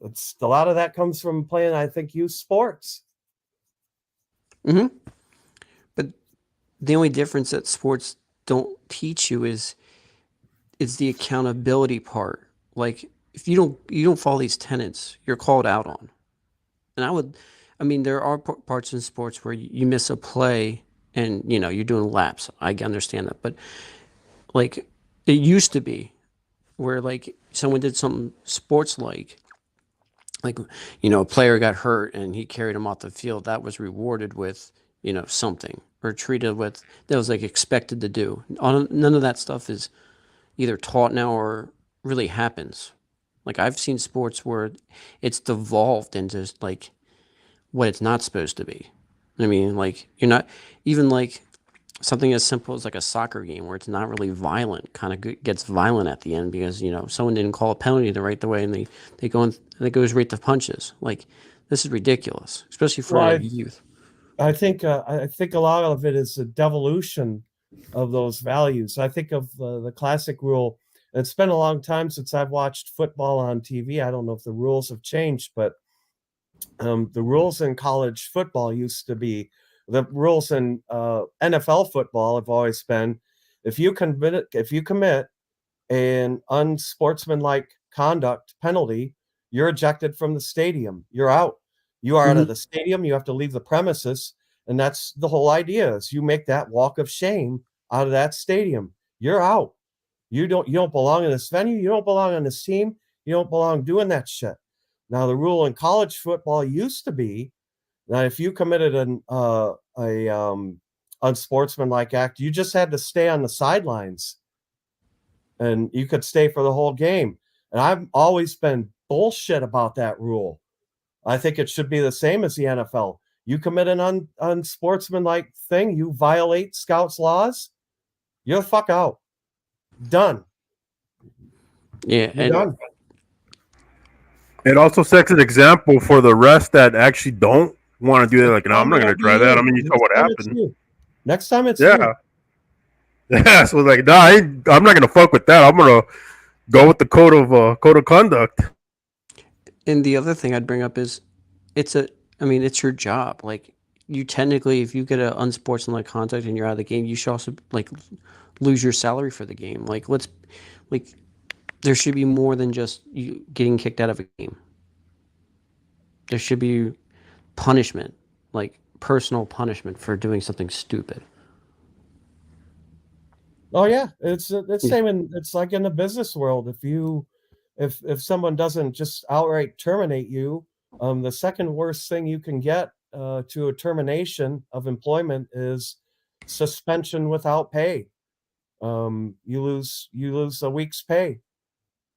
it's a lot of that comes from playing, I think, youth sports. but the only difference that sports don't teach you is it's the accountability part. Like if you don't follow these tenets, you're called out on. And I mean, there are parts in sports where you miss a play and you're doing laps. I understand that, but like it used to be where like someone did something sports like a player got hurt and he carried him off the field, that was rewarded with something, or treated with, that was like expected to do. None of that stuff is either taught now or really happens. Like I've seen sports where it's devolved into like what it's not supposed to be. I mean, like you're not even like something as simple as like a soccer game where it's not really violent, kind of gets violent at the end because someone didn't call a penalty the right way, and they go and it goes right to punches. Like this is ridiculous, especially for Well, youth. I think a lot of it is a devolution of those values. I think of the classic rule. It's been a long time since I've watched football on TV. I don't know if the rules have changed, but the rules in college football used to be the rules in NFL football have always been if you commit an unsportsmanlike conduct penalty, you're ejected from the stadium. You're out. You are out of the stadium. You have to leave the premises. And that's the whole idea is you make that walk of shame out of that stadium. You're out. You don't belong in this venue. You don't belong on this team. You don't belong doing that shit. Now, the rule in college football used to be that if you committed a unsportsmanlike act, you just had to stay on the sidelines and you could stay for the whole game. And I've always been bullshit about that rule. I think it should be the same as the NFL. You commit an unsportsmanlike thing, you violate scouts laws, you're the fuck out. Done. Yeah, You're done. It also sets an example for the rest that actually don't want to do that. Like, no, I'm not going to try that. I mean, you saw what happened. Next time it's you. Yeah. So like, nah, I'm not going to fuck with that. I'm going to go with the code of conduct. And the other thing I'd bring up is it's your job. Like you technically, if you get an unsportsmanlike conduct and you're out of the game, you should also like lose your salary for the game. Like there should be more than just you getting kicked out of a game. There should be punishment, like personal punishment for doing something stupid. Oh yeah, it's same it's like in the business world. If someone doesn't just outright terminate you, the second worst thing you can get to a termination of employment is suspension without pay. You lose a week's pay.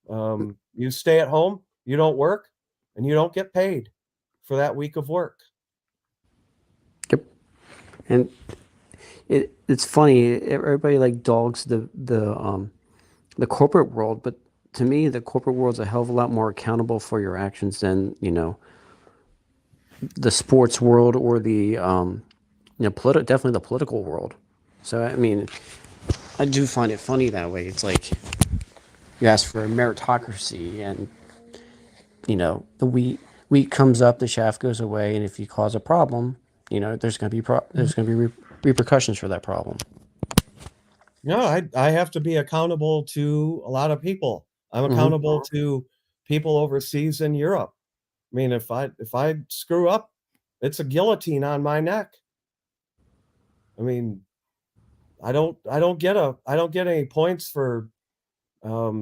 You stay at home, you don't work, and you don't get paid for that week of work. Yep. And it's funny. Everybody like dogs the corporate world, but to me, the corporate world's a hell of a lot more accountable for your actions than the sports world or the definitely the political world. So I mean, I do find it funny that way. It's like you ask for a meritocracy, and the wheat comes up, the shaft goes away, and if you cause a problem, there's going to be repercussions for that problem. No, I have to be accountable to a lot of people. I'm accountable to people overseas in Europe. I mean, if I screw up, it's a guillotine on my neck. I mean, I don't get any points for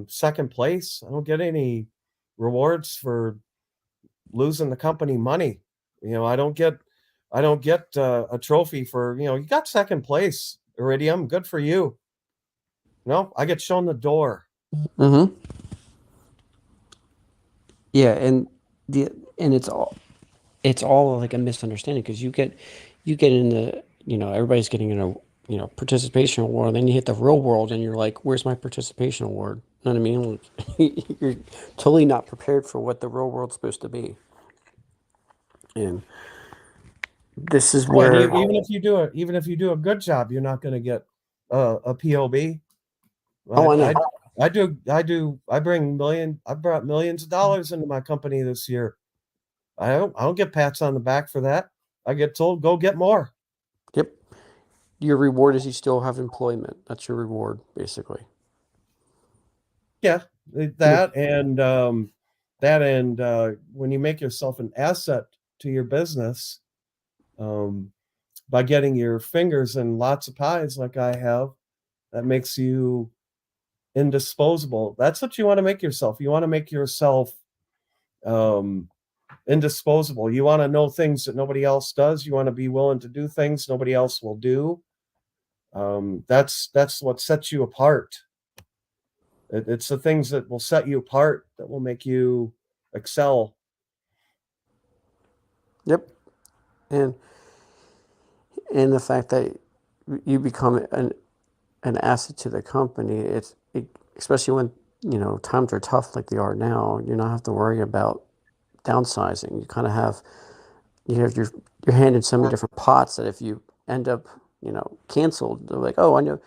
second place. I don't get any rewards for losing the company money. I don't get a trophy for you got second place, Iridium. Good for you. No, I get shown the door. Mm-hmm. Yeah, and it's all like a misunderstanding because you get in the everybody's getting in a participation award, and then you hit the real world and you're like, where's my participation award? You know what I mean? Like, you're totally not prepared for what the real world's supposed to be, and this is where even if you do a good job, you're not going to get a POB. Oh, I know. I brought millions of dollars into my company this year. I don't get pats on the back for that. I get told go get more. Yep. Your reward is you still have employment. That's your reward, basically. Yeah, that and when you make yourself an asset to your business, um, by getting your fingers in lots of pies like I have, that makes you indisposable. That's what you want to make yourself. You want to make yourself um, indisposable. You want to know things that nobody else does. You want to be willing to do things nobody else will do. That's what sets you apart. It's the things that will set you apart that will make you excel. Yep. And the fact that you become an asset to the company, especially when times are tough like they are now. You don't have to worry about downsizing. You kind of have your hand in so many different pots that if you end up canceled, they're like, oh, I know,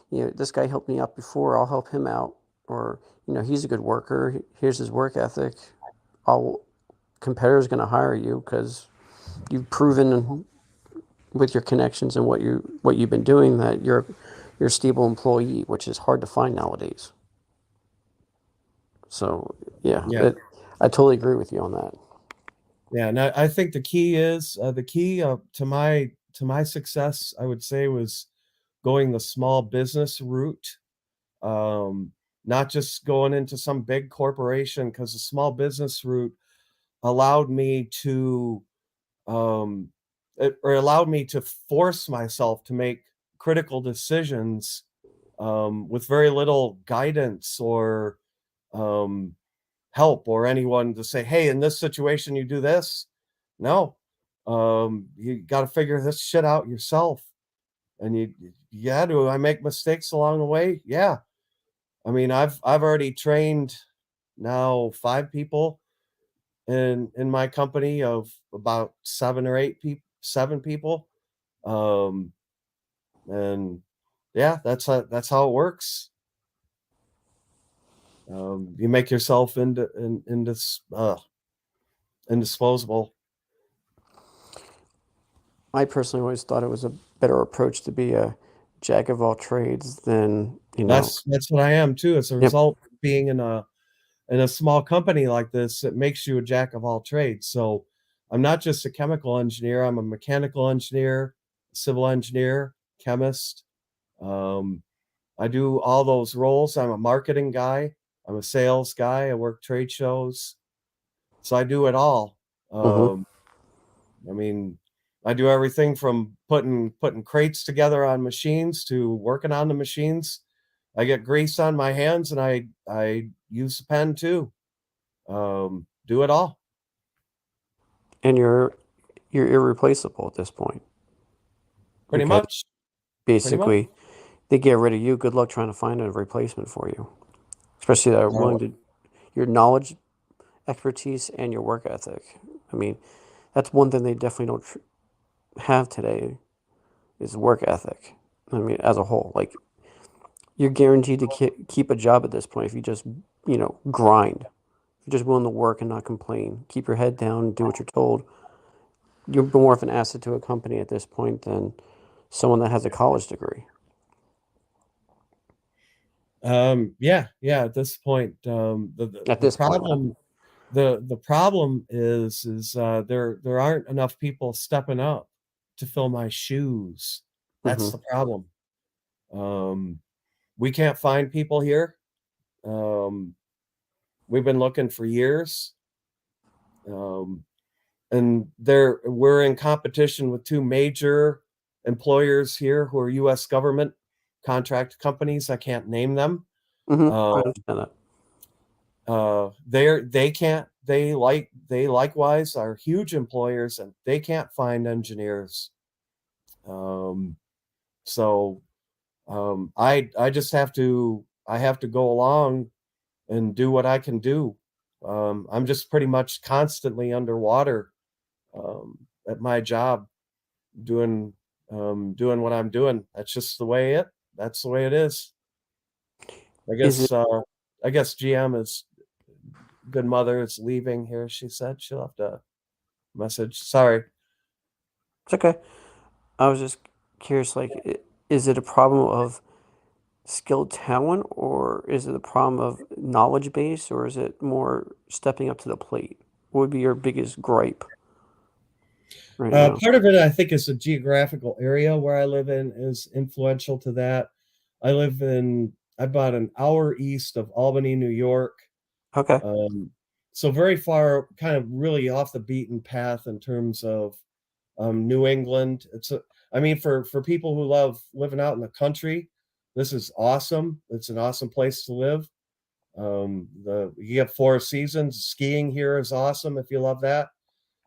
this guy helped me out before. I'll help him out, or he's a good worker. Here's his work ethic. All competitor's going to hire you because you've proven with your connections and what you've been doing that you're a stable employee, which is hard to find nowadays. So yeah, Yeah. I totally agree with you on that. Yeah, and I think the key is to my success, I would say, was going the small business route, um, not just going into some big corporation, because the small business route allowed me to or allowed me to force myself to make critical decisions with very little guidance or um, help or anyone to say, hey, in this situation, you do this. No, you got to figure this shit out yourself. And yeah, do I make mistakes along the way? Yeah. I mean, I've already trained now 5 people in my company of about 7 people. Um, and yeah, that's how it works. You make yourself indisposable. I personally always thought it was a better approach to be a jack of all trades than That's what I am too. As a Yep. result of being in a small company like this, it makes you a jack of all trades. So I'm not just a chemical engineer, I'm a mechanical engineer, civil engineer, chemist. Um, I do all those roles. I'm a marketing guy, I'm a sales guy, I work trade shows. So I do it all. Mm-hmm. I mean, I do everything from putting crates together on machines to working on the machines. I get grease on my hands and I use a pen too. Do it all. And you're irreplaceable at this point Pretty because much. Pretty much. basically they get rid of you. Good luck trying to find a replacement for you, especially that are willing to your knowledge, expertise, and your work ethic. I mean, that's one thing they definitely don't have today is work ethic. I mean, as a whole, like you're guaranteed to keep a job at this point if you just grind. If you're just willing to work and not complain, keep your head down, do what you're told. You're more of an asset to a company at this point than someone that has a college degree. Yeah, at this point, At the this point, problem the problem is there aren't enough people stepping up to fill my shoes. That's mm-hmm. the problem. Um, we can't find people here. Um, we've been looking for years. Um, and we're in competition with 2 major employers here who are US government contract companies. I can't name them. Mm-hmm. I Uh, understand that. they likewise are huge employers and they can't find engineers. Um, so I just have to go along and do what I can do. I'm just pretty much constantly underwater at my job, doing doing what I'm doing. That's the way it is. I Is it? guess GM is good mother is leaving here. She said she left a message. Sorry. It's okay. I was just curious. Like, is it a problem of skill talent, or is it a problem of knowledge base, or is it more stepping up to the plate? What would be your biggest gripe right now? Part of it, I think, is the geographical area where I live in is influential to that. I bought an hour east of Albany, New York. Okay. So very far, kind of really off the beaten path in terms of New England. I mean, for people who love living out in the country, this is awesome. It's an awesome place to live. You have 4 seasons. Skiing here is awesome if you love that.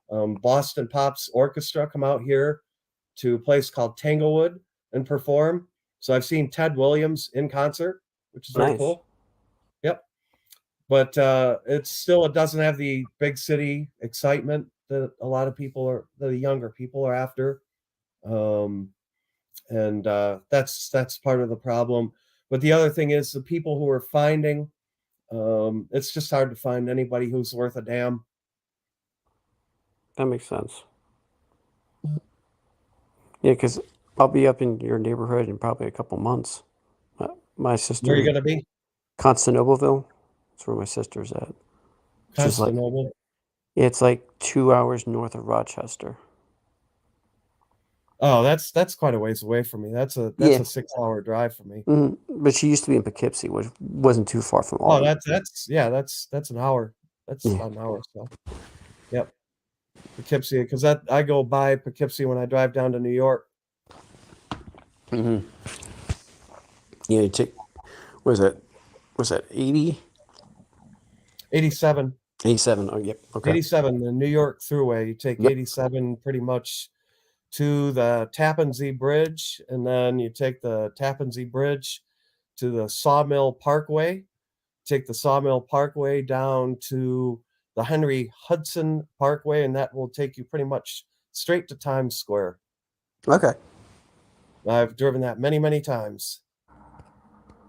Boston Pops Orchestra come out here to a place called Tanglewood and perform. So I've seen Ted Williams in concert, which is very Nice. cool. Yep. But it doesn't have the big city excitement that a lot of the younger people are after. And that's part of the problem. But the other thing is the people who are finding, it's just hard to find anybody who's worth a damn. That makes sense. Yeah, because I'll be up in your neighborhood in probably a couple months. My sister, Where are you gonna be? Constantinopleville. That's where my sister's at. Which is like, Constantinople. it's like 2 hours north of Rochester. Oh, that's quite a ways away from me. That's a Yeah. 6-hour drive for me. But she used to be in Poughkeepsie, which wasn't too far from Oh, Albany. that's an hour. That's Yeah. about an hour. So, yep. Poughkeepsie, because I go by Poughkeepsie when I drive down to New York. Yeah, you take, was that 80? 87. 87. Oh, yep. Okay. 87, the New York Thruway. You take Yep. 87 pretty much to the Tappan Zee Bridge, and then you take the Tappan Zee Bridge to the Sawmill Parkway. Take the Sawmill Parkway down to the Henry Hudson Parkway, and that will take you pretty much straight to Times Square. Okay. I've driven that many, many times.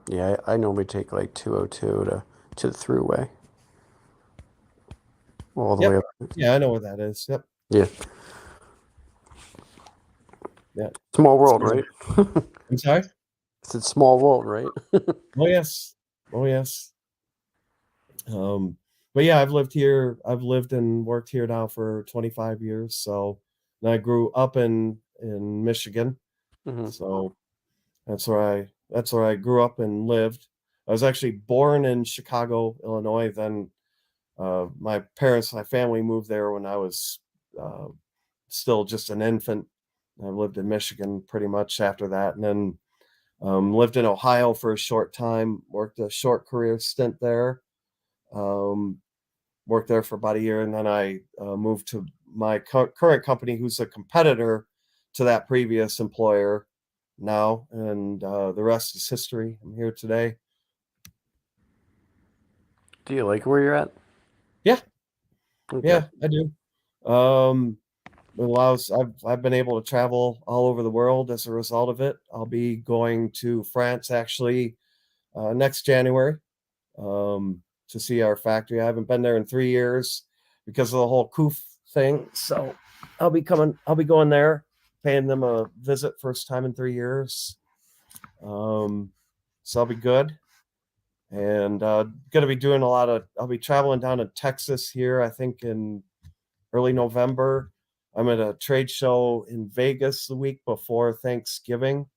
Yeah, I normally take like 202 to the Thruway. All the Yep. way up. Yeah, I know where that is. Yep. Yeah. Yeah. Small world, right? I'm sorry? It's a small world, right? Oh, yes. Oh, yes. But yeah, I've lived and worked here now for 25 years. So, and I grew up in Michigan. Mm-hmm. So that's where I grew up and lived. I was actually born in Chicago, Illinois. Then my family moved there when I was still just an infant. I lived in Michigan pretty much after that, and then lived in Ohio for a short time. Worked a short career stint there. Worked there for about a year, and then I moved to my current company, who's a competitor to that previous employer now, and the rest is history. I'm here today. Do you like where you're at? Yeah. Okay. Yeah, I do. I've been able to travel all over the world as a result of it. I'll be going to France actually next January to see our factory. I haven't been there in 3 years because of the whole COOF thing. So I'll be going there, paying them a visit first time in 3 years. So I'll be good. And gonna be doing I'll be traveling down to Texas here, I think in early November. I'm at a trade show in Vegas the week before Thanksgiving.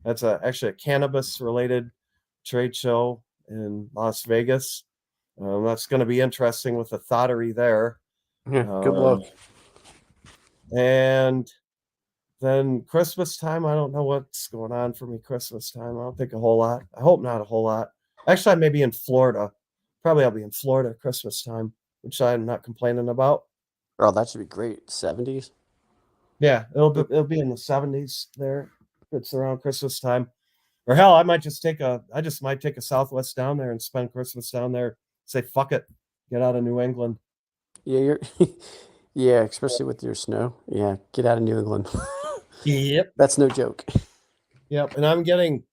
That's actually a cannabis related trade show in Las Vegas. That's going to be interesting with the thottery there. Yeah, good luck. And then Christmas time, I don't know what's going on for me Christmas time. I don't think a whole lot. I hope not a whole lot. Actually, I may be in Florida. Probably I'll be in Florida at Christmas time, which I'm not complaining about. Oh, that should be great. 70s? Yeah, it'll be in the 70s there. It's around Christmas time. Or hell, I might just take a Southwest down there and spend Christmas down there. Say fuck it. Get out of New England. Yeah, yeah, especially with your snow. Yeah, get out of New England. Yep. That's no joke. Yep. And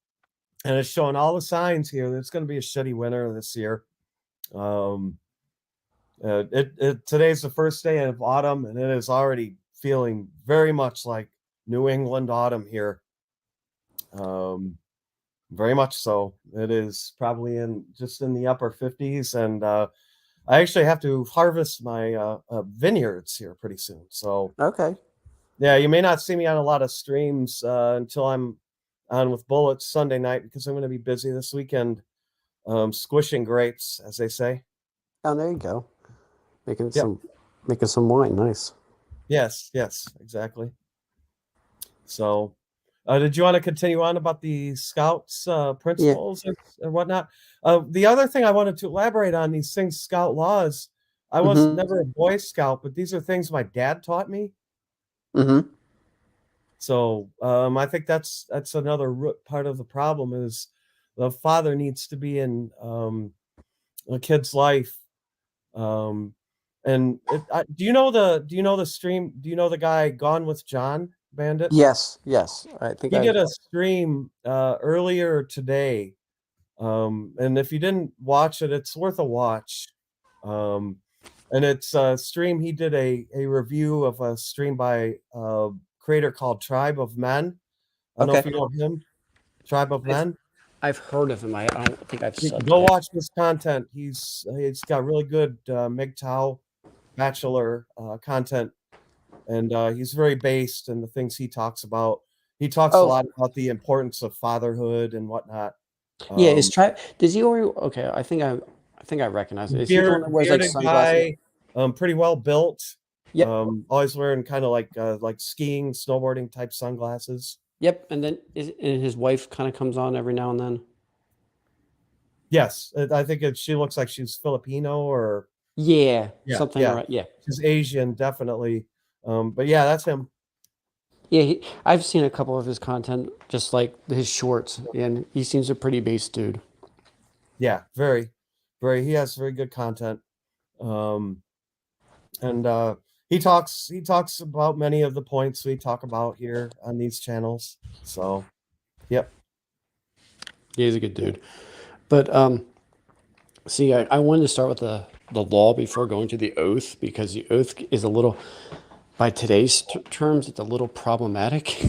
it's showing all the signs here that it's going to be a shitty winter this year. Today's the first day of autumn, and it is already feeling very much like New England autumn here. Very much so. It is probably just in the upper 50s, and I actually have to harvest my vineyards here pretty soon. So Okay. yeah, you may not see me on a lot of streams until I'm on with Bullets Sunday night, because I'm going to be busy this weekend, squishing grapes, as they say. Oh, there you go. Making Yep. some wine. Nice. Yes, exactly. So, did you want to continue on about the Scouts principles or whatnot? The other thing I wanted to elaborate on these things, Scout laws. I was Mm-hmm. never a Boy Scout, but these are things my dad taught me. Mm-hmm. So I think that's another part of the problem is the father needs to be in a kid's life. And do you know the stream? Do you know the guy Gone with John Bandit? Yes. I think He did a stream earlier today. And if you didn't watch it, it's worth a watch. And it's a stream. He did a review of a stream by a creator called Tribe of Men. I don't know if you know him. Tribe of Men. I've heard of him. I don't think I've subbed Go to him. watch this content. He's got really good MGTOW bachelor content, and he's very based in the things he talks about. He talks a lot about the importance of fatherhood and whatnot. Yeah, does he already? Okay, I think I recognize it. Is he the one that wears like Bearded sunglasses? guy, pretty well built. Yep. Always wearing kind of like skiing, snowboarding type sunglasses. Yep. And then and his wife kind of comes on every now and then. Yes, I think she looks like she's Filipino or Something. yeah. Right. Yeah. She's Asian, definitely. But yeah, that's him. Yeah, I've seen a couple of his content, just like his shorts, and he seems a pretty base dude. Yeah, very, very. He has very good content, and he talks about many of the points we talk about here on these channels. So, yep. Yeah, he's a good dude. But see, I wanted to start with the law before going to the oath, because the oath is a little, by today's terms, it's a little problematic.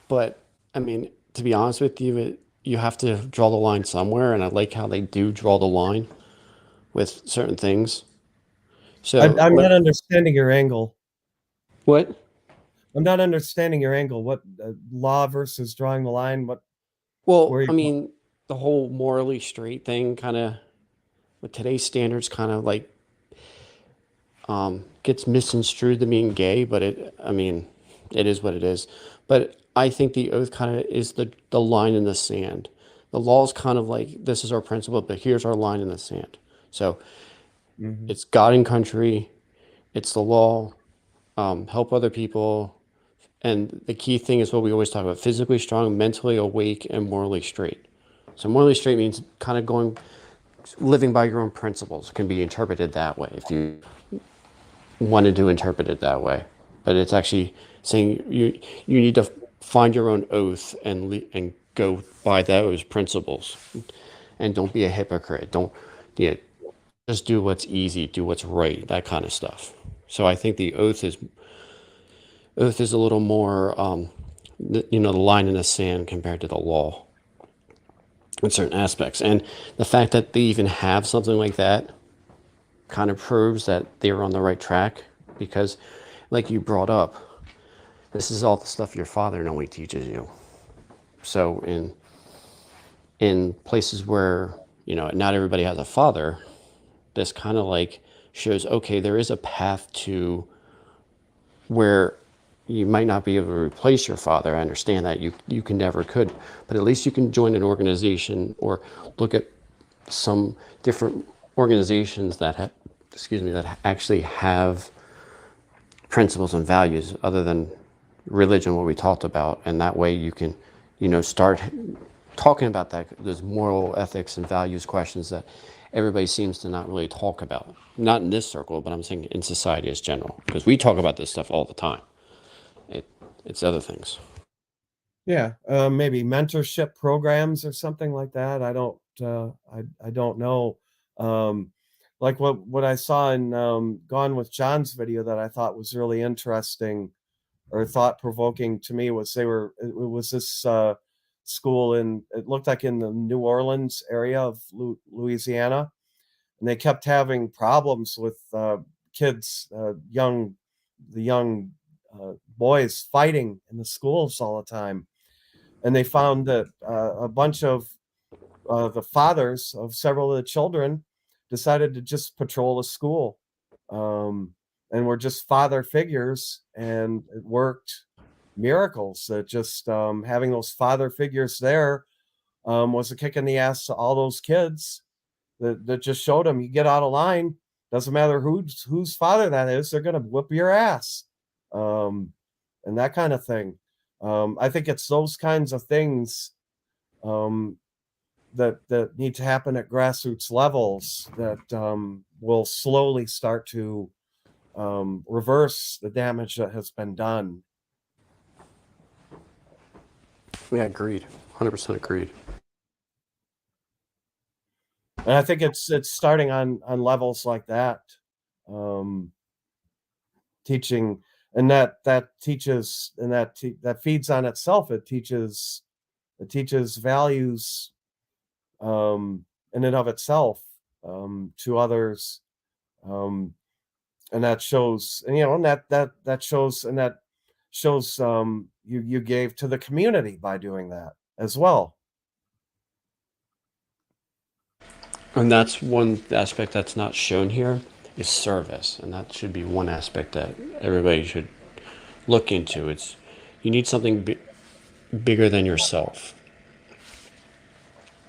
But I mean, to be honest with you, you have to draw the line somewhere, and I like how they do draw the line with certain things. So I'm not understanding your angle. what? I'm not understanding your angle. What law versus drawing the line? What? Well, I mean, the whole morally straight thing, kind of with today's standards, kind of like gets misconstrued to mean gay, but I mean, it is what it is. But I think the oath kind of is the line in the sand. The law is kind of like, this is our principle, but here's our line in the sand. So it's God and country, it's the law, help other people. And the key thing is what we always talk about: physically strong, mentally awake, and morally straight. So morally straight means kind of living by your own principles. Can be interpreted that way if you wanted to interpret it that way. But it's actually saying you need to find your own oath and go by those principles, and don't be a hypocrite. Don't just do what's easy, do what's right, that kind of stuff. So I think the oath is a little more the line in the sand compared to the law in certain aspects. And the fact that they even have something like that kind of proves that they're on the right track, because like you brought up, this is all the stuff your father normally teaches you. So in places where not everybody has a father, this kind of like shows, okay, there is a path to where you might not be able to replace your father. I understand that you can never could, but at least you can join an organization or look at some different organizations that actually have principles and values other than religion, what we talked about. And that way you can start talking about those moral ethics and values questions that everybody seems to not really talk about. Not in this circle, but I'm saying in society as general, because we talk about this stuff all the time. It's other things. Yeah, maybe mentorship programs or something like that. I don't know. Like what I saw in Gone with John's video that I thought was really interesting or thought provoking to me was it was this school it looked like in the New Orleans area of Louisiana, and they kept having problems with kids, young boys fighting in the schools all the time. And they found that a bunch of the fathers of several of the children decided to just patrol the school, and were just father figures, and it worked miracles. That just having those father figures there was a kick in the ass to all those kids. That just showed them, you get out of line, doesn't matter whose father that is, they're going to whip your ass, and that kind of thing. I think it's those kinds of things that need to happen at grassroots levels that will slowly start to reverse the damage that has been done. Yeah, agreed. 100% agreed. And I think it's starting on levels like that, teaching, and that teaches, and that feeds on itself. It teaches values in and of itself to others, and that shows, and and that shows, and that shows you gave to the community by doing that as well. And that's one aspect that's not shown here is service, and that should be one aspect that everybody should look into. It's you need something bigger than yourself,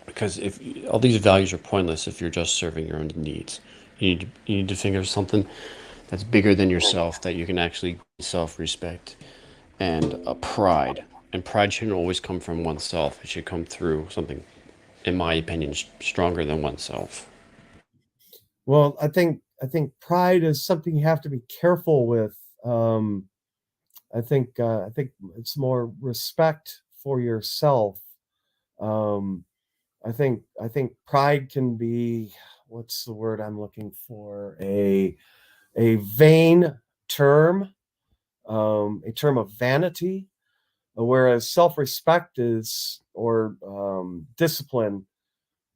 because if all these values are pointless if you're just serving your own needs. You need to think of something that's bigger than yourself, that you can actually self-respect and pride. And pride shouldn't always come from oneself. It should come through something, in my opinion, stronger than oneself. Well, I think pride is something you have to be careful with. I think it's more respect for yourself. I think pride can be, what's the word I'm looking for? A vain term, a term of vanity, whereas self-respect is, or discipline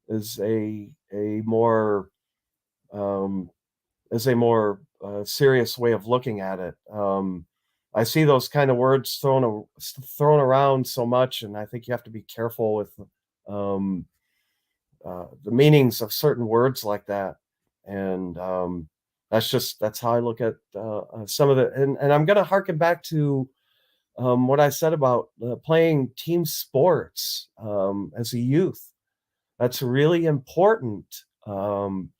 is a more serious way of looking at it. I see those kind of words thrown around so much, and I think you have to be careful with the meanings of certain words like that. And that's how I look at some of the. And I'm going to harken back to what I said about playing team sports as a youth. That's really important. And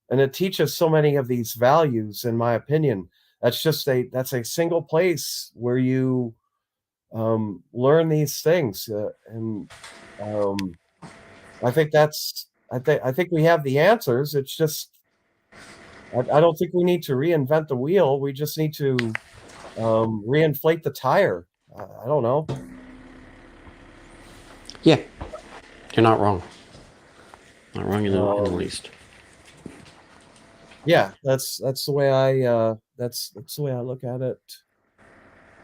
it teaches so many of these values, in my opinion. That's a single place where you learn these things, and I think we have the answers. It's just I don't think we need to reinvent the wheel. We just need to reinflate the tire. I don't know. Yeah, you're not wrong. Not wrong in the least. Yeah, that's the way I that's the way I look at it.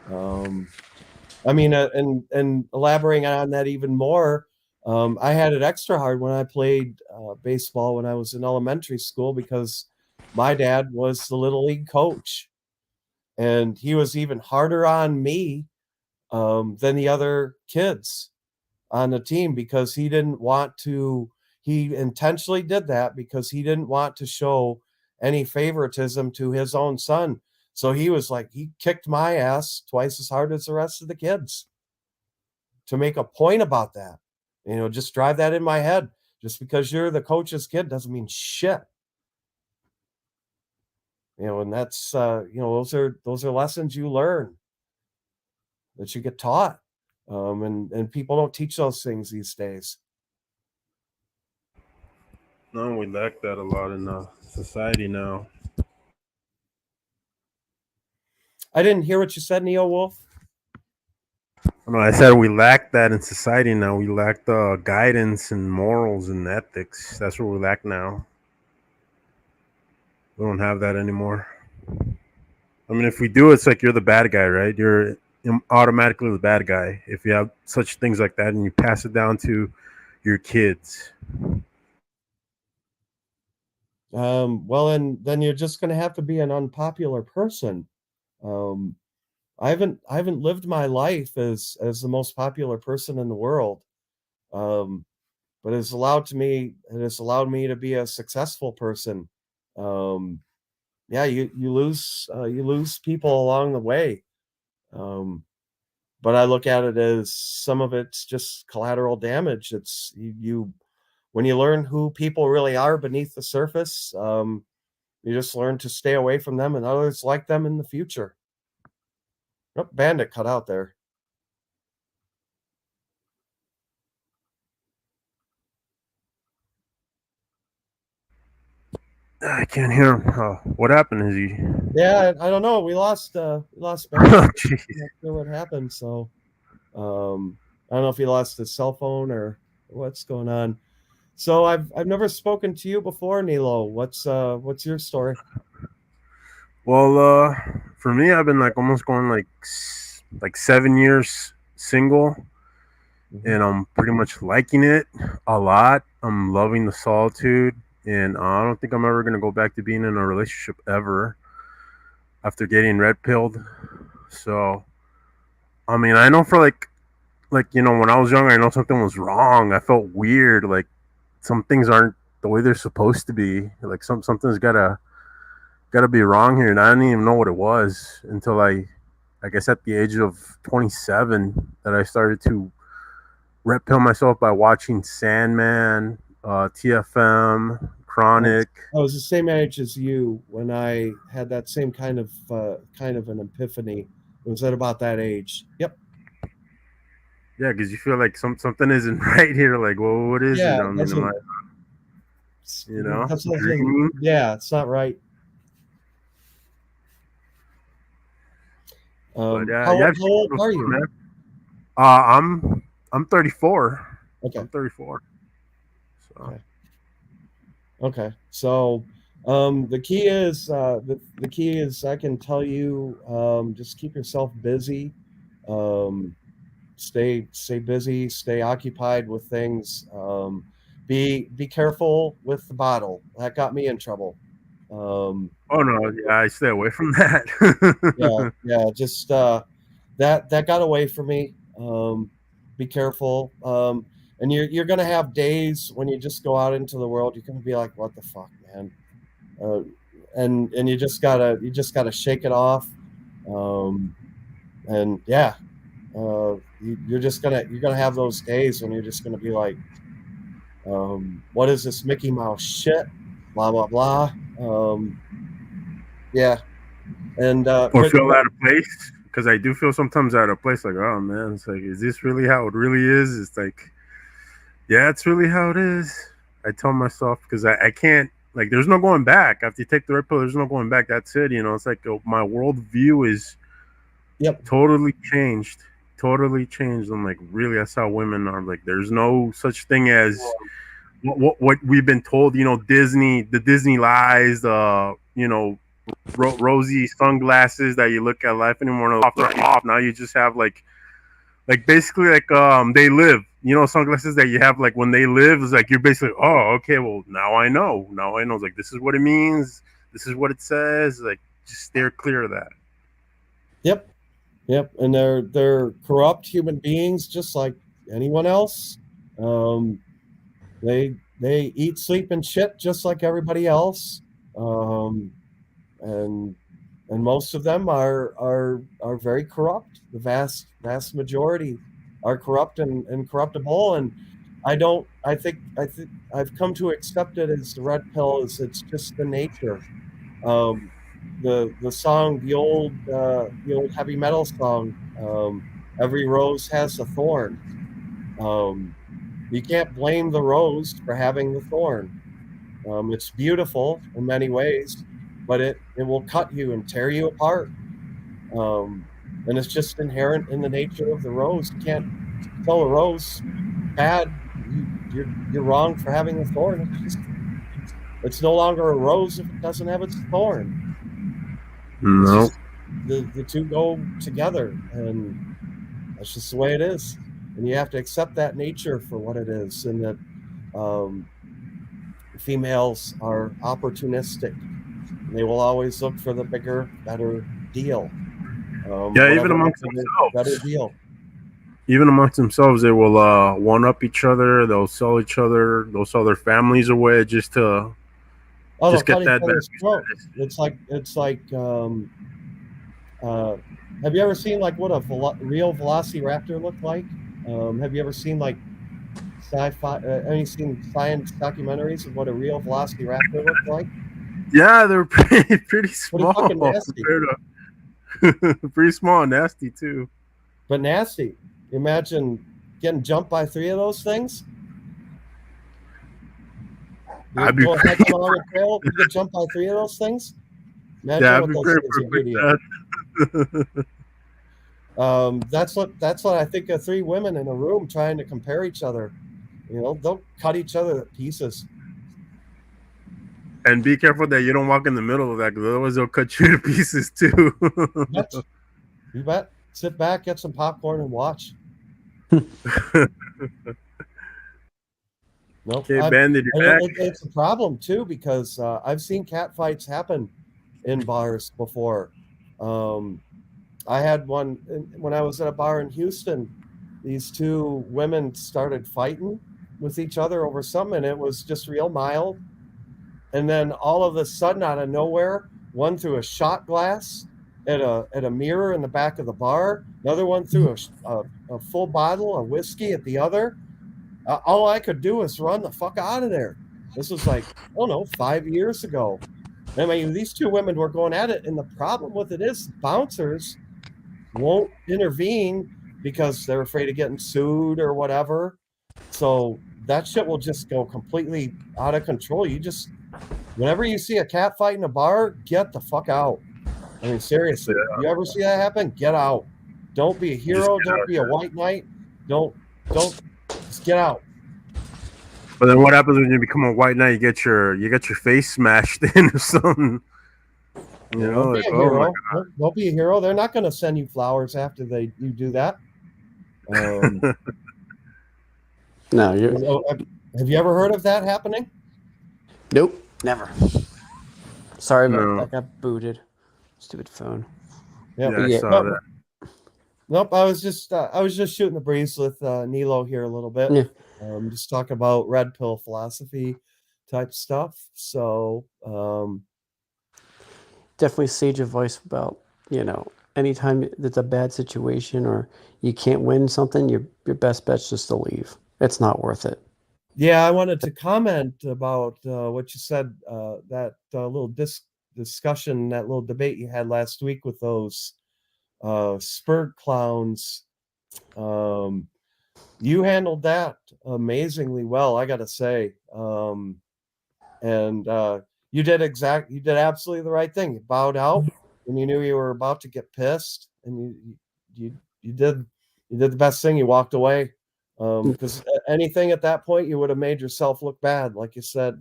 I mean, and elaborating on that even more, I had it extra hard when I played baseball when I was in elementary school, because my dad was the little league coach, and he was even harder on me than the other kids on the team, because he didn't want to. He intentionally did that because he didn't want to show any favoritism to his own son. So he was like, he kicked my ass twice as hard as the rest of the kids to make a point about that. Just drive that in my head. Just because you're the coach's kid doesn't mean shit. And that's those are lessons you learn, that you get taught. And people don't teach those things these days. No, we lack that a lot in society now. I didn't hear what you said, Neo Wolf. No, I said we lack that in society now. We lack the guidance and morals and ethics. That's what we lack now. We don't have that anymore. I mean, if we do, it's like you're the bad guy, right? You're automatically the bad guy if you have such things like that and you pass it down to your kids. Well, and then you're just going to have to be an unpopular person. Um, I haven't lived my life as the most popular person in the world. But it has allowed me to be a successful person. Um, yeah, you lose people along the way. Um, but I look at it as some of it's just collateral damage. It's you when you learn who people really are beneath the surface, you just learn to stay away from them and others like them in the future. Oh, Bandit cut out there. I can't hear him. What happened? Is he? Yeah, I don't know. We lost Bandit. Oh, jeez. Not sure what happened. So I don't know if he lost his cell phone or what's going on. So I've never spoken to you before, Nilo. What's your story? Well, for me, I've been like almost going like 7 years single, and I'm pretty much liking it a lot. I'm loving the solitude, and I don't think I'm ever gonna go back to being in a relationship ever after getting red pilled. So, I mean, I know for like when I was younger, I know something was wrong. I felt weird, like some things aren't the way they're supposed to be. Like something's gotta be wrong here, and I didn't even know what it was until I guess at the age of 27 that I started to red pill myself by watching Sandman, TFM, Chronic. I was the same age as you when I had that same kind of an epiphany. It was at about that age. Yep. Yeah, because you feel like something isn't right here. Like, well, what is it? Yeah, I mean, am I, dreaming? Yeah, it's not right. But How yeah, old are you? man. I'm 34. Okay. I'm 34. So. Okay. So the key is the key is I can tell you just keep yourself busy. Stay busy, stay occupied with things. Be careful with the bottle. That got me in trouble. Oh no, yeah, I stay away from that. Yeah, just that got away from me. Be careful. And you're gonna have days when you just go out into the world. You're gonna be like, "What the fuck, man?" And you just gotta shake it off. And yeah, you're gonna have those days when you're just gonna be like, "What is this Mickey Mouse shit?" Blah blah blah. Yeah, and or feel out of place, because I do feel sometimes out of place. Like, oh man, it's like, is this really how it really is? It's like, yeah, it's really how it is. I tell myself, because I can't, like, there's no going back. After you take the red pill, there's no going back. That's it. It's like my worldview is totally changed. Totally changed. I'm like, really, that's how women are. Like, there's no such thing as what we've been told. The Disney lies, rosy sunglasses that you look at life anymore. Off now, you just have like basically like they live. Sunglasses that you have like when they live is like you're basically, oh, okay, well now I know. It's like, this is what it means. This is what it says. Like, just steer clear of that. Yep, and they're corrupt human beings just like anyone else. They eat, sleep, and shit just like everybody else. And most of them are very corrupt. The vast majority are corrupt and corruptible. And I think I've come to accept it as the red pill is it's just the nature. The song, the old heavy metal song, every rose has a thorn. You can't blame the rose for having the thorn. It's beautiful in many ways, but it will cut you and tear you apart. And it's just inherent in the nature of the rose. You can't tell a rose bad. You're wrong for having a thorn. It's no longer a rose if it doesn't have its thorn. No. the two go together, and that's just the way it is. And you have to accept that nature for what it is, and that females are opportunistic. They will always look for the bigger, better deal. Yeah, even Whatever amongst makes a better themselves. deal. Even amongst themselves, they will one up each other. They'll sell each other. They'll sell their families away just to Oh, they'll just cut get each that other's value throats. status. It's like have you ever seen like what a real velociraptor looked like? Have you ever seen like sci-fi? Any seen science documentaries of what a real velociraptor looked like? Yeah, they're pretty Pretty small fucking nasty, compared to pretty small and nasty too. but nasty. Imagine getting jumped by 3 of those things. You're I'd be going pretty, hiking along a trail, you get jumped by 3 of those things. Imagine yeah, I'd what be those pretty things would do quick to you. that. That's what I think of 3 women in a room trying to compare each other. You know, they'll cut each other to pieces. And be careful that you don't walk in the middle of that, because otherwise they'll cut you to pieces too. You bet. Sit back, get some popcorn, and watch. Nope. Okay, banded your back. It's a problem too, because I've seen cat fights happen in bars before. I had one when I was at a bar in Houston. These 2 women started fighting with each other over something, and it was just real mild. And then all of a sudden, out of nowhere, one threw a shot glass at a mirror in the back of the bar. Another one threw a full bottle of whiskey at the other. All I could do was run the fuck out of there. This was like, I don't know, 5 years ago. I mean, these 2 women were going at it, and the problem with it is bouncers won't intervene because they're afraid of getting sued or whatever. So that shit will just go completely out of control. You just, whenever you see a cat fight in a bar, get the fuck out. I mean, seriously, you ever see that happen? Get out. Don't be a hero. Don't be a white knight. Don't just get out. But then what happens when you become a white knight? You get your face smashed in or something. You know, Don't be like, a oh my hero. god. Don't be a hero. They're not going to send you flowers after you do that. No, you're Have you ever heard of that happening? nope, never. Sorry about No. I got booted. Stupid phone. Yeah, Yeah, I saw that. Nope. I was just shooting the breeze with Nilo here a little bit. Yeah. Just talk about red pill philosophy type stuff. So Definitely sage advice about, anytime there's a bad situation or you can't win something, your best bet's just to leave. It's not worth it. yeah, I wanted to comment about what you said, that little discussion, that little debate you had last week with those spurred clowns. You handled that amazingly well, I gotta say. And you did absolutely the right thing. You bowed out when you knew you were about to get pissed, and you did the best thing. You walked away, because anything at that point, you would have made yourself look bad, like you said.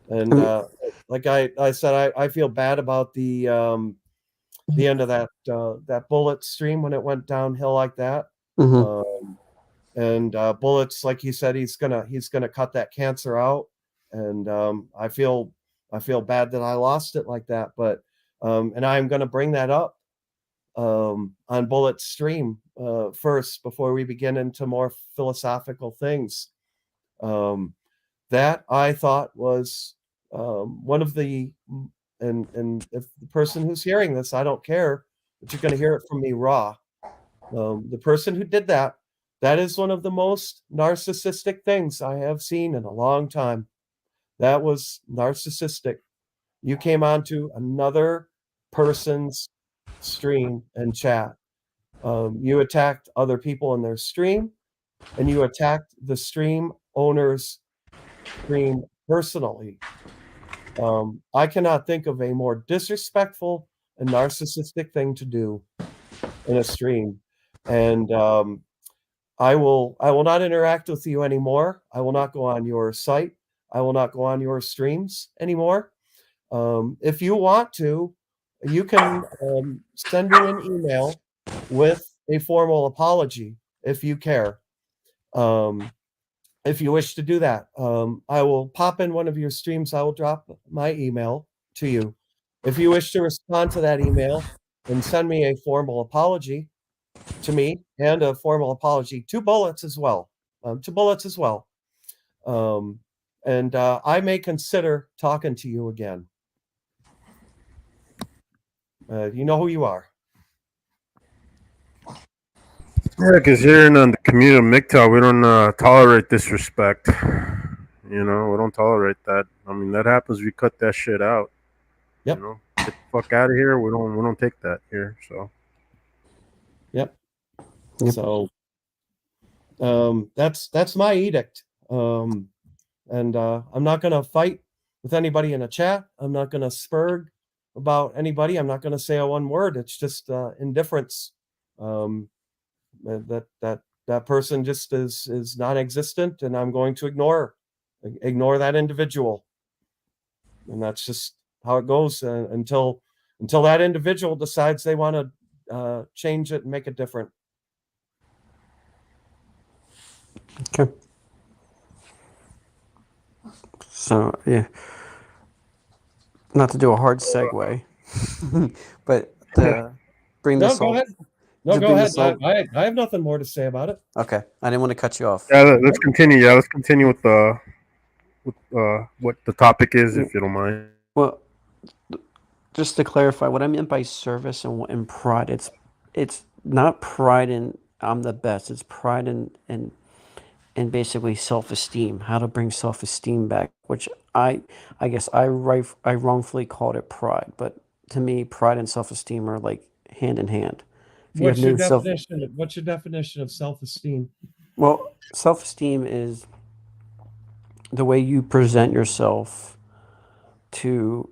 And like I said, I feel bad about the end of that bullet stream when it went downhill like that. Mm-hmm. And Bullets, like he said, he's gonna cut that cancer out. And I feel bad that I lost it like that, but and I'm gonna bring that up on Bullet's stream first before we begin into more philosophical things. That I thought was one of the, and if the person who's hearing this, I don't care, but you're going to hear it from me raw. The person who did that is one of the most narcissistic things I have seen in a long time. That was narcissistic. You came onto another person's stream and chat. You attacked other people in their stream, and you attacked the stream owner's stream personally. I cannot think of a more disrespectful and narcissistic thing to do in a stream. And I will not interact with you anymore. I will not go on your site. I will not go on your streams anymore. If you want to, you can send me an email with a formal apology if you care. If you wish to do that, I will pop in one of your streams. I will drop my email to you. If you wish to respond to that email and send me a formal apology to me and a formal apology to Bullets as well, and I may consider talking to you again. You know who you are. Yeah, because here in the community of MGTOW, we don't tolerate disrespect. You know, we don't tolerate that. I mean, that happens. We cut that shit out. Yep. You know, get the fuck out of here. We don't take that here. So. Yep. Yep. So that's my edict. And I'm not gonna fight with anybody in a chat. I'm not gonna spurg about anybody. I'm not gonna say a one word. It's just indifference. That person just is non-existent, and I'm going to ignore that individual, and that's just how it goes until that individual decides they want to change it and make it different. Okay. So yeah, not to do a hard segue, but to bring No, this go all. ahead. No, to go bring ahead. this all- I have nothing more to say about it. Okay, I didn't want to cut you off. Yeah, let's continue. Yeah, let's continue with what the topic is, if you don't mind. Well, just to clarify, what I meant by service and pride, it's not pride in I'm the best. It's pride in basically self-esteem. How to bring self-esteem back, which I guess I wrongfully called it pride, but to me, pride and self-esteem are like hand in hand. If you have What's your no self, definition? What's your definition of self-esteem? well, self-esteem is the way you present yourself to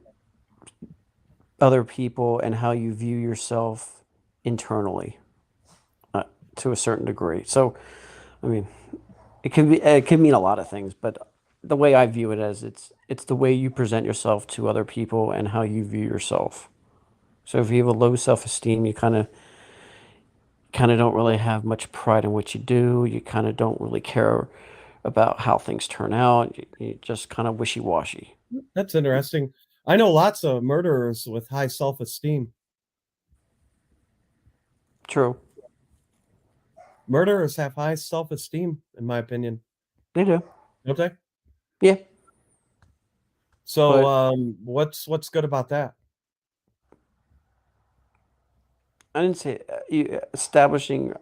other people and how you view yourself internally, to a certain degree. So, I mean, it can mean a lot of things, but the way I view it as it's the way you present yourself to other people and how you view yourself. So if you have a low self-esteem, you kind of don't really have much pride in what you do. You kind of don't really care about how things turn out. You just kind of wishy-washy. That's interesting. I know lots of murderers with high self-esteem. True. Murderers have high self-esteem, in my opinion. They do. Don't they? Yeah. So, But- what's good about that? I didn't say establishing.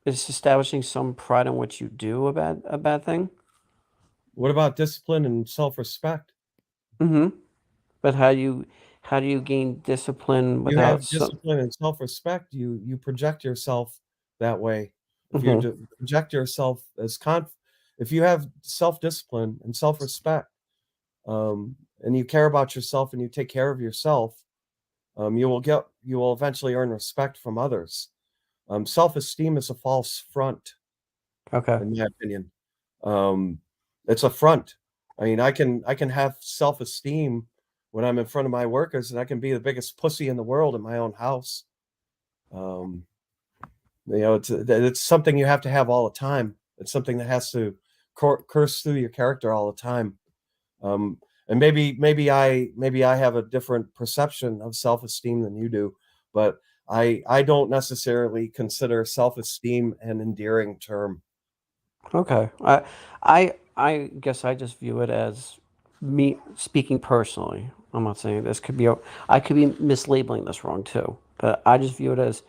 Is establishing some pride in what you do a bad thing? What about discipline and self-respect? Mm-hmm. But how do you gain discipline You without have discipline and self-respect. You project yourself that way. If Mhm. you project yourself as if you have self-discipline and self-respect, and you care about yourself and you take care of yourself, you will eventually earn respect from others. Self-esteem is a false front, Okay. in my opinion. It's a front. I mean, I can have self-esteem when I'm in front of my workers, and I can be the biggest pussy in the world in my own house. It's something you have to have all the time. It's something that has to curse through your character all the time. And maybe I have a different perception of self-esteem than you do, but I don't necessarily consider self-esteem an endearing term. Okay. I guess I just view it as me speaking personally. I'm not saying this could be. I could be mislabeling this wrong too, but I just view it as,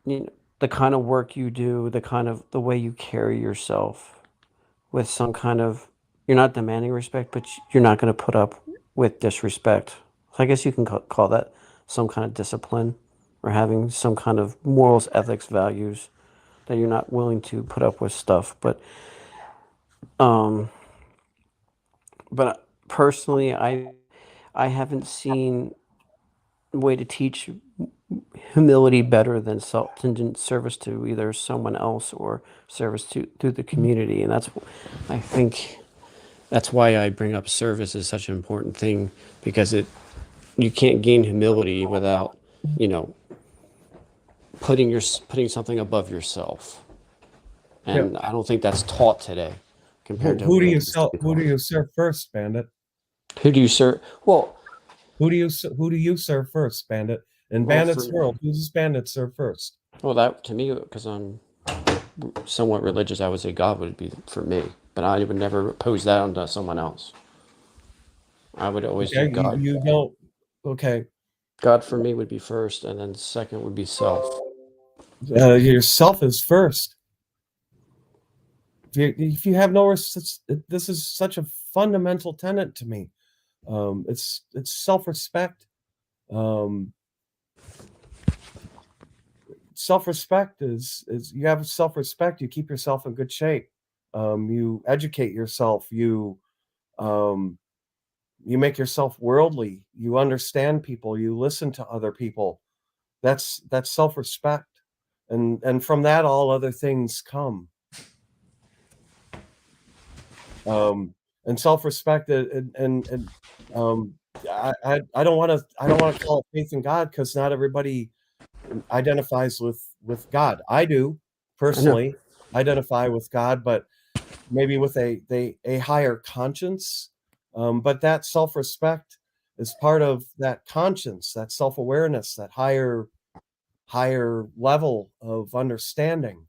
the kind of work you do, the way you carry yourself with some kind of. You're not demanding respect, but you're not going to put up with disrespect. So I guess you can call that some kind of discipline, or having some kind of morals, ethics, values, that you're not willing to put up with stuff. Um, but personally, I haven't seen a way to teach humility better than service to either someone else or service to the community, and that's, I think, That's why I bring up service as such an important thing, because you can't gain humility without, you know, putting something above yourself. Yeah. And I don't think that's taught today compared to Who what do it you used to sell? be Who do taught. you serve first, Bandit? Who do you serve? Who do you serve first, Bandit? In Well, Bandit's for world, who does Bandit serve first? well, that to me, because I'm somewhat religious, I would say God would be for me, but I would never pose that onto someone else. I would always do Okay, God. you don't. Okay, God for me would be first, and then second would be self. yourself is first. If you have no, this is such a fundamental tenet to me. It's self-respect. Um, self-respect is you have self-respect. You keep yourself in good shape. You educate yourself. Um, you make yourself worldly. You understand people. You listen to other people. That's self-respect, and from that all other things come. And self-respect, and I don't want to call it faith in God, because not everybody identifies with God. I do I know. personally identify with God, but maybe with a higher conscience. But that self-respect is part of that conscience, that self-awareness, that higher level of understanding.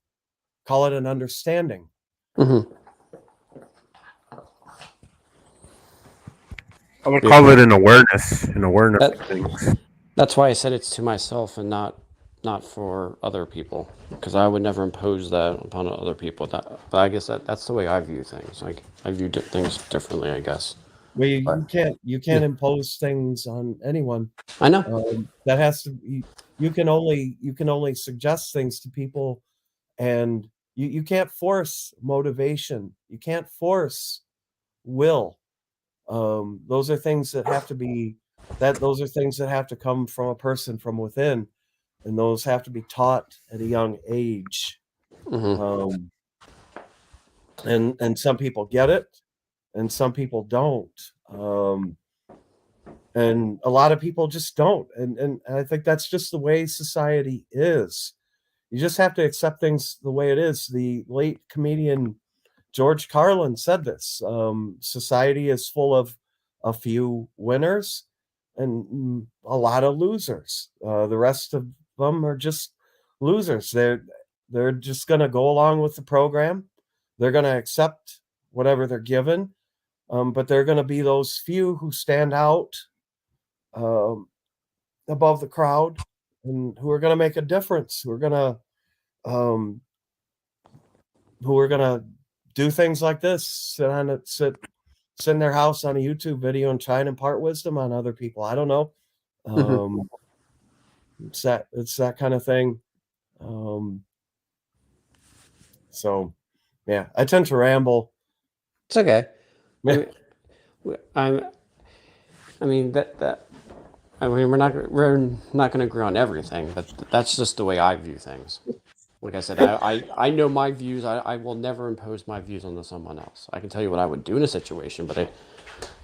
Call it an understanding. Hmm. I would Yeah. call it an awareness That of things. that's why I said it's to myself and not for other people, because I would never impose that upon other people. But I guess that's the way I view things. Like I view things differently, I guess. Where But you yeah, can't impose things on anyone. I know. That has to be, you can only suggest things to people, and you can't force motivation. You can't force will. Those are things that have to be those are things that have to come from a person from within, and those have to be taught at a young age. Hmm. Um, and some people get it, and some people don't. And a lot of people just don't, and I think that's just the way society is. You just have to accept things the way it is. The late comedian George Carlin said this. Society is full of a few winners and a lot of losers. The rest of them are just losers. They're just going to go along with the program. They're going to accept whatever they're given, but they're going to be those few who stand out, um, above the crowd, and who are going to make a difference. Um, who are going to do things like this, sit in their house on a YouTube video and try and impart wisdom on other people. I don't know. Hmm. Um, it's that kind of thing. Um, so yeah, I tend to ramble. It's okay. I Yeah, mean, I'm. I mean that. I mean, we're not going to agree on everything, but that's just the way I view things. Like I said, I know my views. I will never impose my views onto someone else. I can tell you what I would do in a situation, but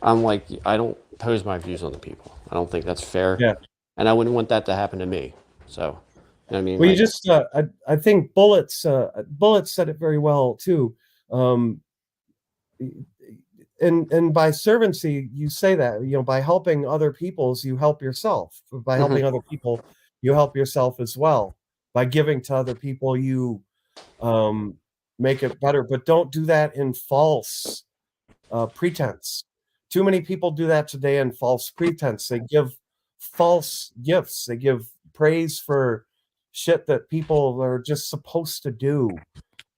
I'm like, I don't impose my views on the people. I don't think that's fair, yeah. and I wouldn't want that to happen to me. So, you know what I mean, Well, you like, just I think Bullets said it very well too. Um, and by servancy, you say that, by helping other peoples, you help yourself. By hmm. helping other people, you help yourself as well. By giving to other people, you um, make it better. But don't do that in false pretense. Too many people do that today in false pretense. They give false gifts. They give praise for shit that people are just supposed to do.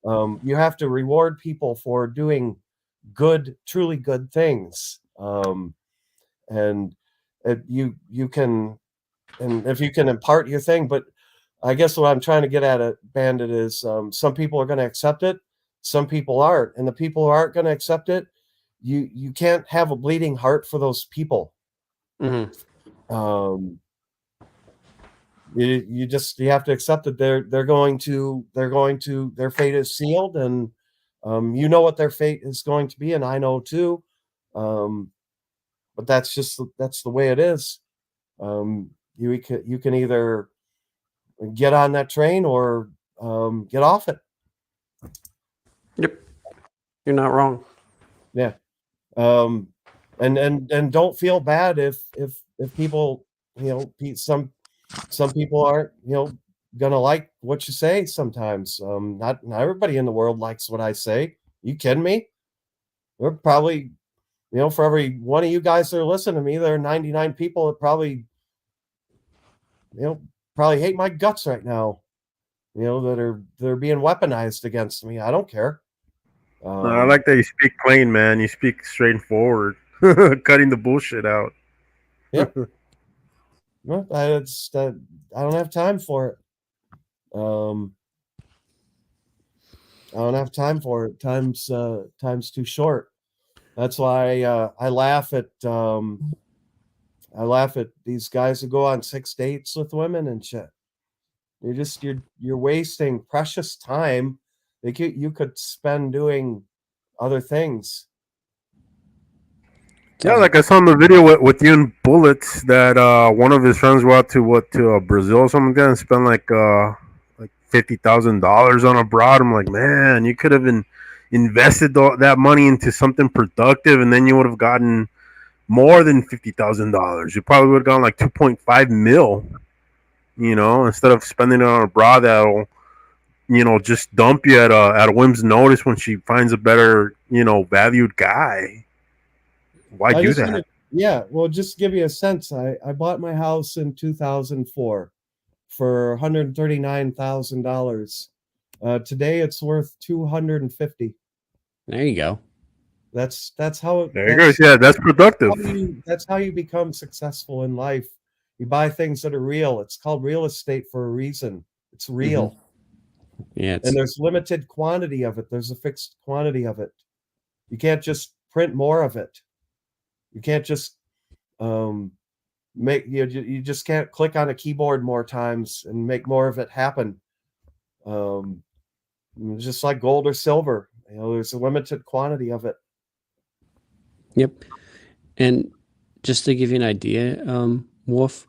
You have to reward people for doing good, truly good things. And you can, and if you can impart your thing. But I guess what I'm trying to get at, Bandit, is some people are going to accept it, some people aren't, and the people who aren't going to accept it, you can't have a bleeding heart for those people. Hmm. Um, you have to accept that their fate is sealed, and you know what their fate is going to be, and I know too. But that's the way it is. You can either get on that train or get off it. Yep. You're not wrong. Yeah. And don't feel bad if people, some people aren't, gonna like what you say sometimes. Not everybody in the world likes what I say. You kidding me? We're probably, for every one of you guys that are listening to me, there are 99 people that probably hate my guts right now. That are being weaponized against me. I don't care. I like that you speak plain, man. You speak straightforward, cutting the bullshit out. Yeah. Well, I don't have time for it. I don't have time for it. Time's too short. That's why I laugh at these guys who go on 6 dates with women and shit. You're wasting precious time that you could spend doing other things. Yeah, like I saw in the video with you and Bullets that one of his friends went out to Brazil or something like that and spent like $50,000 on a broad. I'm like, man, you could have invested that money into something productive, and then you would have gotten more than $50,000. You probably would have gotten like 2.5 mil. Instead of spending it on a broad that'll just dump you at a whim's notice when she finds a better valued guy. Why do that? Yeah, well, just to give you a sense, I bought my house in 2004 for $139,000. Today it's worth $250. There you go. That's how it. There you go. Yeah, that's productive. That's how you become successful in life. You buy things that are real. It's called real estate for a reason. It's real. Mm-hmm. Yeah, and there's limited quantity of it. There's a fixed quantity of it. You can't just print more of it. You can't just you just can't click on a keyboard more times and make more of it happen. Just like gold or silver, there's a limited quantity of it. Yep. And just to give you an idea, Wolf,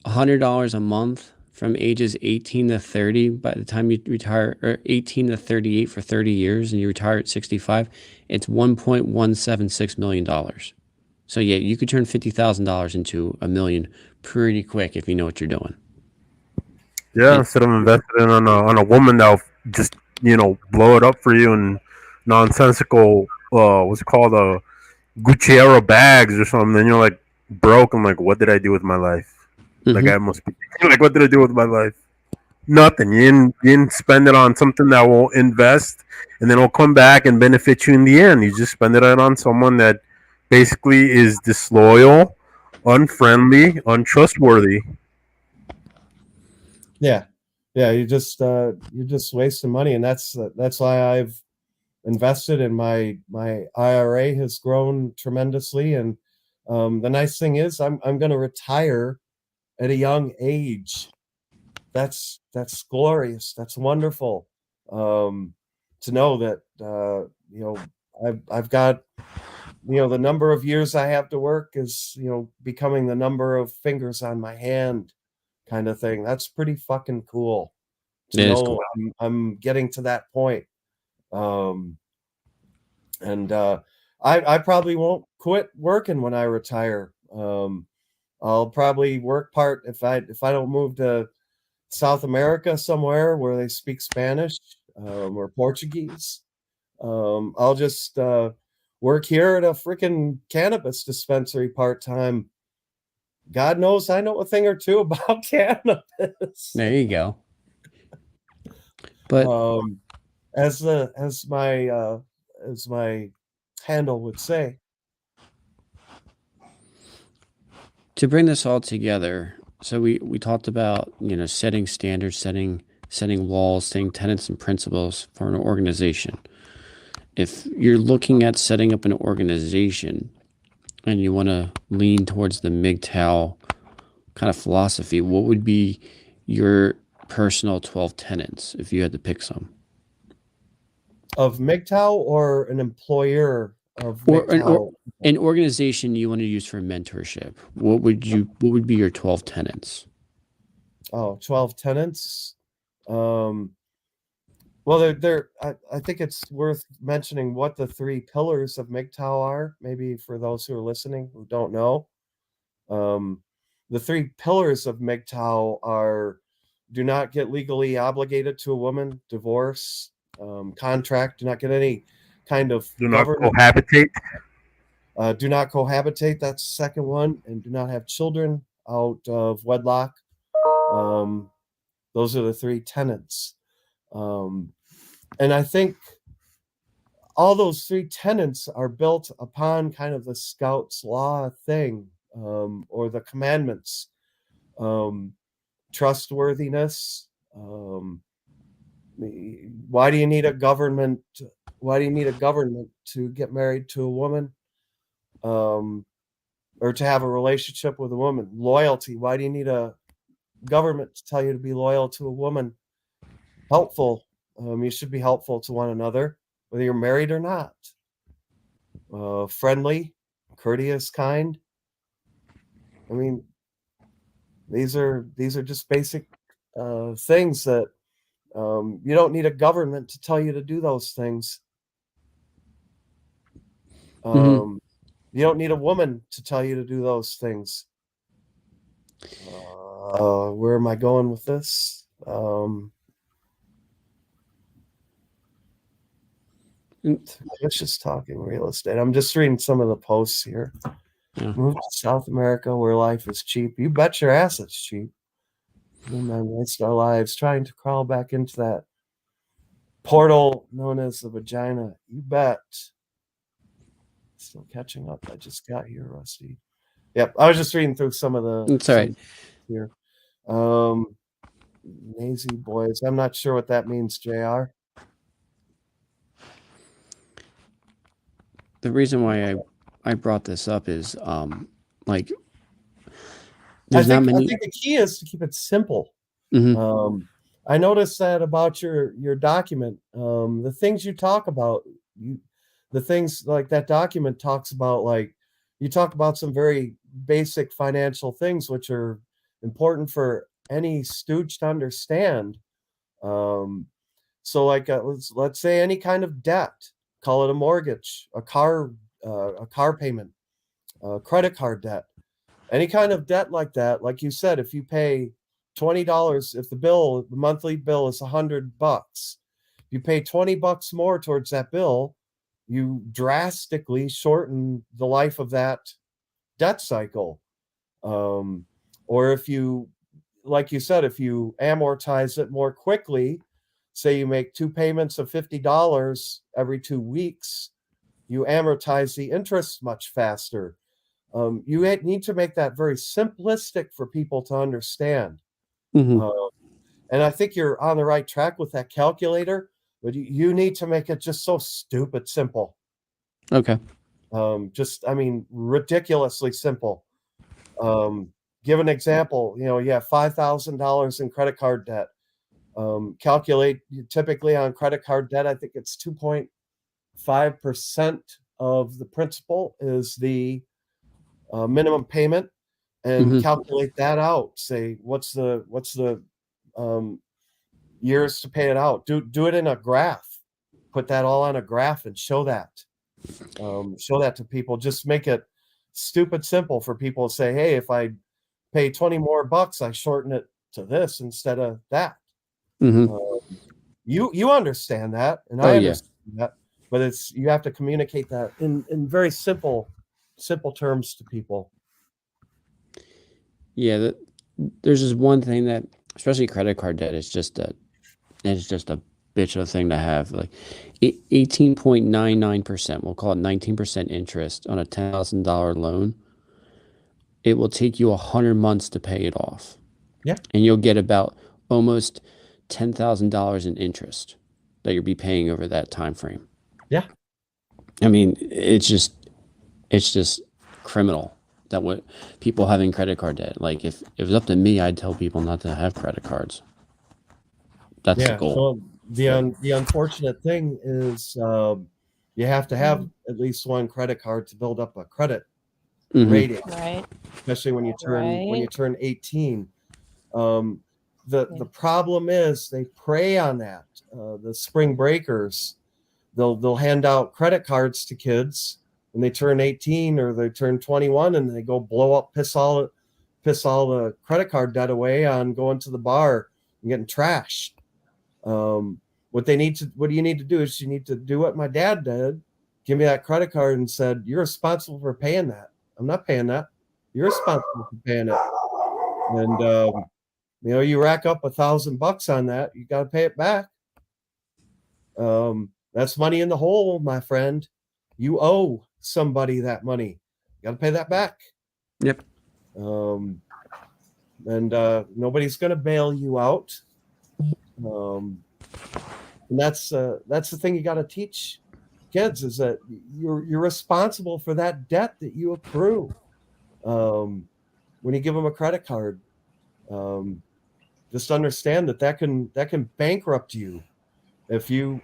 $100 a month from ages 18 to 30, by the time you retire, or 18 to 38 for 30 years, and you retire at 65, it's $1.176 million. So yeah, you could turn $50,000 into $1 million pretty quick if you know what you're doing. Yeah, instead of investing on a woman that'll just blow it up for you in nonsensical what's it called Gucciero bags or something. Then you're like broke. I'm like, what did I do with my life? Mm-hmm. Like I must be like, what did I do with my life? Nothing. You didn't spend it on something that will invest and then it'll come back and benefit you in the end. You just spend it on someone that basically is disloyal, unfriendly, untrustworthy. Yeah, you're just wasting money, and that's why I've invested in my IRA has grown tremendously, and the nice thing is I'm going to retire at a young age. That's glorious. That's wonderful to know that I've got the number of years I have to work is becoming the number of fingers on my hand, kind of thing. That's pretty fucking cool to know. Cool. I'm getting to that point. And I probably won't quit working when I retire. I'll probably work part if I don't move to South America somewhere where they speak Spanish or Portuguese. I'll just work here at a freaking cannabis dispensary part-time. God knows I know a thing or two about cannabis. There you go. But as my handle would say, to bring this all together, so we talked about setting standards, setting walls, setting tenets and principles for an organization. If you're looking at setting up an organization and you want to lean towards the MGTOW kind of philosophy, what would be your personal 12 tenets if you had to pick some? Of MGTOW or an employer of Or MGTOW. an organization you want to use for mentorship. What would be your 12 tenets? Oh, 12 tenants. Well, I think it's worth mentioning what the 3 pillars of MGTOW are, maybe for those who are listening who don't know. The 3 pillars of MGTOW are: do not get legally obligated to a woman, divorce, contract, do not get any kind of Do not government, cohabitate. do not cohabitate, that's the second one, and do not have children out of wedlock. Those are the 3 tenets. And I think all those 3 tenets are built upon kind of the Scouts law thing, or the commandments. Trustworthiness. Why do you need a government? Why do you need a government to get married to a woman? Or to have a relationship with a woman? Loyalty. Why do you need a government to tell you to be loyal to a woman? Helpful. You should be helpful to one another, whether you're married or not. Friendly, courteous, kind. I mean, these are just basic things that you don't need a government to tell you to do those things. Mhm. You don't need a woman to tell you to do those things. Where am I going with this? It's just talking real estate. I'm just reading some of the posts here. Yeah. Move to South America where life is cheap. You bet your ass it's cheap. We men waste our lives trying to crawl back into that portal known as the vagina. You bet. Still catching up. I just got here, Rusty. Yep, I was just reading through some of the. It's all right. Here. Lazy boys. I'm not sure what that means, JR. The reason why I brought this up is like there's not many. I think the key is to keep it simple. Mhm. I noticed that about your document. The things you talk about, the things like that document talks about, like you talk about some very basic financial things which are important for any stooge to understand. So like let's say any kind of debt, call it a mortgage, a car payment, credit card debt, any kind of debt like that. Like you said, if you pay $20, if the monthly bill is $100, you pay $20 more towards that bill, you drastically shorten the life of that debt cycle. Or if you, like you said, if you amortize it more quickly, say you make 2 payments of $50 every 2 weeks, you amortize the interest much faster. You need to make that very simplistic for people to understand. Mhm. And I think you're on the right track with that calculator, but you need to make it just so stupid simple. Okay. I mean, ridiculously simple. Give an example. You have $5,000 in credit card debt. Calculate typically on credit card debt, I think it's 2.5% of the principal is the minimum payment, and Mhm. calculate that out. Say what's the years to pay it out. Do it in a graph. Put that all on a graph and show that. Show that to people. Just make it stupid simple for people to say, hey, if I pay 20 more bucks, I shorten it to this instead of that. Mhm. You understand that, and Oh, I yeah. understand that, but you have to communicate that in very simple terms to people. Yeah, there's just one thing that, especially credit card debt, is just a bitch of a thing to have. Like 18.99%, we'll call it 19% interest on a $10,000 loan. It will take you 100 months to pay it off. Yeah. And you'll get about almost $10,000 in interest that you'll be paying over that time frame. Yeah. I mean, it's just criminal that what people having credit card debt. Like if it was up to me, I'd tell people not to have credit cards. That's the goal. So the unfortunate thing is You have to have at least one credit card to build up a credit Mhm. rating, Right. especially when you Right. turn 18. The problem is they prey on that. The spring breakers, they'll hand out credit cards to kids when they turn 18 or they turn 21, and they go blow up, piss all the credit card debt away on going to the bar and getting trashed. What do you need to do is you need to do what my dad did. Give me that credit card and said, "You're responsible for paying that. I'm not paying that. You're responsible for paying it." And you rack up $1,000 on that, you got to pay it back. That's money in the hole, my friend. You owe somebody that money. You got to pay that back. Yep. And nobody's going to bail you out. And that's the thing you got to teach kids, is that you're responsible for that debt that you accrue. When you give them a credit card, just understand that can bankrupt you. You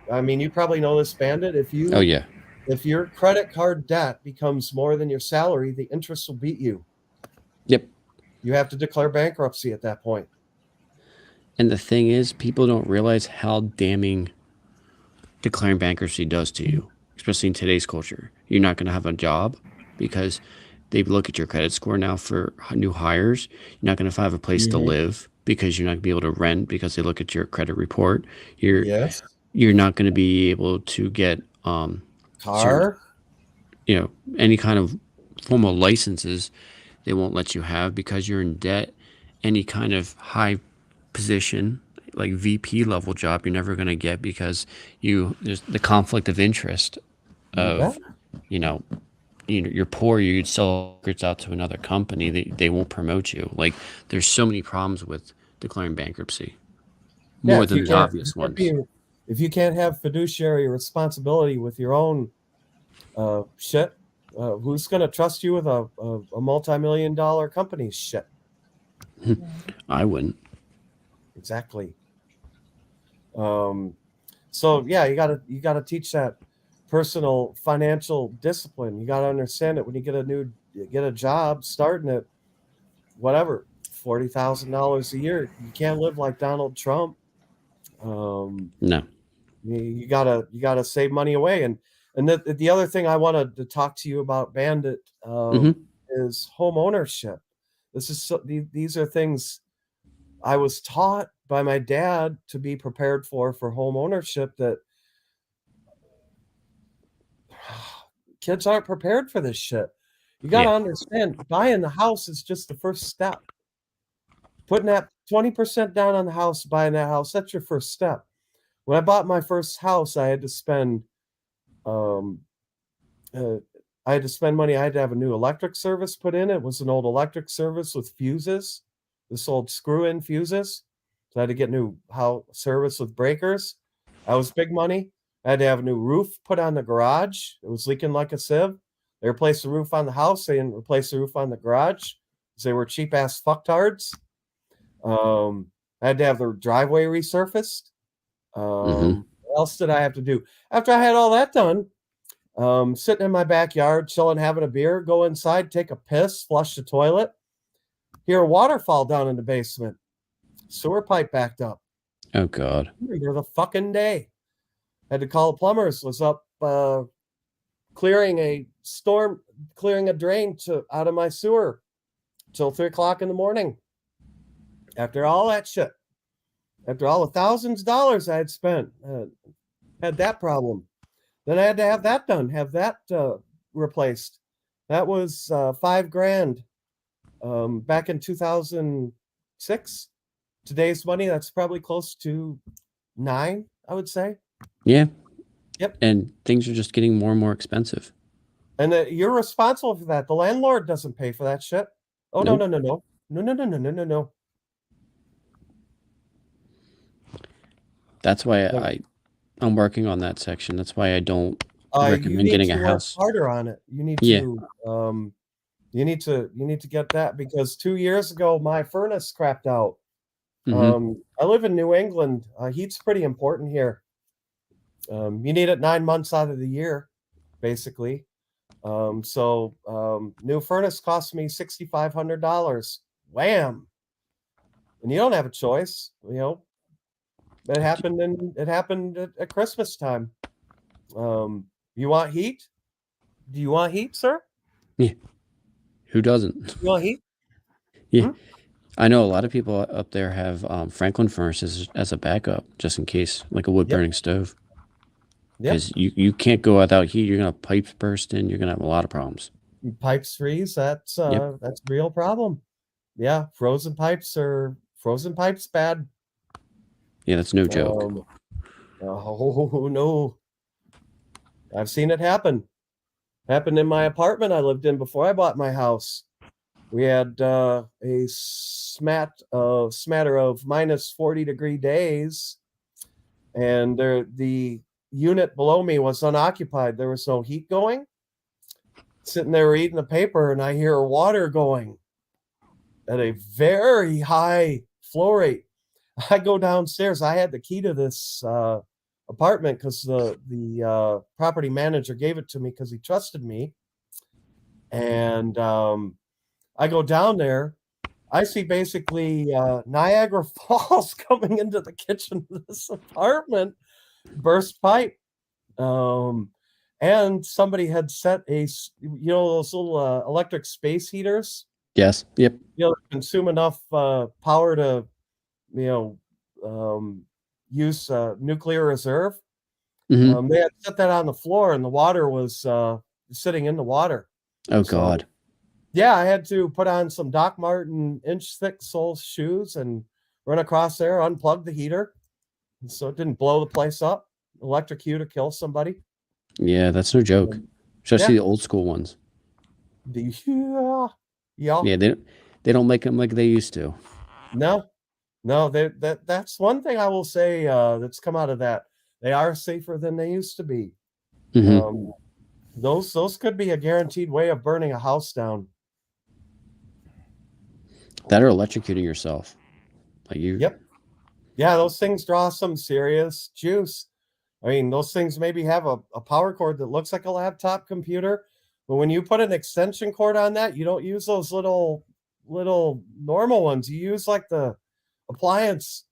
probably know this, Bandit. Oh yeah. If your credit card debt becomes more than your salary, the interest will beat you. Yep. You have to declare bankruptcy at that point. And the thing is, people don't realize how damning declaring bankruptcy does to you, especially in today's culture. You're not going to have a job because they look at your credit score now for new hires. You're not going to have a place to live because you're not going to be able to rent because they look at your credit report. You're not going to be able to get car, any kind of formal licenses. They won't let you have because you're in debt. Any kind of high position, like VP level job, you're never going to get because there's the conflict of interest of, you're poor, you'd sell secrets out to another company, they won't promote you. Like, there's so many problems with declaring bankruptcy, more than the obvious ones. If you can't have fiduciary responsibility with your own shit, who's going to trust you with a multi-million-dollar company's shit? I wouldn't. Exactly. So yeah, you gotta teach that personal financial discipline. You gotta understand it when you get a job starting at whatever $40,000 a year. You can't live like Donald Trump. No. You gotta save money away. And the other thing I wanted to talk to you about, Bandit, is home ownership. These are things I was taught by my dad to be prepared for home ownership, that kids aren't prepared for this shit. You got to understand, buying the house is just the first step. Putting that 20% down on the house, buying that house, that's your first step. When I bought my first house, I had to spend money. I had to have a new electric service put in. It was an old electric service with fuses, this old screw-in fuses. So I had to get new service with breakers. That was big money. I had to have a new roof put on the garage. It was leaking like a sieve. They replaced the roof on the house. They didn't replace the roof on the garage because they were cheap-ass fucktards. I had to have the driveway resurfaced. What else did I have to do? After I had all that done, sitting in my backyard, chilling, having a beer, go inside, take a piss, flush the toilet, hear a waterfall down in the basement. Sewer pipe backed up. Oh, God. You're the fucking day. Had to call the plumbers, was up clearing a drain out of my sewer till 3:00 in the morning. After all that shit, after all the thousands of dollars I had spent, had that problem. Then I had to have that done, have that replaced. That was $5,000 back in 2006. Today's money, that's probably close to $9,000, I would say. Yeah. Yep. And things are just getting more and more expensive. And you're responsible for that. The landlord doesn't pay for that shit. Oh, nope. No. That's why I'm working on that section. That's why I don't recommend getting a house. Work harder on it. You need to. You need to get that, because 2 years ago my furnace crapped out. I live in New England. Heat's pretty important here. You need it 9 months out of the year. basically. New furnace cost me $6,500. Wham! And you don't have a choice, you know. It happened at Christmas time. You want heat? Do you want heat, sir? Yeah. Who doesn't? You want heat? Yeah. Hmm? I know a lot of people up there have Franklin furnaces as a backup, just in case, like a wood Yep. burning stove. Yep. Because you can't go without heat. You're gonna have pipes bursting. You're gonna have a lot of problems. Pipes freeze. That's a real problem. Yeah, frozen pipes bad. Yeah, that's no joke. Oh no, I've seen it happen. Happened in my apartment I lived in before I bought my house. We had a smatter of -40-degree days, and the unit below me was unoccupied. There was no heat going. Sitting there reading the paper, and I hear water going at a very high flow rate. I go downstairs. I had the key to this apartment because the property manager gave it to me because he trusted me. And I go down there. I see basically Niagara Falls coming into the kitchen of this apartment, burst pipe. And somebody had set those little electric space heaters, Yes. Yep. consume enough power to, use nuclear reserve. Hmm. They had set that on the floor, and the water was sitting in the water. Oh So, God. yeah, I had to put on some Doc Marten inch-thick sole shoes and run across there, unplug the heater, so it didn't blow the place up, electrocute or kill somebody. Yeah, that's no joke. Especially Yeah. the old school ones. Yeah. Yeah, they don't make them like they used to. No, that's one thing I will say that's come out of that. They are safer than they used to be. Hmm. Those could be a guaranteed way of burning a house down. That or electrocuting yourself. Like you. Yep. Yeah, those things draw some serious juice. I mean, those things maybe have a power cord that looks like a laptop computer, but when you put an extension cord on that, you don't use those little normal ones. You use like the appliance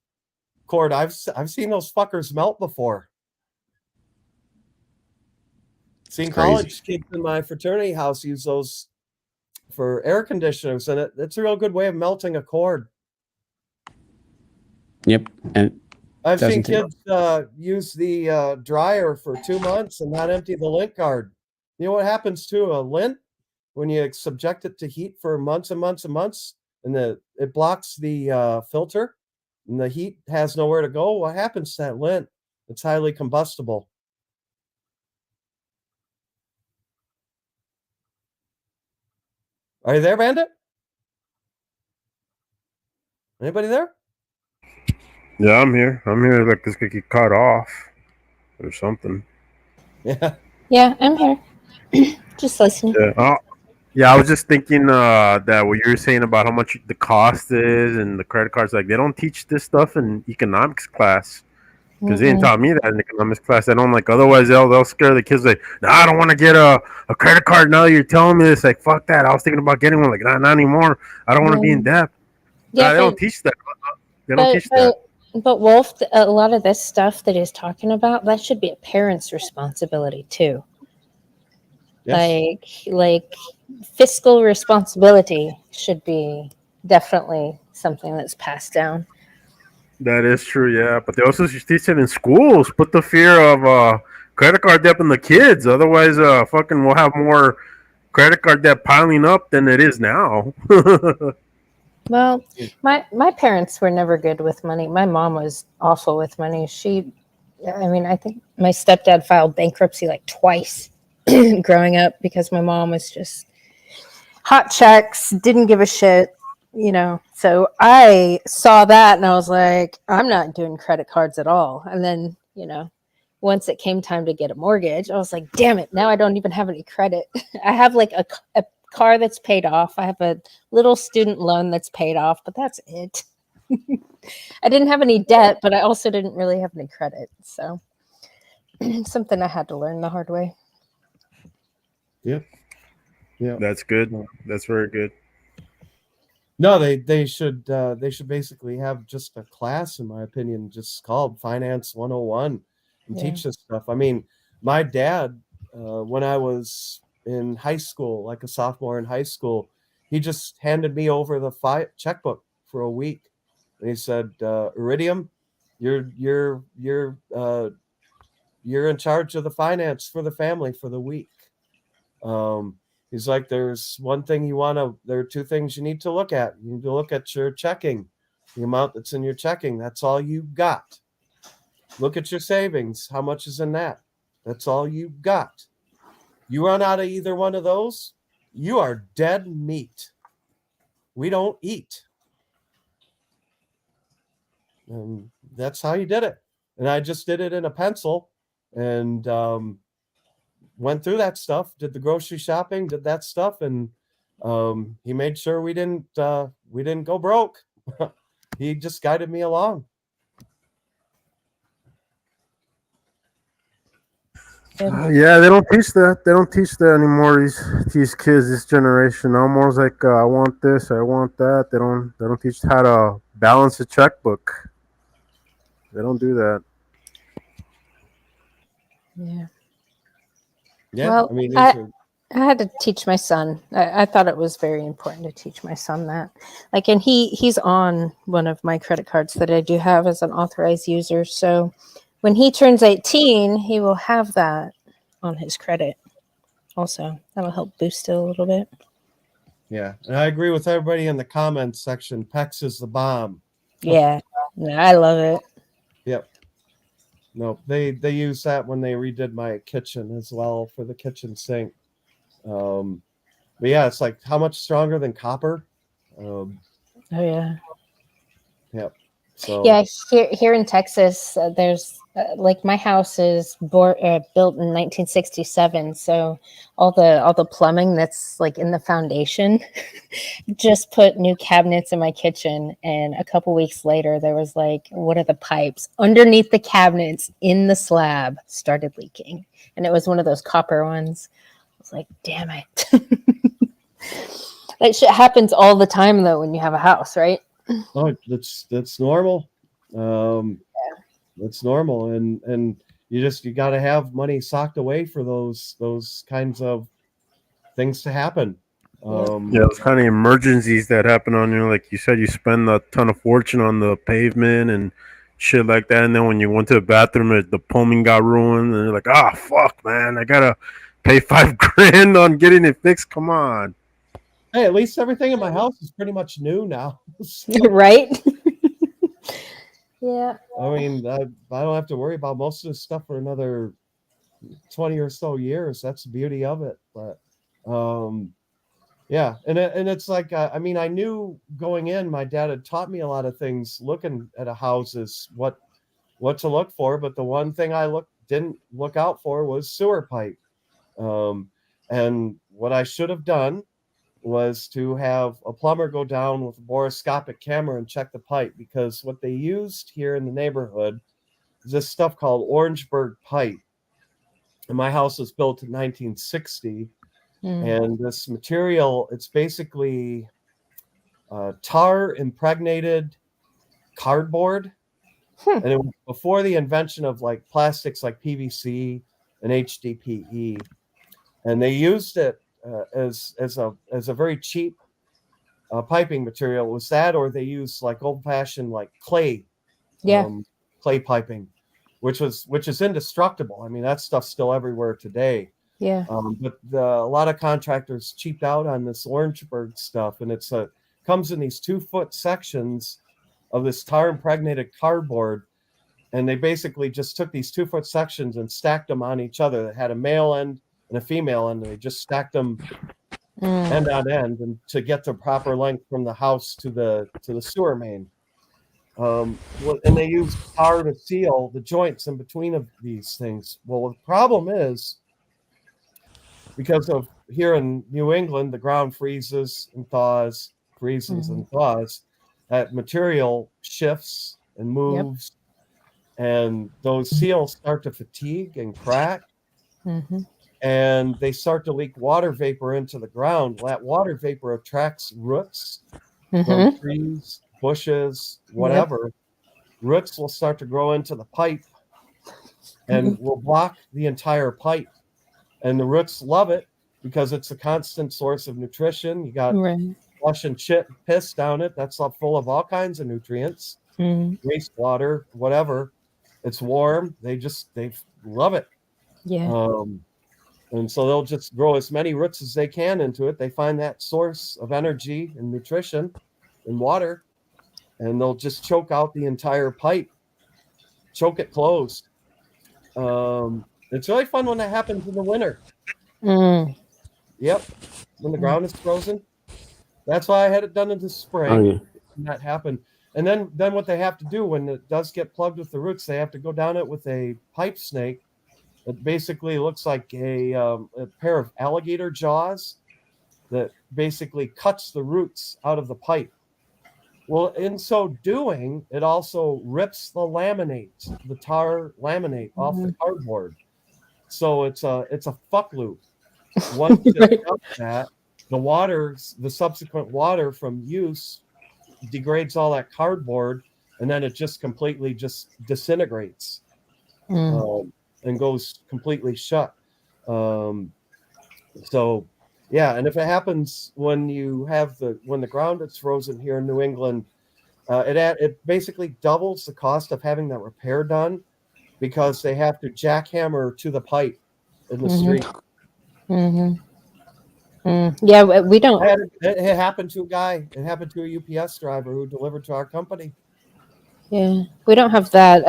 cord. I've seen those fuckers melt before. Seen college kids in my fraternity house use those for air conditioners, and it's a real good way of melting a cord. Yep. And I've seen kids use the dryer for 2 months and not empty the lint guard. You know what happens to a lint when you subject it to heat for months and months and months, and it blocks the filter, and the heat has nowhere to go? What happens to that lint? It's highly combustible. Are you there, Bandit? Anybody there? Yeah, I'm here. Like this could get cut off or something. Yeah. Yeah, I'm here. Just listening. Yeah. Yeah, I was just thinking that what you were saying about how much the cost is and the credit cards, like they don't teach this stuff in economics class because they didn't taught me that in economics class. They don't like. Otherwise, they'll scare the kids. Like, no, I don't want to get a credit card now. You're telling me this. Like, fuck that. I was thinking about getting one. Like, not anymore. I don't want to be in debt. Yeah, they don't teach that. They don't teach that. But Wolf, a lot of this stuff that he's talking about, that should be a parent's responsibility too. Yes. Like fiscal responsibility should be definitely something that's passed down. That is true, yeah. But they also should teach it in schools. Put the fear of credit card debt in the kids. Otherwise, fucking we'll have more credit card debt piling up than it is now. Well, my parents were never good with money. My mom was awful with money. I think my stepdad filed bankruptcy like twice growing up because my mom was just hot checks, didn't give a shit, So I saw that and I was like, I'm not doing credit cards at all. And then, once it came time to get a mortgage, I was like, damn it, now I don't even have any credit. I have like a car that's paid off. I have a little student loan that's paid off, but that's it. I didn't have any debt, but I also didn't really have any credit. So something I had to learn the hard way. Yeah. That's good. That's very good. No, they should basically have just a class, in my opinion, just called Finance 101 and Yeah. teach this stuff. I mean, my dad, when I was in high school, like a sophomore in high school, he just handed me over the checkbook for a week, and he said, "Iridium, you're in charge of the finance for the family for the week." He's like, there's one thing there are two things you need to look at. You need to look at your checking, the amount that's in your checking. That's all you got. Look at your savings. How much is in that? That's all you got. You run out of either one of those, you are dead meat. We don't eat. And that's how you did it. And I just did it in a pencil and went through that stuff, did the grocery shopping, did that stuff, and he made sure we didn't go broke. He just guided me along. Yeah, they don't teach that. They don't teach that anymore. These kids, this generation, almost like I want this, I want that. They don't teach how to balance a checkbook. They don't do that. Yeah. Yeah, Well, I mean, I had to teach my son. I thought it was very important to teach my son that. Like, and he's on one of my credit cards that I do have as an authorized user. So when he turns 18, he will have that on his credit. Also, that'll help boost it a little bit. yeah, and I agree with everybody in the comments section. PEX is the bomb. Yeah, I love it. Yep. No, they use that when they redid my kitchen as well for the kitchen sink. But yeah, it's like how much stronger than copper? Oh yeah. Yep. So Yeah, here in Texas, there's like my house is built in 1967, so all the plumbing that's like in the foundation. Just put new cabinets in my kitchen, and a couple weeks later, there was like one of the pipes underneath the cabinets in the slab started leaking, and it was one of those copper ones. I was like, damn it! That shit happens all the time though when you have a house, right? oh, that's normal. That's normal, and you got to have money socked away for those kinds of things to happen. Yeah, those kind of emergencies that happen on you. Like you said, you spend a ton of fortune on the pavement and shit like that, and then when you went to the bathroom, the plumbing got ruined, and you're like, "Ah, fuck, man, I gotta pay $5,000 on getting it fixed." Come on. Hey, at least everything in my house is pretty much new now. So, Right? Yeah. I mean, I don't have to worry about most of this stuff for another 20 or so years. That's the beauty of it. But yeah, and it's like I mean, I knew going in, my dad had taught me a lot of things looking at a house is what to look for, but the one thing I didn't look out for was sewer pipe. And what I should have done was to have a plumber go down with a borescopic camera and check the pipe, because what they used here in the neighborhood is this stuff called Orangeburg pipe. And my house was built in 1960, and this material, it's basically tar impregnated cardboard. And it was before the invention of like plastics like PVC and HDPE, and they used it as a very cheap piping material. It was that, or they used like old fashioned like clay, clay piping, which is indestructible. I mean, that stuff's still everywhere today. Yeah. But a lot of contractors cheaped out on this Orangeburg stuff, and comes in these 2-foot sections of this tar impregnated cardboard, and they basically just took these 2-foot sections and stacked them on each other. They had a male end and a female end, and they just stacked them end on end, and to get the proper length from the house to the sewer main. And they used tar to seal the joints in between of these things. Well, the problem is, because of here in New England, the ground freezes and thaws, and thaws. That material shifts and moves, and those seals start to fatigue and crack. and they start to leak water vapor into the ground. That water vapor attracts roots from trees, bushes, whatever. Roots will start to grow into the pipe and will block the entire pipe. And the roots love it because it's a constant source of nutrition. You got Right. flush and shit, piss down it. That's all full of all kinds of nutrients, wastewater, whatever. It's warm. They love it. Yeah. And so they'll just grow as many roots as they can into it. They find that source of energy and nutrition and water, and they'll just choke out the entire pipe, choke it closed. It's really fun when that happens in the winter. Yep, when the ground is frozen. That's why I had it done in the spring. Oh, yeah. That happened. And then what they have to do when it does get plugged with the roots, they have to go down it with a pipe snake. It basically looks like a pair of alligator jaws that basically cuts the roots out of the pipe. Well, in so doing, it also rips the laminate, the tar laminate off the cardboard. So it's a fuck loop. Once it does that, the subsequent water from use degrades all that cardboard, and then it just completely just disintegrates and goes completely shut. So yeah, and if it happens when the ground is frozen here in New England, it basically doubles the cost of having that repair done because they have to jackhammer to the pipe in the street. Yeah, we don't. It happened to a guy. It happened to a UPS driver who delivered to our company. Yeah, we don't have that.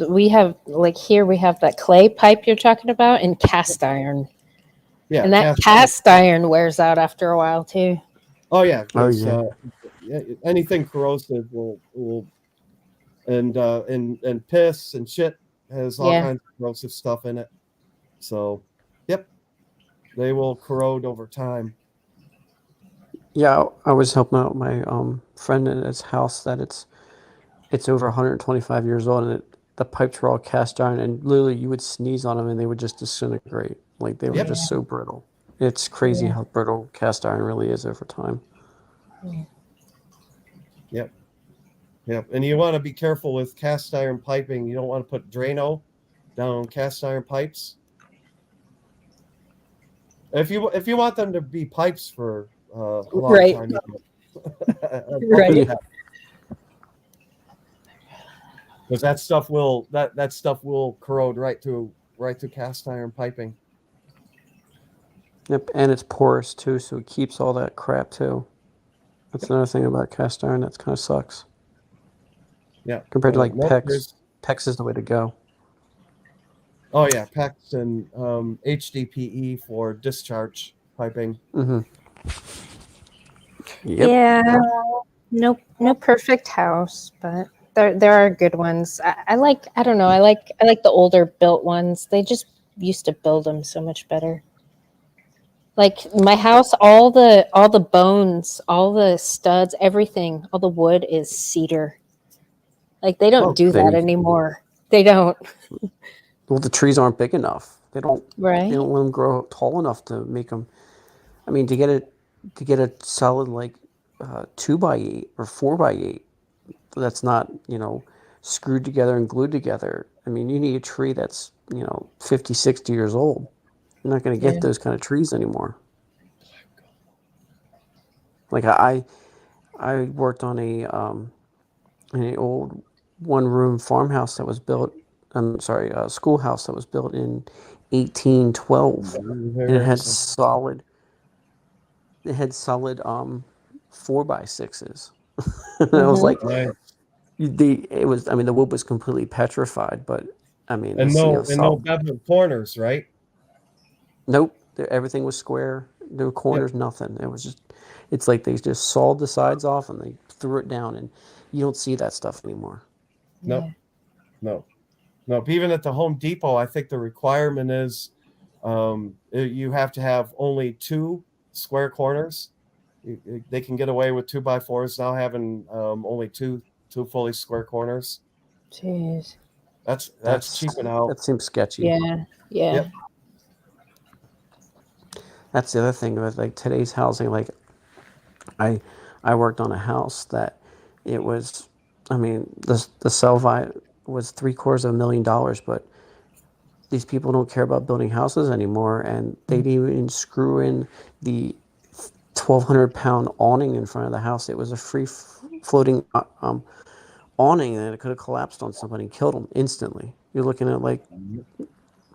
We have here we have that clay pipe you're talking about and cast iron. Yeah, and that cast iron wears out after a while too. Oh yeah, Oh, yeah. Anything corrosive will and piss and shit has all kinds of corrosive stuff in it. So, yep, they will corrode over time. Yeah, I was helping out my friend at his house that it's over 125 years old, and the pipes were all cast iron, and literally you would sneeze on them and they would just disintegrate. Like they were just so brittle. It's crazy how brittle cast iron really is over time. Yep, and you want to be careful with cast iron piping. You don't want to put Drano down cast iron pipes. If you want them to be pipes for a long time, Right. Because that stuff will corrode right through cast iron piping. Yep, and it's porous too, so it keeps all that crap too. That's another thing about cast iron that kind of sucks. Yeah, compared to like PEX. PEX is the way to go. Oh yeah, PEX and HDPE for discharge piping. Yep. Yeah, no perfect house, but there are good ones. I like the older built ones. They just used to build them so much better. Like my house, all the bones, all the studs, everything, all the wood is cedar. Like they don't do that anymore. They don't. Well, the trees aren't big enough. They don't Right. They don't let them grow tall enough to make them. I mean, to get a solid like 2x8 or 4x8, that's not screwed together and glued together. I mean, you need a tree that's 50, 60 years old. You're not going to get those kind of trees anymore. Like I worked on an old one-room farmhouse that was built. A schoolhouse that was built in 1812, and it had solid. It had solid 4x6s. I was like, it was. I mean, the wood was completely petrified, but I mean, and no bevel corners, right? Nope, everything was square. No corners, nothing. It was just. It's like they just sawed the sides off and they threw it down, and you don't see that stuff anymore. No. Even at the Home Depot, I think the requirement is you have to have only 2 square corners. They can get away with 2x4s now having only two fully square corners. Jeez. That's cheaping out. That seems sketchy. Yeah. Yep. That's the other thing with like today's housing. Like I I worked on a house that it was, I mean, the sell value was $750,000, but these people don't care about building houses anymore, and they didn't even screw in the 1,200-pound awning in front of the house. It was a free floating awning, and it could have collapsed on somebody and killed them instantly. You're looking at like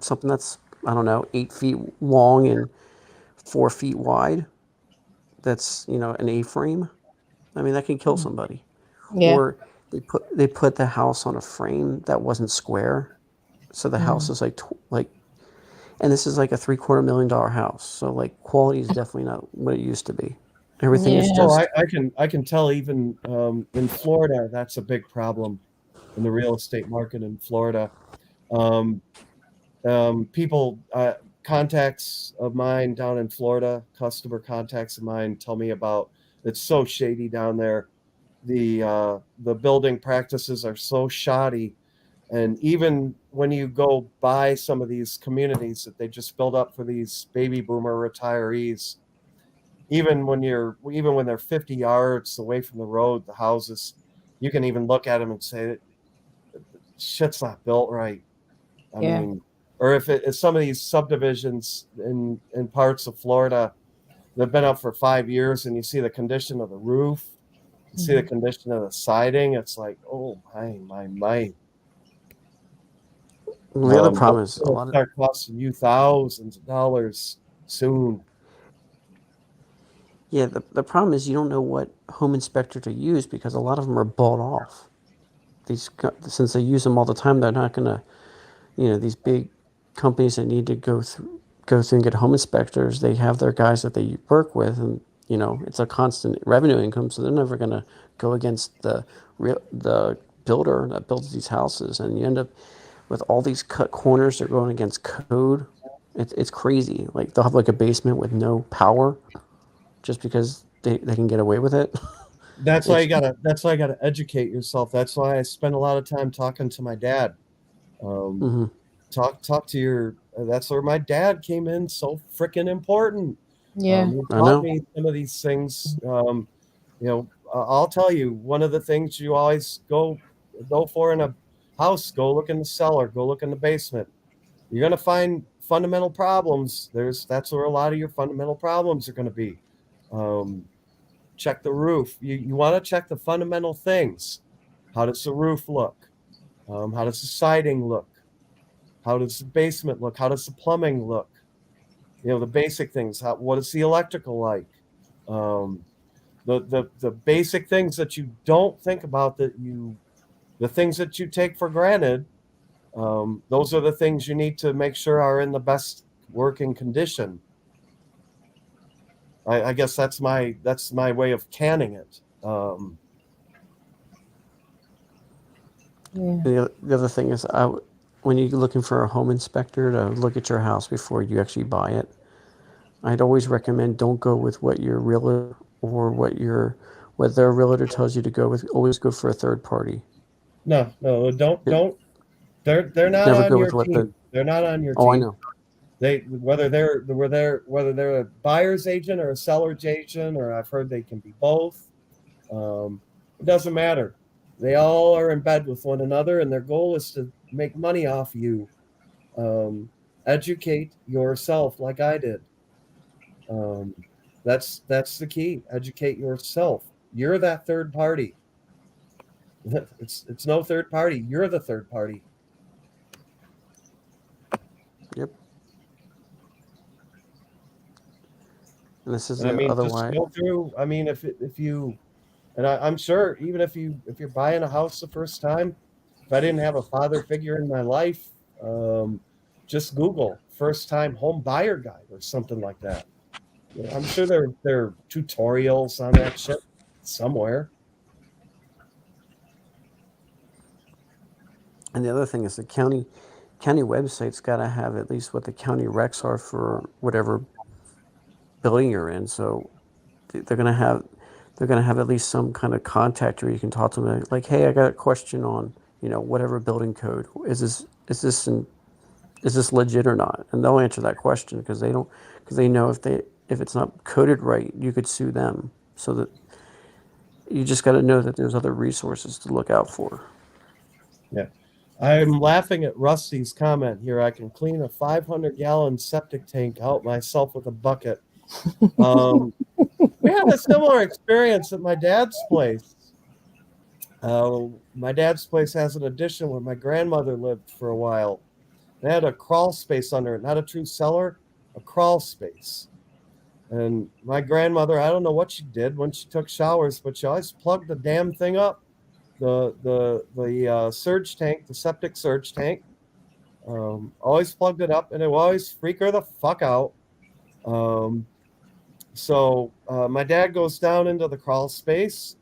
something that's, I don't know, 8 feet long and 4 feet wide. That's, an A-frame. I mean, that can kill somebody. Yeah. Or they put the house on a frame that wasn't square, so the house is like, and this is like a $750,000 house. So like quality is definitely not what it used to be. Everything is Yeah. Oh, just I can tell even in Florida, that's a big problem in the real estate market in Florida. Um, People, contacts of mine down in Florida, customer contacts of mine tell me about it's so shady down there. The building practices are so shoddy, and even when you go buy some of these communities that they just build up for these baby boomer retirees, even when they're 50 yards away from the road, the houses, you can even look at them and say shit's not built right. I Yeah. mean, or if some of these subdivisions in parts of Florida they've been up for 5 years, and you see the condition of the roof, you see the condition of the siding, it's like, oh my. the other Those problem is a will lot of start costing you thousands of dollars soon. yeah. The problem is you don't know what home inspector to use because a lot of them are bought off. Since they use them all the time, they're not gonna, these big companies that need to go through and get home inspectors. They have their guys that they work with, and it's a constant revenue income, so they're never gonna go against the builder that builds these houses, and you end up with all these cut corners. They're going against code. It's crazy. Like they'll have like a basement with no power just because they can get away with it. It's That's why you gotta educate yourself. That's why I spend a lot of time talking to my dad. Um, mhm. talk to your. That's where my dad came in. So freaking important. Yeah. He I taught know. me some of these things. I'll tell you, one of the things you always go for in a house, go look in the cellar, go look in the basement. You're gonna find fundamental problems. That's where a lot of your fundamental problems are gonna be. Um, Check the roof. You want to check the fundamental things. How does the roof look? How does the siding look? How does the basement look? How does the plumbing look? The basic things. What is the electrical like? Um, the basic things that you don't think about, the things that you take for granted. Those are the things you need to make sure are in the best working condition. I guess that's my way of canning it. Yeah. The other thing is, when you're looking for a home inspector to look at your house before you actually buy it, I'd always recommend don't go with what your realtor or what their realtor tells you to go with. Always go for a third party. No, no, It, don't. They're not Never on go your with what the. team. They're not on your Oh, I team. know. They whether they're a buyer's agent or a seller's agent, or I've heard they can be both. It doesn't matter. They all are in bed with one another, and their goal is to make money off you. Um, Educate yourself, like I did. Um, that's the key. Educate yourself. You're that third party. It's no third party. You're the third party. Yep. And this is And I mean, just otherwise. go through. I mean, if you, and I'm sure, even if you're buying a house the first time, if I didn't have a father figure in my life, um, just Google first time home buyer guide or something like that. I'm sure there are tutorials on that shit somewhere. And the other thing is the county website's got to have at least what the county recs are for whatever building you're in. So they're gonna have at least some kind of contact where you can talk to them like, hey, I got a question on whatever building code. Is this is this legit or not? And they'll answer that question because they know if it's not coded right, you could sue them. So that you just got to know that there's other resources to look out for. Yeah. I'm laughing at Rusty's comment here. I can clean a 500-gallon septic tank out myself with a bucket. We had a similar experience at my dad's place. My dad's place has an addition where my grandmother lived for a while. They had a crawl space under it, not a true cellar, a crawl space. And my grandmother, I don't know what she did when she took showers, but she always plugged the damn thing up. The surge tank, the septic surge tank, always plugged it up, and it would always freak her the fuck out. So my dad goes down into the crawl space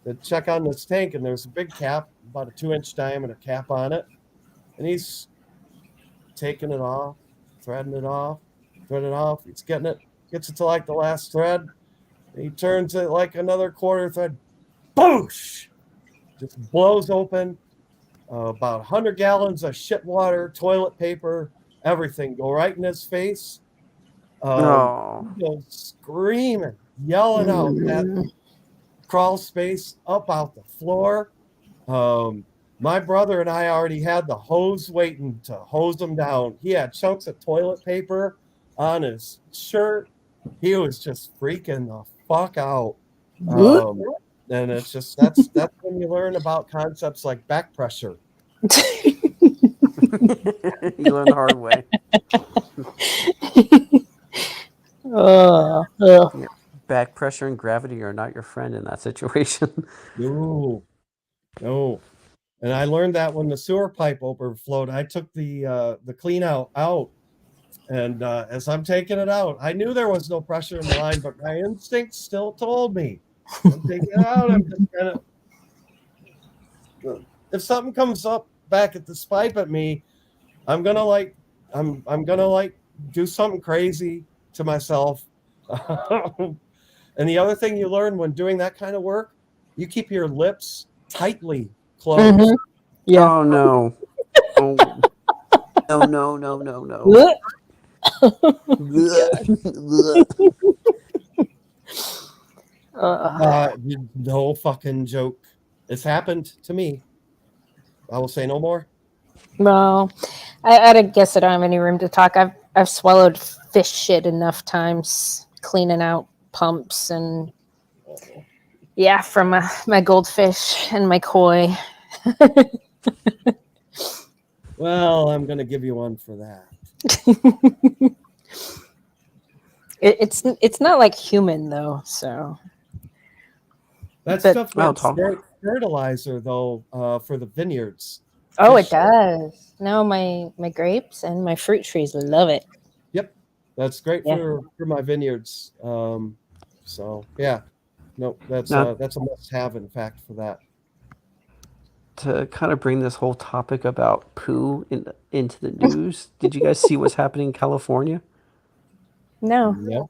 to check on this tank, and there's a big cap, about a 2-inch diameter cap on it, and he's taking it off, threading it off. He's getting it, gets it to like the last thread. He turns it like another quarter thread. Boosh! Just blows open. About 100 gallons of shit water, toilet paper, everything go right in his face. He goes screaming, yelling out that crawl space up out the floor. My brother and I already had the hose waiting to hose him down. He had chunks of toilet paper on his shirt. He was just freaking the fuck out. And it's just that's when you learn about concepts like back pressure. You learn the hard way. Yeah. Back pressure and gravity are not your friend in that situation. No. And I learned that when the sewer pipe overflowed. I took the clean out, and as I'm taking it out, I knew there was no pressure in the line, but my instinct still told me, I'm taking it out. I'm just kind of, if something comes up back at this pipe at me, I'm gonna do something crazy to myself. And the other thing you learn when doing that kind of work, you keep your lips tightly closed. Mhm. Yeah. Oh no. Oh. No. No fucking joke. It's happened to me. I will say no more. Well, I guess I don't have any room to talk. I've swallowed fish shit enough times cleaning out pumps and from my goldfish and my koi. Well, I'm gonna give you one for that. It's not like human though, so That But- stuff makes great fertilizer though, for the vineyards. oh, Fish it does. No, my grapes and my fruit trees love it. Yep, that's great Yeah. for my vineyards. So yeah, no, that's Now- a must-have. In fact, for that. To kind of bring this whole topic about poo into the news, did you guys see what's happening in California? No.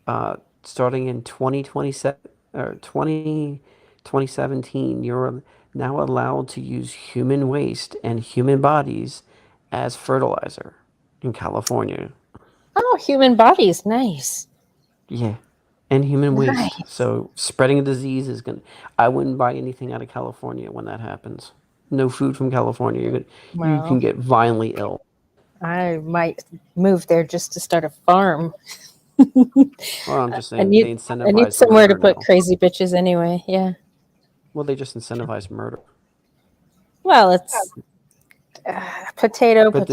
Yeah. Starting in 2027 or 2017, you're now allowed to use human waste and human bodies as fertilizer in California. Oh, human bodies, nice. Yeah. And human waste. Nice. So spreading a disease is going to... I wouldn't buy anything out of California when that happens. No food from California. You Wow. can get violently ill. I might move there just to start a farm. Well, I'm just saying they incentivize I need somewhere to murder put now. crazy bitches anyway. Yeah. Well, they just incentivize murder. Well, it's potato, But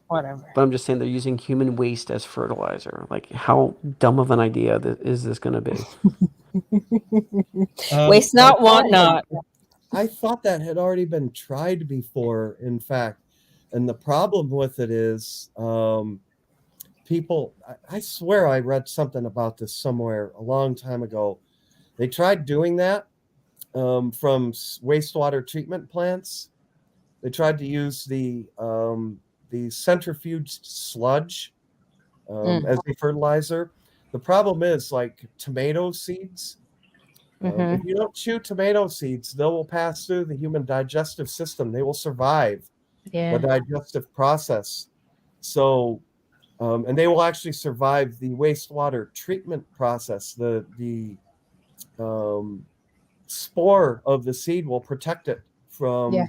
whatever. But I'm just saying they're using human waste as fertilizer. Like, how dumb of an idea is this going to be? Waste not, want not. I thought that had already been tried before, in fact. And the problem with it is people, I swear I read something about this somewhere a long time ago. They tried doing that from wastewater treatment plants. They tried to use the centrifuged sludge as a fertilizer. The problem is, like tomato seeds, if you don't chew tomato seeds, they will pass through the human digestive system. They will survive. Yeah. the digestive process. So, and they will actually survive the wastewater treatment process. The spore of the seed will protect it Yeah.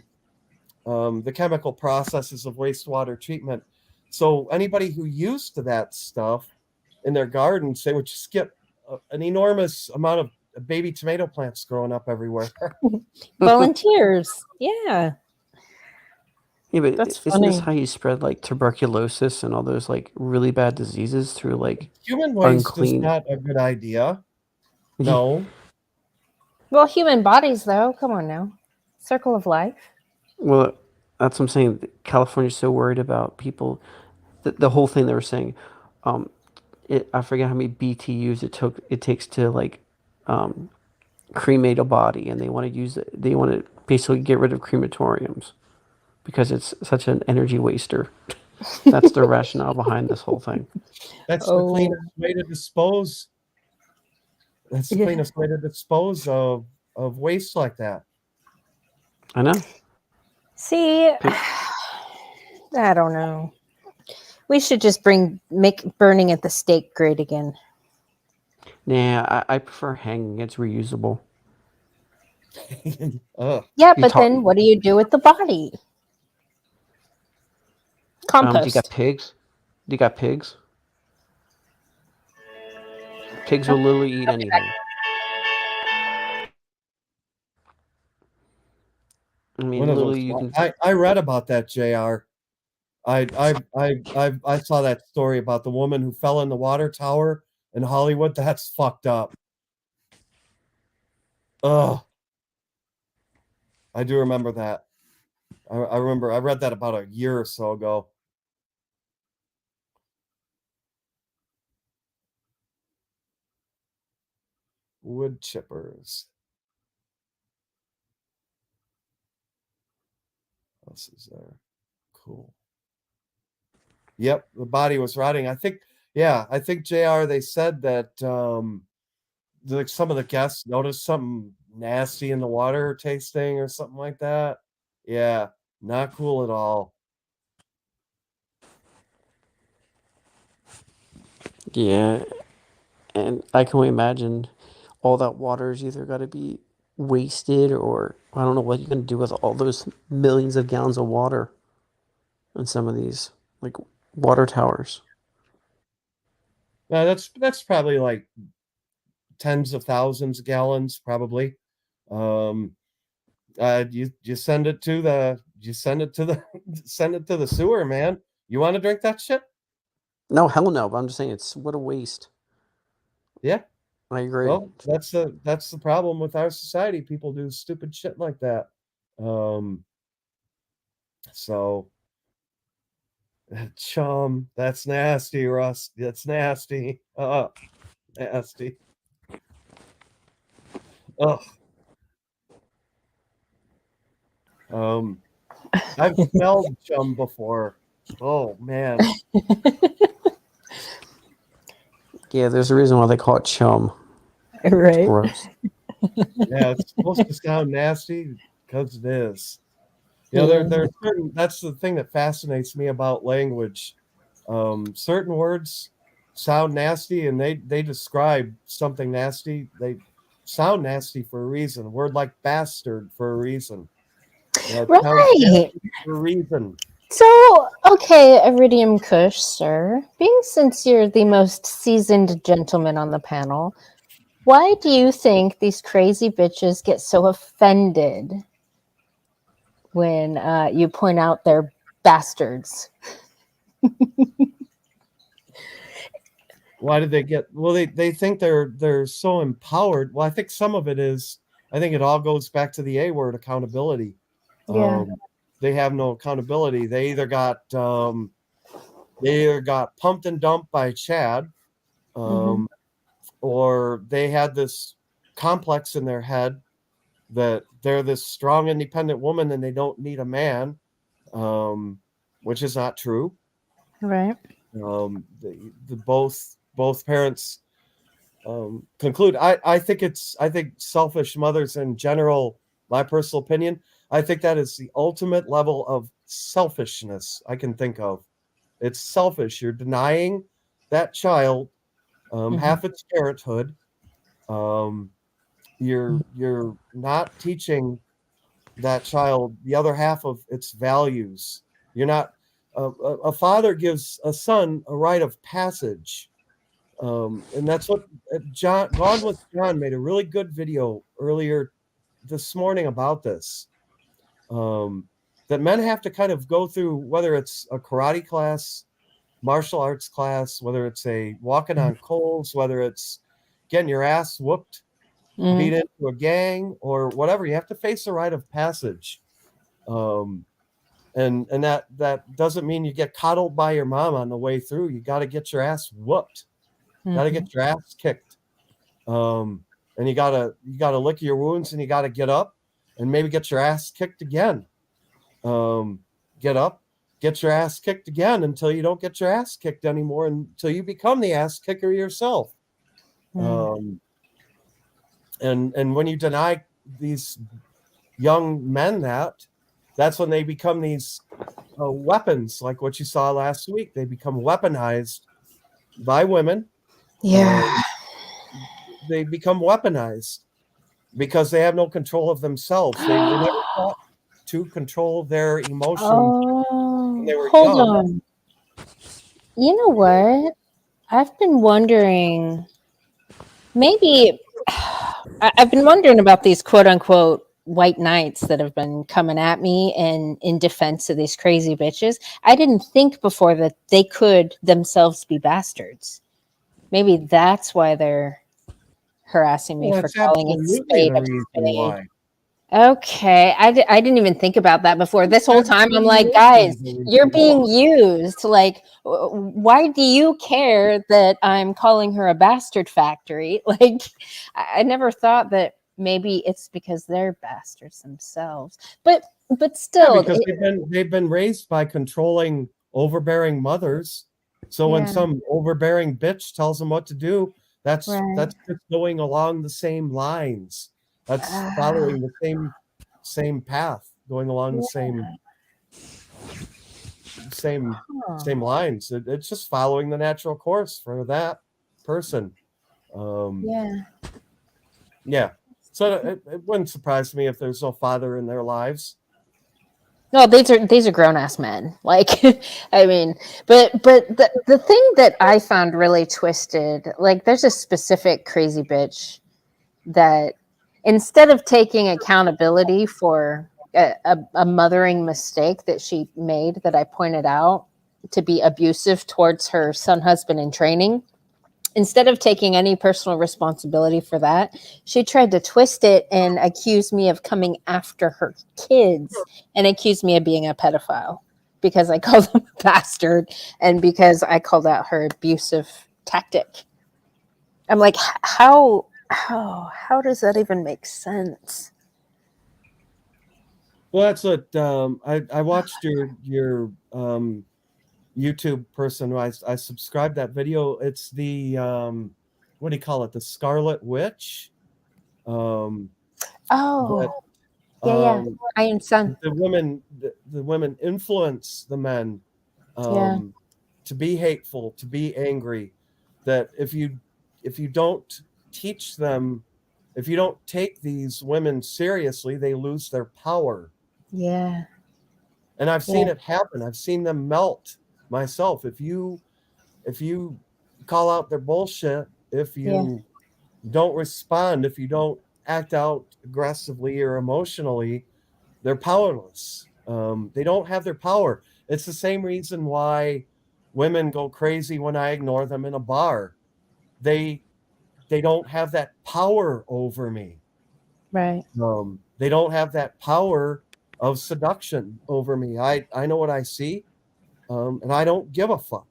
from the chemical processes of wastewater treatment. So anybody who used to that stuff in their gardens, they would just get an enormous amount of baby tomato plants growing up everywhere. Volunteers. Yeah. Yeah, but That's isn't this funny. how you spread like tuberculosis and all those like really bad diseases through like Human waste is unclean? not a good idea. No. Well, human bodies, though. Come on now. Circle of life. Well, that's what I'm saying. California's so worried about people. The whole thing they were saying, um, I forget how many BTUs it takes to like um, cremate a body, and they want to use it. They want to basically get rid of crematoriums because it's such an energy waster. That's the rationale behind this whole thing. That's the Oh. cleanest way to dispose. That's the Yeah. cleanest way to dispose of waste like that. I know. See, I don't know. We should just make burning at the stake great again. Nah, I prefer hanging. It's reusable. Ugh. Yeah, You but talk. then what do you do with the body? Do you got Compost. pigs? Do you got pigs? Pigs will literally eat anything. I mean, One of those. literally, you can. I read about that, JR. I saw that story about the woman who fell in the water tower in Hollywood. That's fucked up. Ugh. I do remember that. I remember I read that about a year or so ago. Wood chippers. What else is there? Cool. Yep, the body was rotting. I think, yeah, I think JR, they said that like some of the guests noticed something nasty in the water tasting or something like that. Yeah, not cool at all. Yeah, and I can only imagine all that water's either got to be wasted or I don't know what you're gonna do with all those millions of gallons of water in some of these like water towers. Yeah, that's probably like tens of thousands of gallons, probably. Um, you send it to the send it to the sewer, man. You want to drink that shit? No, hell no. But I'm just saying it's what a waste. Yeah. I agree. Well, that's the problem with our society. People do stupid shit like that. Um, so chum, that's nasty, Russ. That's nasty. Nasty. Ugh. I've smelled chum before. Oh man. Yeah, there's a reason why they call it chum. It's Right. gross. Yeah, it's supposed to sound nasty because it is. You know, Yeah. there's certain. That's the thing that fascinates me about language. Certain words sound nasty, and they describe something nasty. They sound nasty for a reason. A word like bastard for a reason. It sounds Right. nasty for a reason. So, okay, Iridium Kush, sir, being since you're the most seasoned gentleman on the panel, why do you think these crazy bitches get so offended when you point out they're bastards? Why did they get? Well, they think they're so empowered. Well, I think some of it is. I think it all goes back to the A word, accountability. Yeah. They have no accountability. They either got pumped and dumped by Chad, or they had this complex in their head that they're this strong, independent woman and they don't need a man, which is not true. Right. The both parents conclude. I think selfish mothers in general. My personal opinion. I think that is the ultimate level of selfishness I can think of. It's selfish. You're denying that child half its parenthood. You're not teaching that child the other half of its values. You're not. A father gives a son a rite of passage, and that's what Gone with John made a really good video earlier this morning about this. That men have to kind of go through, whether it's a karate class, martial arts class, whether it's a walking on coals, whether it's getting your ass whooped, beat into a gang, or whatever. You have to face a rite of passage. And that doesn't mean you get coddled by your mom on the way through. You got to get your ass whooped. Got to get your ass kicked. And you gotta lick your wounds, and you got to get up and maybe get your ass kicked again. Get up, get your ass kicked again until you don't get your ass kicked anymore, until you become the ass kicker yourself. And when you deny these young men that's when they become these weapons, like what you saw last week. They become weaponized by women. They become weaponized because they have no control of themselves. They were never taught to control their emotions when they were hold young. on. You know what? I've been wondering, maybe I've been wondering about these quote unquote white knights that have been coming at me and in defense of these crazy bitches. I didn't think before that they could themselves be bastards. Maybe that's why they're harassing me for That's calling it absolutely spade the a reason spade. why. Okay, I didn't even think about that before. This whole time, I'm like, Absolutely guys, the reason you're being why. used. Like, why do you care that I'm calling her a bastard factory? Like, I never thought that maybe it's because they're bastards themselves. But Yeah, still, because they've been raised by controlling, overbearing mothers. So when yeah, some overbearing bitch tells them what to do, that's right. just going along the same lines. That's following the same path, going along the same lines. It's just following the natural course for that person. Yeah. Yeah. So it wouldn't surprise me if there's no father in their lives. No, these are grown ass men. Like, I mean, but the thing that I found really twisted, like, there's a specific crazy bitch that instead of taking accountability for a mothering mistake that she made that I pointed out to be abusive towards her son husband in training, instead of taking any personal responsibility for that, she tried to twist it and accuse me of coming after her kids and accuse me of being a pedophile because I called them a bastard and because I called out her abusive tactic. I'm like, how does that even make sense? Well, that's what I watched your YouTube person. I subscribed that video. It's the what do you call it? The Scarlet Witch. Um, that Oh, yeah. Iron Sun. the women influence the men Yeah. to be hateful, to be angry. That if you don't teach them, if you don't take these women seriously, they lose their power. Yeah. And I've seen it happen. I've seen them melt myself. If you call out their bullshit, if you don't respond, if you don't act out aggressively or emotionally, they're powerless. They don't have their power. It's the same reason why women go crazy when I ignore them in a bar. They don't have that power over me. Right. They don't have that power of seduction over me. I know what I see, and I don't give a fuck.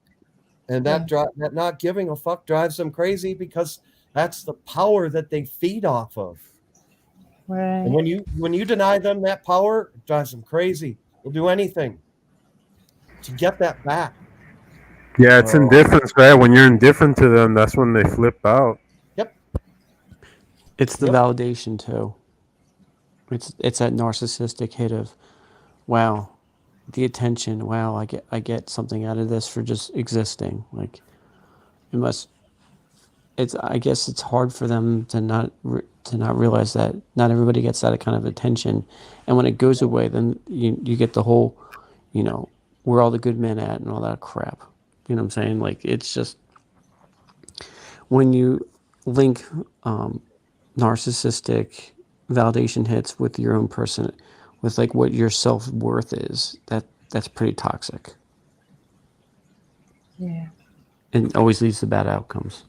And that not giving a fuck drives them crazy because that's the power that they feed off of. Right. And when you deny them that power, it drives them crazy. They'll do anything to get that back. Yeah, it's indifference, right? When you're indifferent to them, that's when they flip out. Yep. It's the validation too. It's that narcissistic hit of, wow, the attention. Wow, I get something out of this for just existing. Like it must. It's I guess it's hard for them to not realize that not everybody gets that kind of attention, and when it goes away, then you get the whole, you know, where all the good men at and all that crap. You know what I'm saying? Like it's just when you link narcissistic validation hits with your own person, with like what your self-worth is, that's pretty toxic Yeah. and always leads to bad outcomes.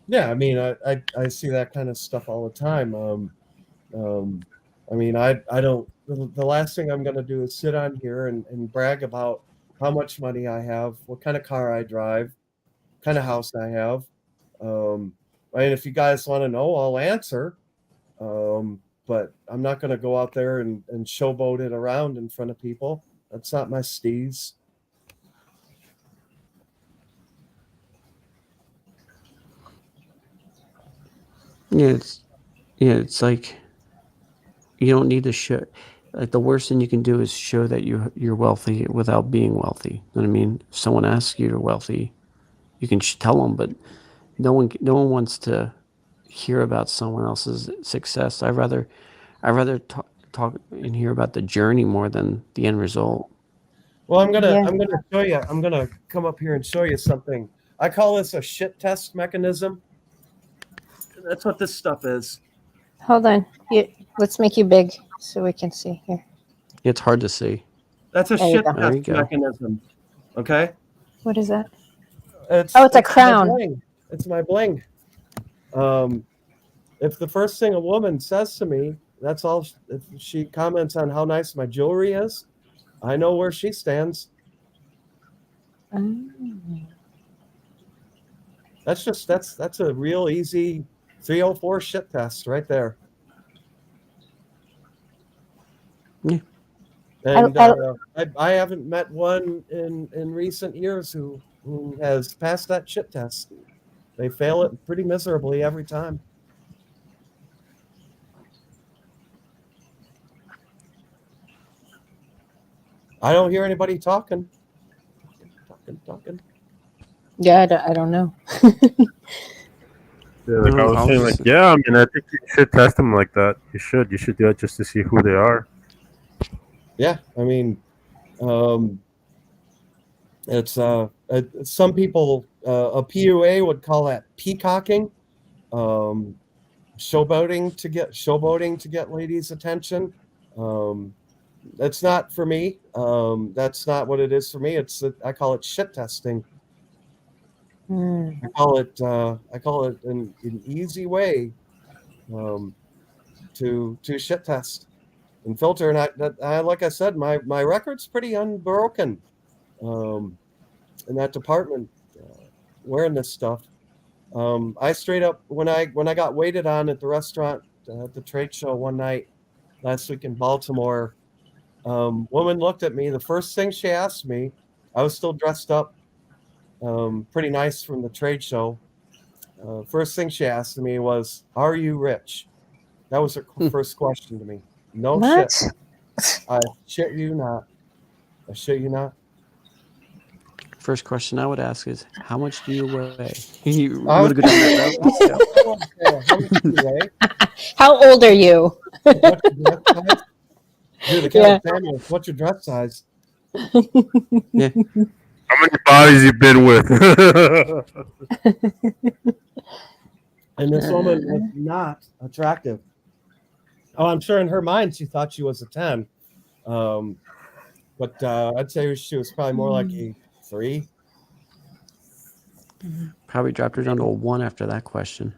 Yeah, I mean, I see that kind of stuff all the time. I mean, I don't. The last thing I'm going to do is sit on here and brag about how much money I have, what kind of car I drive, what kind of house I have. I mean, if you guys want to know, I'll answer. But I'm not going to go out there and showboat it around in front of people. That's not my steez. Yeah, it's like you don't need to show. Like the worst thing you can do is show that you're wealthy without being wealthy. You know what I mean? If someone asks you you're wealthy, you can tell them, but no one wants to hear about someone else's success. I'd rather talk and hear about the journey more than the end result. Well, Yeah. I'm gonna show you. I'm gonna come up here and show you something. I call this a shit test mechanism. That's what this stuff is. Hold on. Let's make you big so we can see here. It's hard to see. That's a There you shit go. There you test go. mechanism. Okay. What is that? It's Oh, it's a my crown. bling. It's my bling. If the first thing a woman says to me, that's all. If she comments on how nice my jewelry is, I know where she stands. That's a real easy 304 shit test right there. Yeah. And I haven't met one in recent years who has passed that shit test. They fail it pretty miserably every time. I don't hear anybody talking. Talking. Yeah, I don't know. Yeah, like I was saying, like, yeah, I mean, I think you should test them like that. You should do that just to see who they are. Yeah, I mean, it's some people a PUA would call that peacocking, showboating to get ladies' attention. That's not for me. That's not what it is for me. I call it shit testing. I call it an easy way to shit test and filter. And I like I said, my record's pretty unbroken in that department, wearing this stuff. I straight up when I got waited on at the restaurant at the trade show one night last week in Baltimore, woman looked at me. The first thing she asked me, I was still dressed up pretty nice from the trade show. First thing she asked me was, "Are you rich?" That was her first question to me. No What? shit. I shit you not. I shit you not. First question I would ask is, how much do you weigh? You I want to go down that route? Let's go. How much do you weigh? How old are you? What's your dress size? Dude, the Yeah. family. What's your dress size? Yeah. How many bodies you been with? And this woman was not attractive. Oh, I'm sure in her mind she thought she was a 10. But I'd say she was probably more like a 3. Probably dropped her down to a 1 after that question.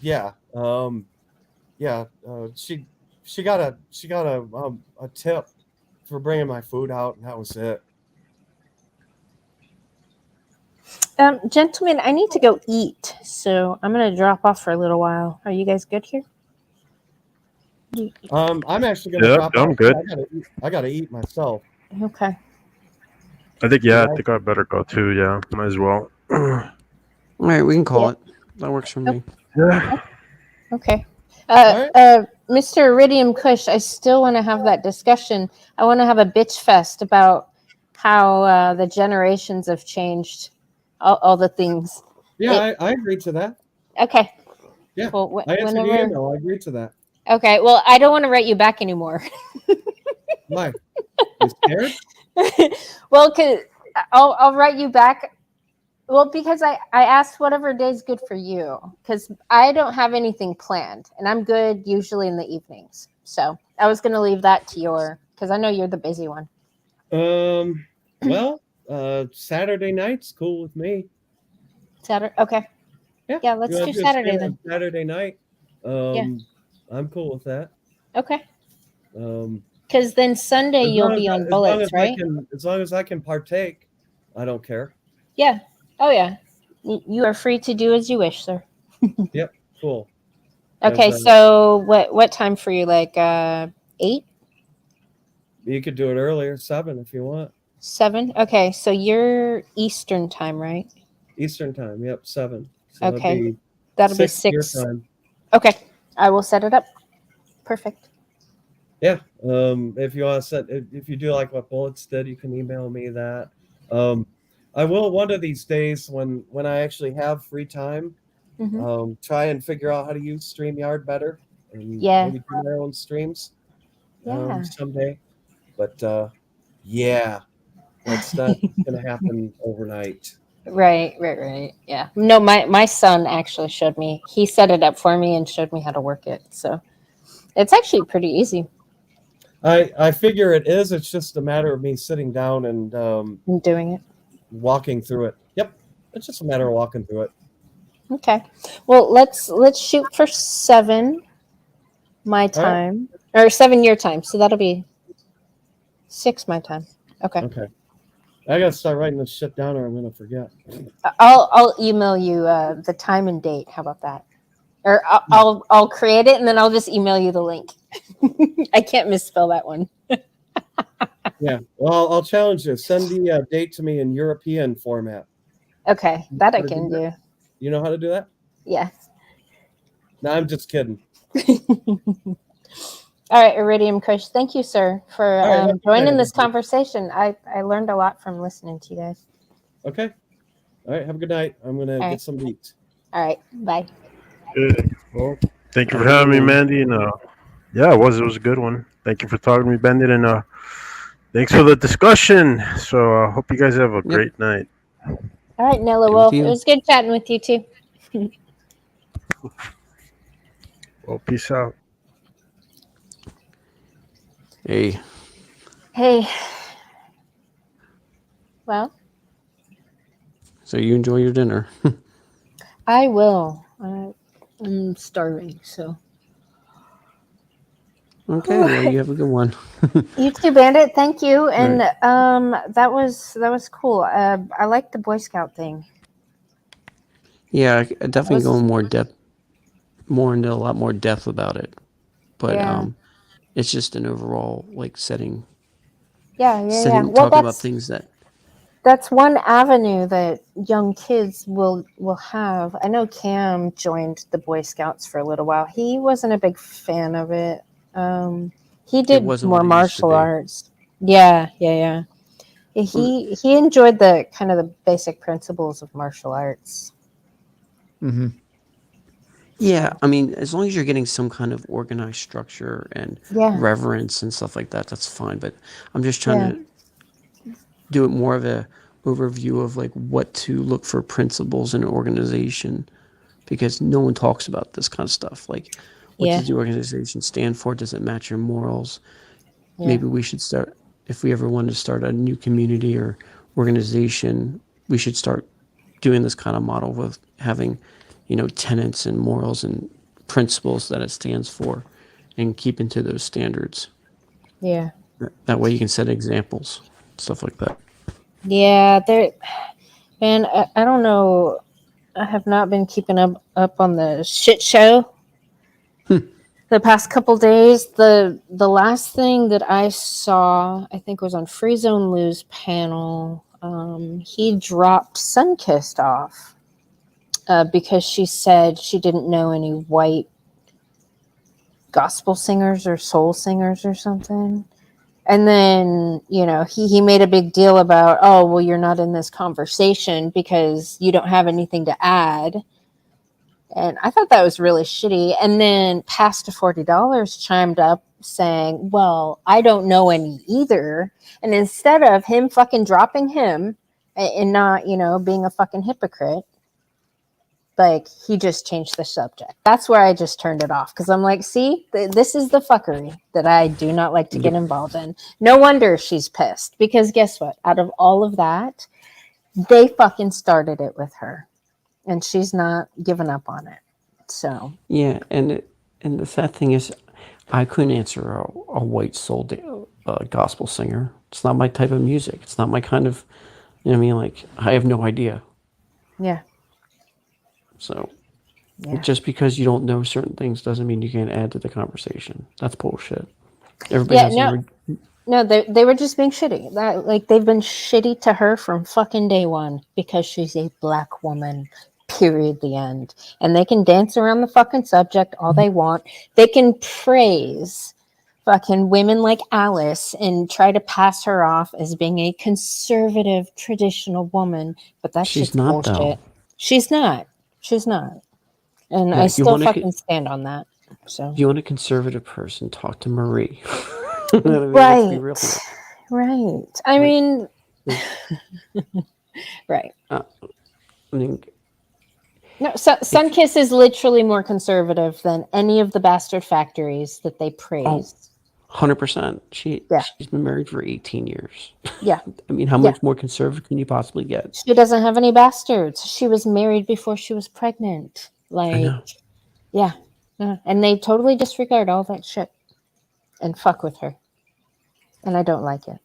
Yeah. She got a tip for bringing my food out, and that was it. Gentlemen, I need to go eat, so I'm gonna drop off for a little while. Are you guys good here? I'm actually gonna Yeah, drop I'm off. good. I gotta eat myself. Okay. I think I better go too. Yeah, might as well. All right, we can call it. That works for me. Yeah. Okay. All right. Mr. Iridium Kush, I still want to have that discussion. I want to have a bitch fest about how the generations have changed all the things. Yeah, I agree to that. Okay. Yeah, Well, I answered the whenever. email. I agree to that. Okay. Well, I don't want to write you back anymore. Why? You scared? Well, cause I'll write you back. Well, because I asked whatever day's good for you, because I don't have anything planned, and I'm good usually in the evenings. So I was gonna leave that to your, because I know you're the busy one. Well, Saturday night's cool with me. Saturday. Okay. Yeah. Yeah, let's do Do a Saturday stream then. on Saturday night. Yeah. I'm cool with that. Okay. Um, Because then Sunday as you'll long as be I, on bullets, right? as long as I can partake, I don't care. Yeah. Oh yeah. You are free to do as you wish, sir. Yep. Cool. Okay. As, So what time for you? Like 8, you could do it earlier, 7 if you want. 7? Okay. So you're Eastern time, right? Eastern time. Yep, 7. So Okay. That'll be 6 your 6. time. Okay. I will set it up. Perfect. Yeah. If you want to if you do like what Bullets did, you can email me that. I will one of these days when I actually have free time, Hmm. try and figure out how to use StreamYard better and Yeah. maybe do my own streams Yeah. someday. But yeah, that's not gonna happen overnight. Right. Yeah. No, my son actually showed me. He set it up for me and showed me how to work it. So it's actually pretty easy I figure it is. It's just a matter of me sitting down and in doing it. walking through it. Yep, it's just a matter of walking through it. Okay. Well, let's shoot for 7 my All right. time, or 7 your time. So that'll be 6 my time. Okay. Okay. I gotta start writing this shit down, or I'm gonna forget. I'll email you the time and date. How about that? Or I'll create it and then I'll just email you the link. I can't misspell that one. Yeah. Well, I'll challenge you. Send the date to me in European format. Okay, You know that I how to can do that? do. You know how to do that? Yeah. No, I'm just kidding. All right, Iridium Kush. Thank you, sir, for All right. Have a good joining night, this everybody. conversation. I learned a lot from listening to you guys. Okay. All right. Have a good night. I'm gonna All get right. some to eat. All right. Bye. Good. Well, thank you Have for a good having me, one. Mandy. And yeah, it was a good one. Thank you for talking to me, Bandit, and thanks for the discussion. So I hope you guys have a Yep. great night. All right, Nella Same Wolf. to It you. was good chatting with you too. Well, peace out. Hey. Hey. Well, So you enjoy your dinner. I will. I'm starving, so. Okay. Well, you have a good one. You too, Bandit. Thank you. And Right. that was cool. I like the Boy Scout thing. Yeah, I definitely Was- go more into a lot more depth about it. But Yeah. it's just an overall like setting, Yeah. Well, talking about things that that's one avenue that young kids will have. I know Cam joined the Boy Scouts for a little while. He wasn't a big fan of it. He it did wasn't more what it used to martial be. arts. Yeah. He enjoyed the kind of the basic principles of martial arts. Mm-hmm. Yeah, I mean, as long as you're getting some kind of organized structure and Yeah. reverence and stuff like that, that's fine. But I'm just trying Yeah. to do it more of a overview of like what to look for principles in an organization, because no one talks about this kind of stuff. Like, what Yeah. does the organization stand for? Does it match your morals? Yeah. Maybe we should start, if we ever want to start a new community or organization, we should start doing this kind of model with having, tenets and morals and principles that it stands for, and keeping to those standards. Yeah. That way you can set examples, stuff like that. Yeah. Man, I don't know. I have not been keeping up on the shit show the past couple days. The last thing that I saw, I think, was on Free Zone Lou's panel. He dropped Sunkissed off because she said she didn't know any white gospel singers or soul singers or something. And then, you know, he made a big deal about, oh, well, you're not in this conversation because you don't have anything to add. And I thought that was really shitty. And then Past to $40 chimed up saying, well, I don't know any either. And instead of him fucking dropping him and not, you know, being a fucking hypocrite, like, he just changed the subject. That's where I just turned it off. Because I'm like, see, this is the fuckery that I do not like to get involved in. No wonder she's pissed. Because guess what? Out of all of that, they fucking started it with her. And she's not giving up on it. So. Yeah, and the sad thing is, I couldn't answer a white soul gospel singer. It's not my type of music. It's not my kind of, you know what I mean? Like, I have no idea. Yeah. So, Yeah. just because you don't know certain things doesn't mean you can't add to the conversation. That's bullshit. Everybody has No, they were just being shitty. Like, they've been shitty to her from fucking day one because she's a black woman. Period. The end. And they can dance around the fucking subject all they want. They can praise fucking women like Alice and try to pass her off as being a conservative, traditional woman. But that's She's just not, bullshit. though. She's not. She's not. And Yeah, I still fucking stand on that. So. If you want a conservative person, talk to Marie. You know what I mean? Right. Let's be real here. Right. I mean, right. I mean, no, Sunkiss is literally more conservative than any of the bastard factories that they praise. 100%. She's been married for 18 years. Yeah. I mean, how much more conservative can you possibly get? She doesn't have any bastards. She was married before she was pregnant. Like, I know. Yeah. And they totally disregard all that shit and fuck with her. And I don't like it.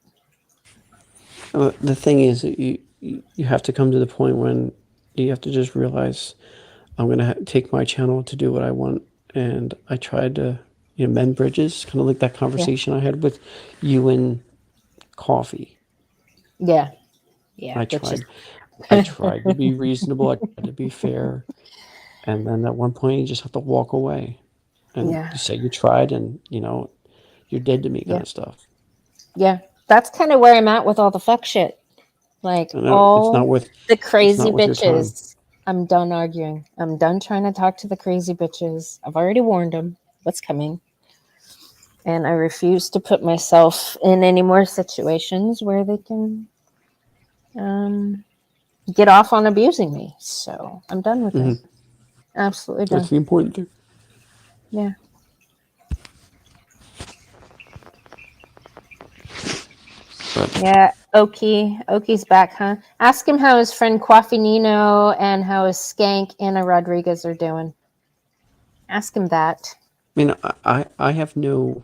The thing is, you have to come to the point when you have to just realize I'm going to take my channel to do what I want. And I tried to, mend bridges, kind of like that conversation I had with you and Coffee. Yeah. Yeah. I tried to be reasonable. I tried to be fair. And then at one point, you just have to walk away. And you say you tried and, you're dead to me kind of stuff. Yeah. That's kind of where I'm at with all the fuck shit. Like, all the crazy bitches. I'm done arguing. I'm done trying to talk to the crazy bitches. I've already warned them what's coming. And I refuse to put myself in any more situations where they can get off on abusing me. So I'm done with it. Absolutely done. That's the important thing. Yeah. Yeah, Oki's back, huh? Ask him how his friend Quaffinino and how his skank Anna Rodriguez are doing. Ask him that. I mean, I have no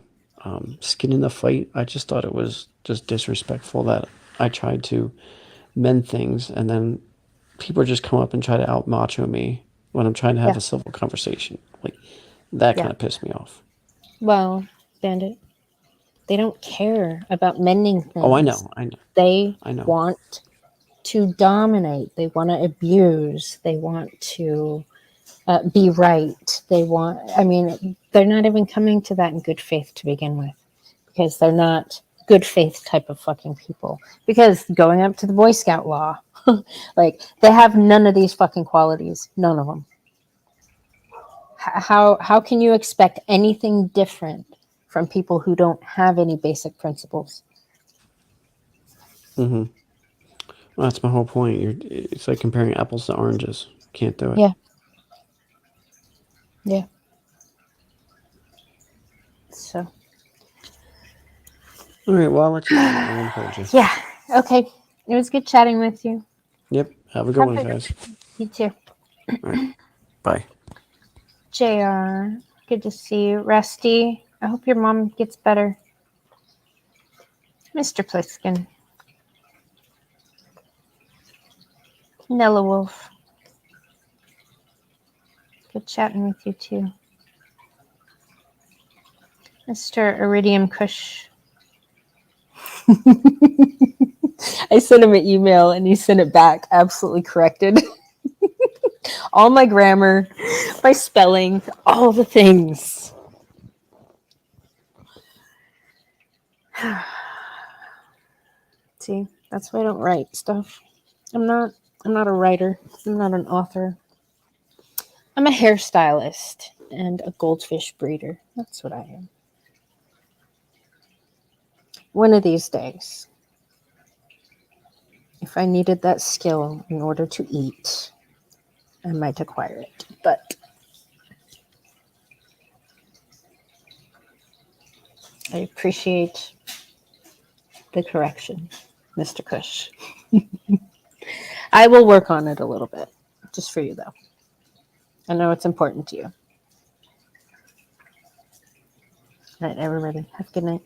skin in the fight. I just thought it was just disrespectful that I tried to mend things and then people just come up and try to out macho me when I'm trying to have a civil conversation. Like, that kind of pissed me off. Well, Bandit, they don't care about mending things. Oh, I know. They want to dominate. They want to abuse. They want to be right. They're not even coming to that in good faith to begin with, because they're not good faith type of fucking people. Because going up to the Boy Scout law, like, they have none of these fucking qualities. None of them. How can you expect anything different from people who don't have any basic principles? Mm-hmm. Well, that's my whole point. It's like comparing apples to oranges. Can't do it. Yeah. Yeah. So. All right. Well, I'll let you know. Yeah. Okay. It was good chatting with you. Yep. Have a good one, guys. You too. All right. Bye. JR, good to see you. Rusty, I hope your mom gets better. Mr. Pliskin. Nella Wolf. Good chatting with you too. Mr. Iridium Kush. I sent him an email and he sent it back absolutely corrected. All my grammar, my spelling, all the things. See, that's why I don't write stuff. I'm not a writer. I'm not an author. I'm a hairstylist and a goldfish breeder. That's what I am. One of these days, if I needed that skill in order to eat, I might acquire it. But I appreciate the correction, Mr. Kush. I will work on it a little bit, just for you, though. I know it's important to you. All right, everybody. Have a good night.